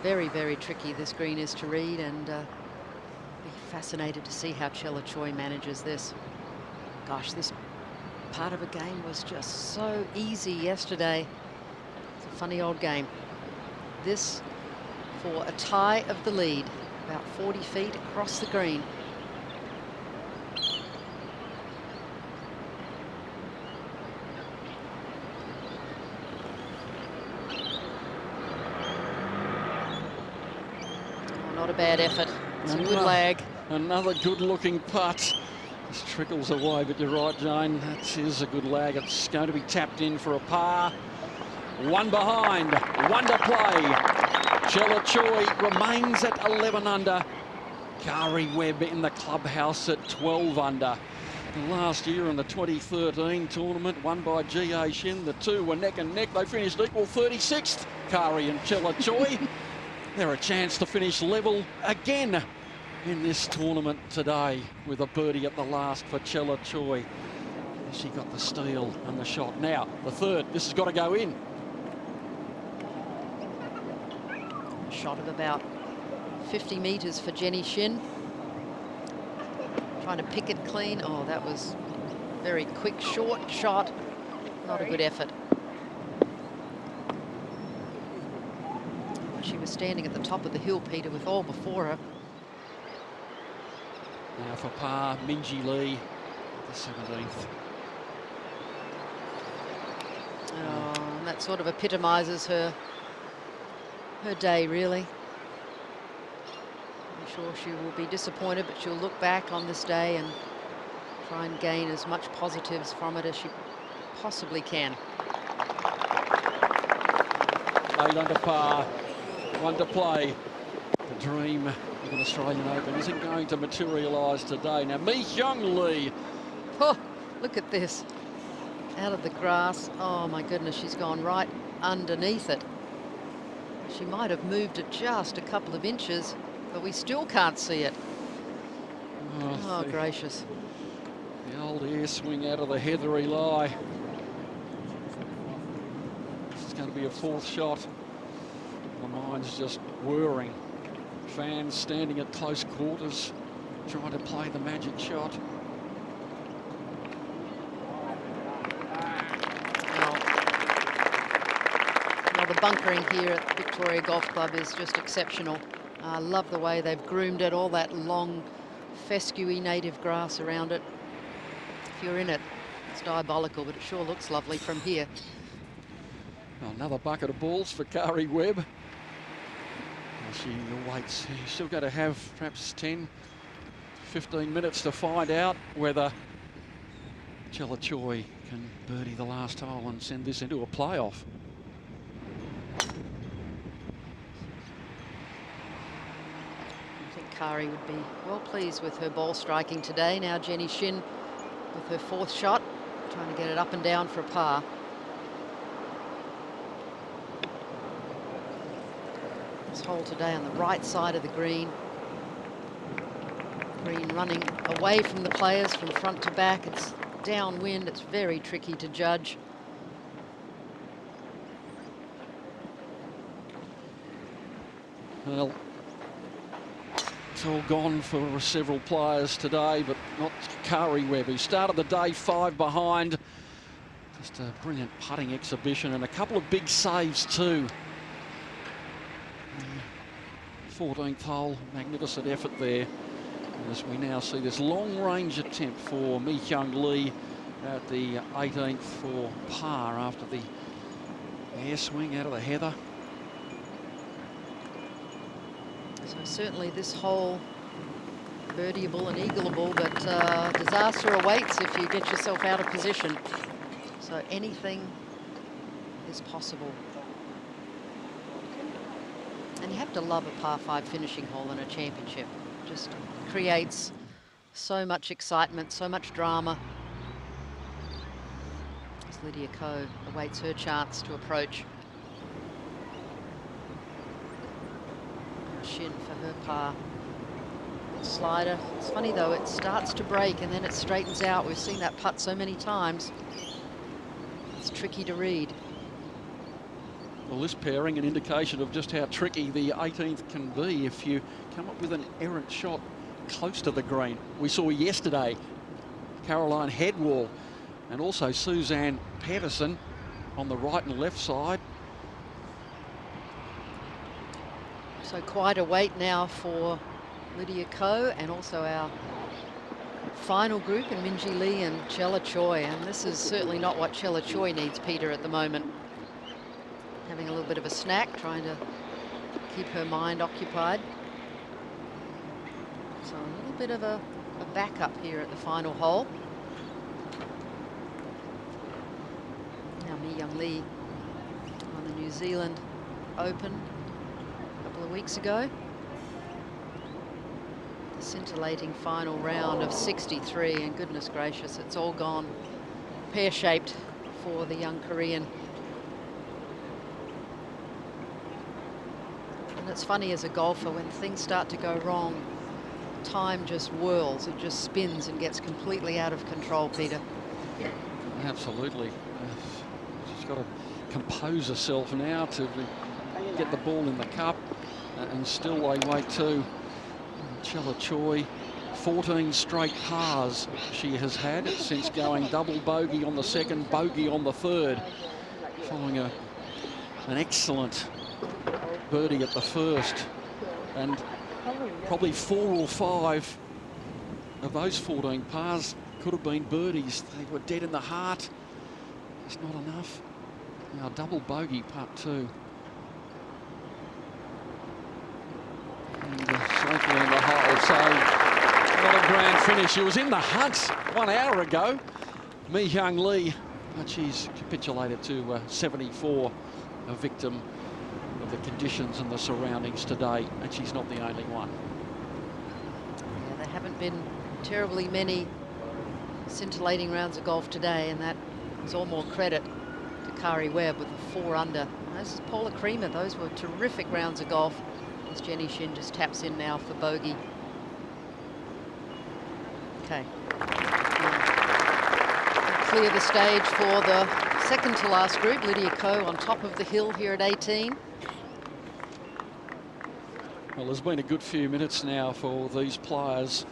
very, very tricky this green is to read, and be fascinated to see how Chella Choi manages this. Gosh, this part of a game was just so easy yesterday. It's a funny old game. This for a tie of the lead, about 40 feet across the green. Oh, not a bad effort. It's a good lag. Another good-looking putt. Just trickles away, but you're right, Jane. That is a good lag. It's going to be tapped in for a par. One behind, one to play. Chella Choi remains at 11 under. Kari Webb in the clubhouse at 12 under. Last year in the 2013 tournament, won by G.A. Shin. The two were neck and neck. They finished equal, 36th, Kari and Chella Choi. They're a chance to finish level again in this tournament today with a birdie at the last for Chella Choi. She got the steal and the shot. Now, the third, this has got to go in. A shot of about 50 metres for Jenny Shin. Trying to pick it clean. Oh, that was very quick, short shot. Not a good effort. She was standing at the top of the hill, Peter, with all before her. Now for par, Minjee Lee, the 17th. Oh, and that sort of epitomises her day, really. I'm sure she will be disappointed, but she'll look back on this day and try and gain as much positives from it as she possibly can. 8 under par, one to play. The dream of an Australian Open isn't going to materialise today. Now, Mi Hyung Lee. Oh, look at this. Out of the grass. Oh, my goodness, she's gone right underneath it. She might have moved it just a couple of inches, but we still can't see it. Oh, gracious. The old air swing out of the heathery lie. It's going to be a fourth shot. The mind's just whirring. Fans standing at close quarters, trying to play the magic shot. Well, the bunkering here at Victoria Golf Club is just exceptional. I love the way they've groomed it, all that long, fescue native grass around it. If you're in it, it's diabolical, but it sure looks lovely from here. Another bucket of balls for Kari Webb. She awaits. She's still got to have perhaps 10, 15 minutes to find out whether Chella Choi can birdie the last hole and send this into a playoff. I think Kari would be well pleased with her ball striking today. Now Jenny Shin with her fourth shot, trying to get it up and down for a par. This hole today on the right side of the green. Green running away from the players from front to back. It's downwind. It's very tricky to judge. Well, it's all gone for several players today, but not Kari Webb, who started the day 5 behind. Just a brilliant putting exhibition and a couple of big saves too. 14th hole, magnificent effort there. As we now see this long-range attempt for Mi Hyung Lee at the 18th for par after the air swing out of the heather. So certainly this hole birdieable and eagleable, but disaster awaits if you get yourself out of position. So anything is possible. And you have to love a par 5 finishing hole in a championship. Just creates so much excitement, so much drama. As Lydia Ko awaits her chance to approach. Shin for her par. Slider. It's funny though, it starts to break and then it straightens out. We've seen that putt so many times. It's tricky to read. Well, this pairing an indication of just how tricky the 18th can be if you come up with an errant shot close to the green. We saw yesterday Caroline Headwall and also Suzanne Pedersen on the right and left side. So quite a wait now for Lydia Ko and also our final group in Minjee Lee and Chella Choi. And this is certainly not what Chella Choi needs, Peter, at the moment. Having a little bit of a snack, trying to keep her mind occupied. So a little bit of a backup here at the final hole. Now Mi Hyung Lee on the New Zealand Open a couple of weeks ago. The scintillating final round of 63, and goodness gracious, it's all gone pear-shaped for the young Korean. And it's funny as a golfer, when things start to go wrong, time just whirls, it just spins and gets completely out of control, Peter. Absolutely. She's got to compose herself now to get the ball in the cup, and still they wait too. Chella Choi, 14 straight pars she has had since going double bogey on the second, bogey on the third, following an excellent birdie at the first, and probably 4 or 5 of those 14 pars could have been birdies. They were dead in the heart. It's not enough. Now double bogey putt too. And safely in the hole. So not a grand finish. She was in the hunt 1 hour ago, Mi Hyung Lee, but she's capitulated to 74, a victim of the conditions and the surroundings today, and she's not the only one. Yeah, there haven't been terribly many scintillating rounds of golf today, and that is all more credit to Kari Webb with a 4 under. This is Paula Creamer. Those were terrific rounds of golf, as Jenny Shin just taps in now for bogey. Okay. Clear the stage for the second to last group. Lydia Ko on top of the hill here at 18. Well, there's been a good few minutes now for these players.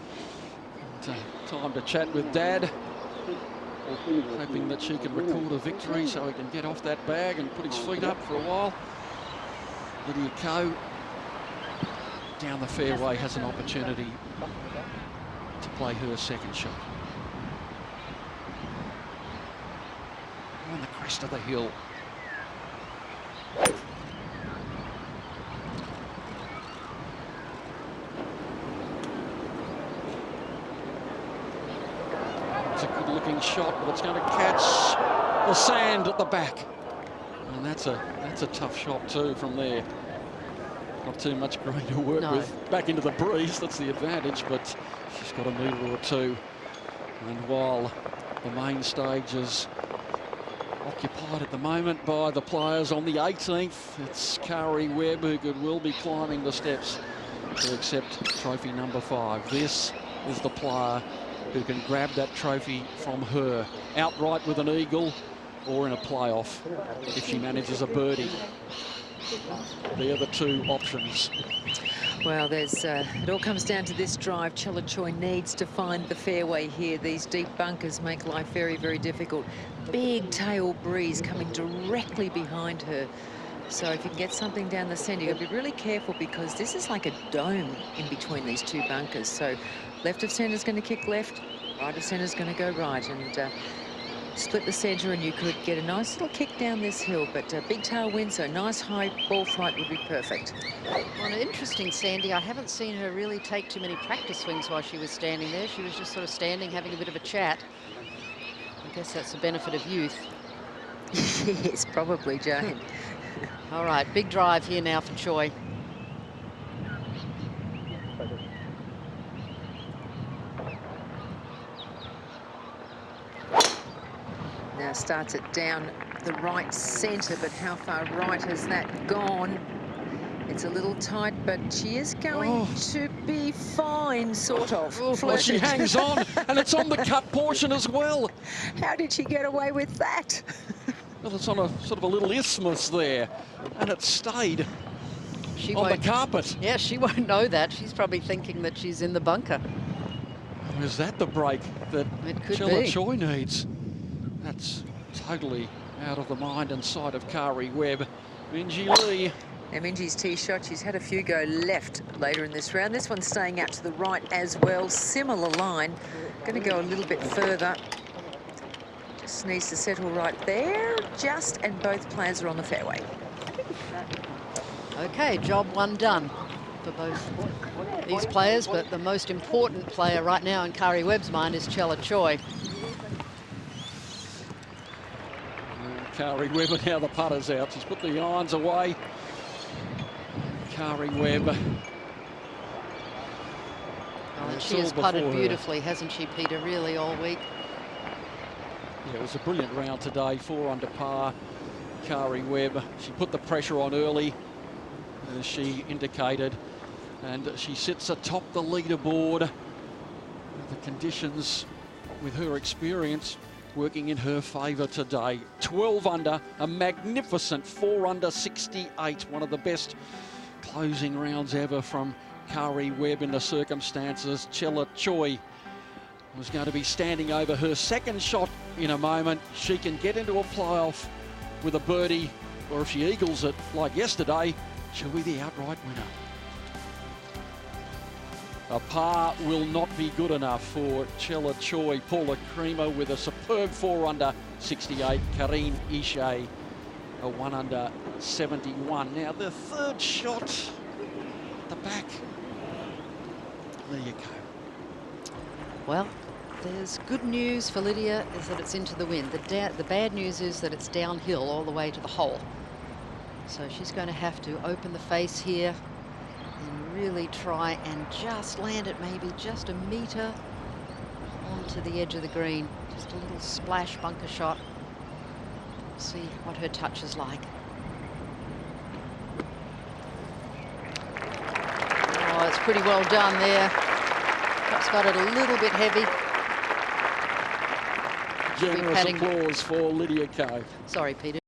And, time to chat with Dad, hoping that she can record a victory so he can get off that bag and put his feet up for a while. Lydia Ko down the fairway has an opportunity to play her second shot. On the crest of the hill. It's a good looking shot, but it's going to catch the sand at the back. And that's a tough shot too from there. Not too much green to work with. Back into the breeze, that's the advantage, but she's got a metre or two. And while the main stage is occupied at the moment by the players on the 18th, it's Kari Webb who could well be climbing the steps to accept trophy number 5. This is the player who can grab that trophy from her outright with an eagle or in a playoff if she manages a birdie. They're the two options. Well, there's it all comes down to this drive. Chella Choi needs to find the fairway here. These deep bunkers make life very, very difficult. Big tail breeze coming directly behind her. So if you can get something down the centre, you've got to be really careful because this is like a dome in between these two bunkers. So left of centre is going to kick left, right of centre is going to go right. And split the centre and you could get a nice little kick down this hill, but big tailwind, so nice high ball flight would be perfect. Well, interesting, Sandy. I haven't seen her really take too many practice swings while she was standing there. She was just sort of standing, having a bit of a chat. I guess that's the benefit of youth. Yes, probably, Jane. All right, big drive here now for Choi. Now starts it down the right centre, but how far right has that gone? It's a little tight, but she is going to be fine, sort of. Well, she hangs on, and it's on the cut portion as well. How did she get away with that? Well, it's on a sort of a little isthmus there, and it stayed on the carpet. Yeah, she won't know that. She's probably thinking that she's in the bunker. Oh, is that the break that Chella Choi needs? That's totally out of the mind and sight of Kari Webb. Minjee Lee. Now Minjee's tee shot, she's had a few go left later in this round. This one's staying out to the right as well. Similar line. Going to go a little bit further. Just needs to settle right there. Just, and both players are on the fairway. Okay, job one done for both these players, but the most important player right now in Kari Webb's mind is Chella Choi. Kari Webb, and now the putter's out. She's put the irons away. Kari Webb. Oh, and she has putted beautifully, hasn't she, Peter, really all week? Yeah, it was a brilliant round today, 4 under par. Kari Webb, she put the pressure on early, as she indicated, and she sits atop the leaderboard. The conditions, with her experience, working in her favour today. 12 under, a magnificent 4 under 68. One of the best closing rounds ever from Kari Webb in the circumstances. Chella Choi was going to be standing over her second shot in a moment. She can get into a playoff with a birdie, or if she eagles it like yesterday, she'll be the outright winner. A par will not be good enough for Chella Choi. Paula Creamer with a superb 4 under 68. Karine Ishay, a 1 under 71. Now the third shot at the back. There you go. Well, there's good news for Lydia is that it's into the wind. The bad news is that it's downhill all the way to the hole. So she's going to have to open the face here and really try and just land it maybe just a metre onto the edge of the green. Just a little splash bunker shot. See what her touch is like. Oh, it's pretty well done there. Perhaps got it a little bit heavy. Generous applause for Lydia Kay. Sorry, Peter.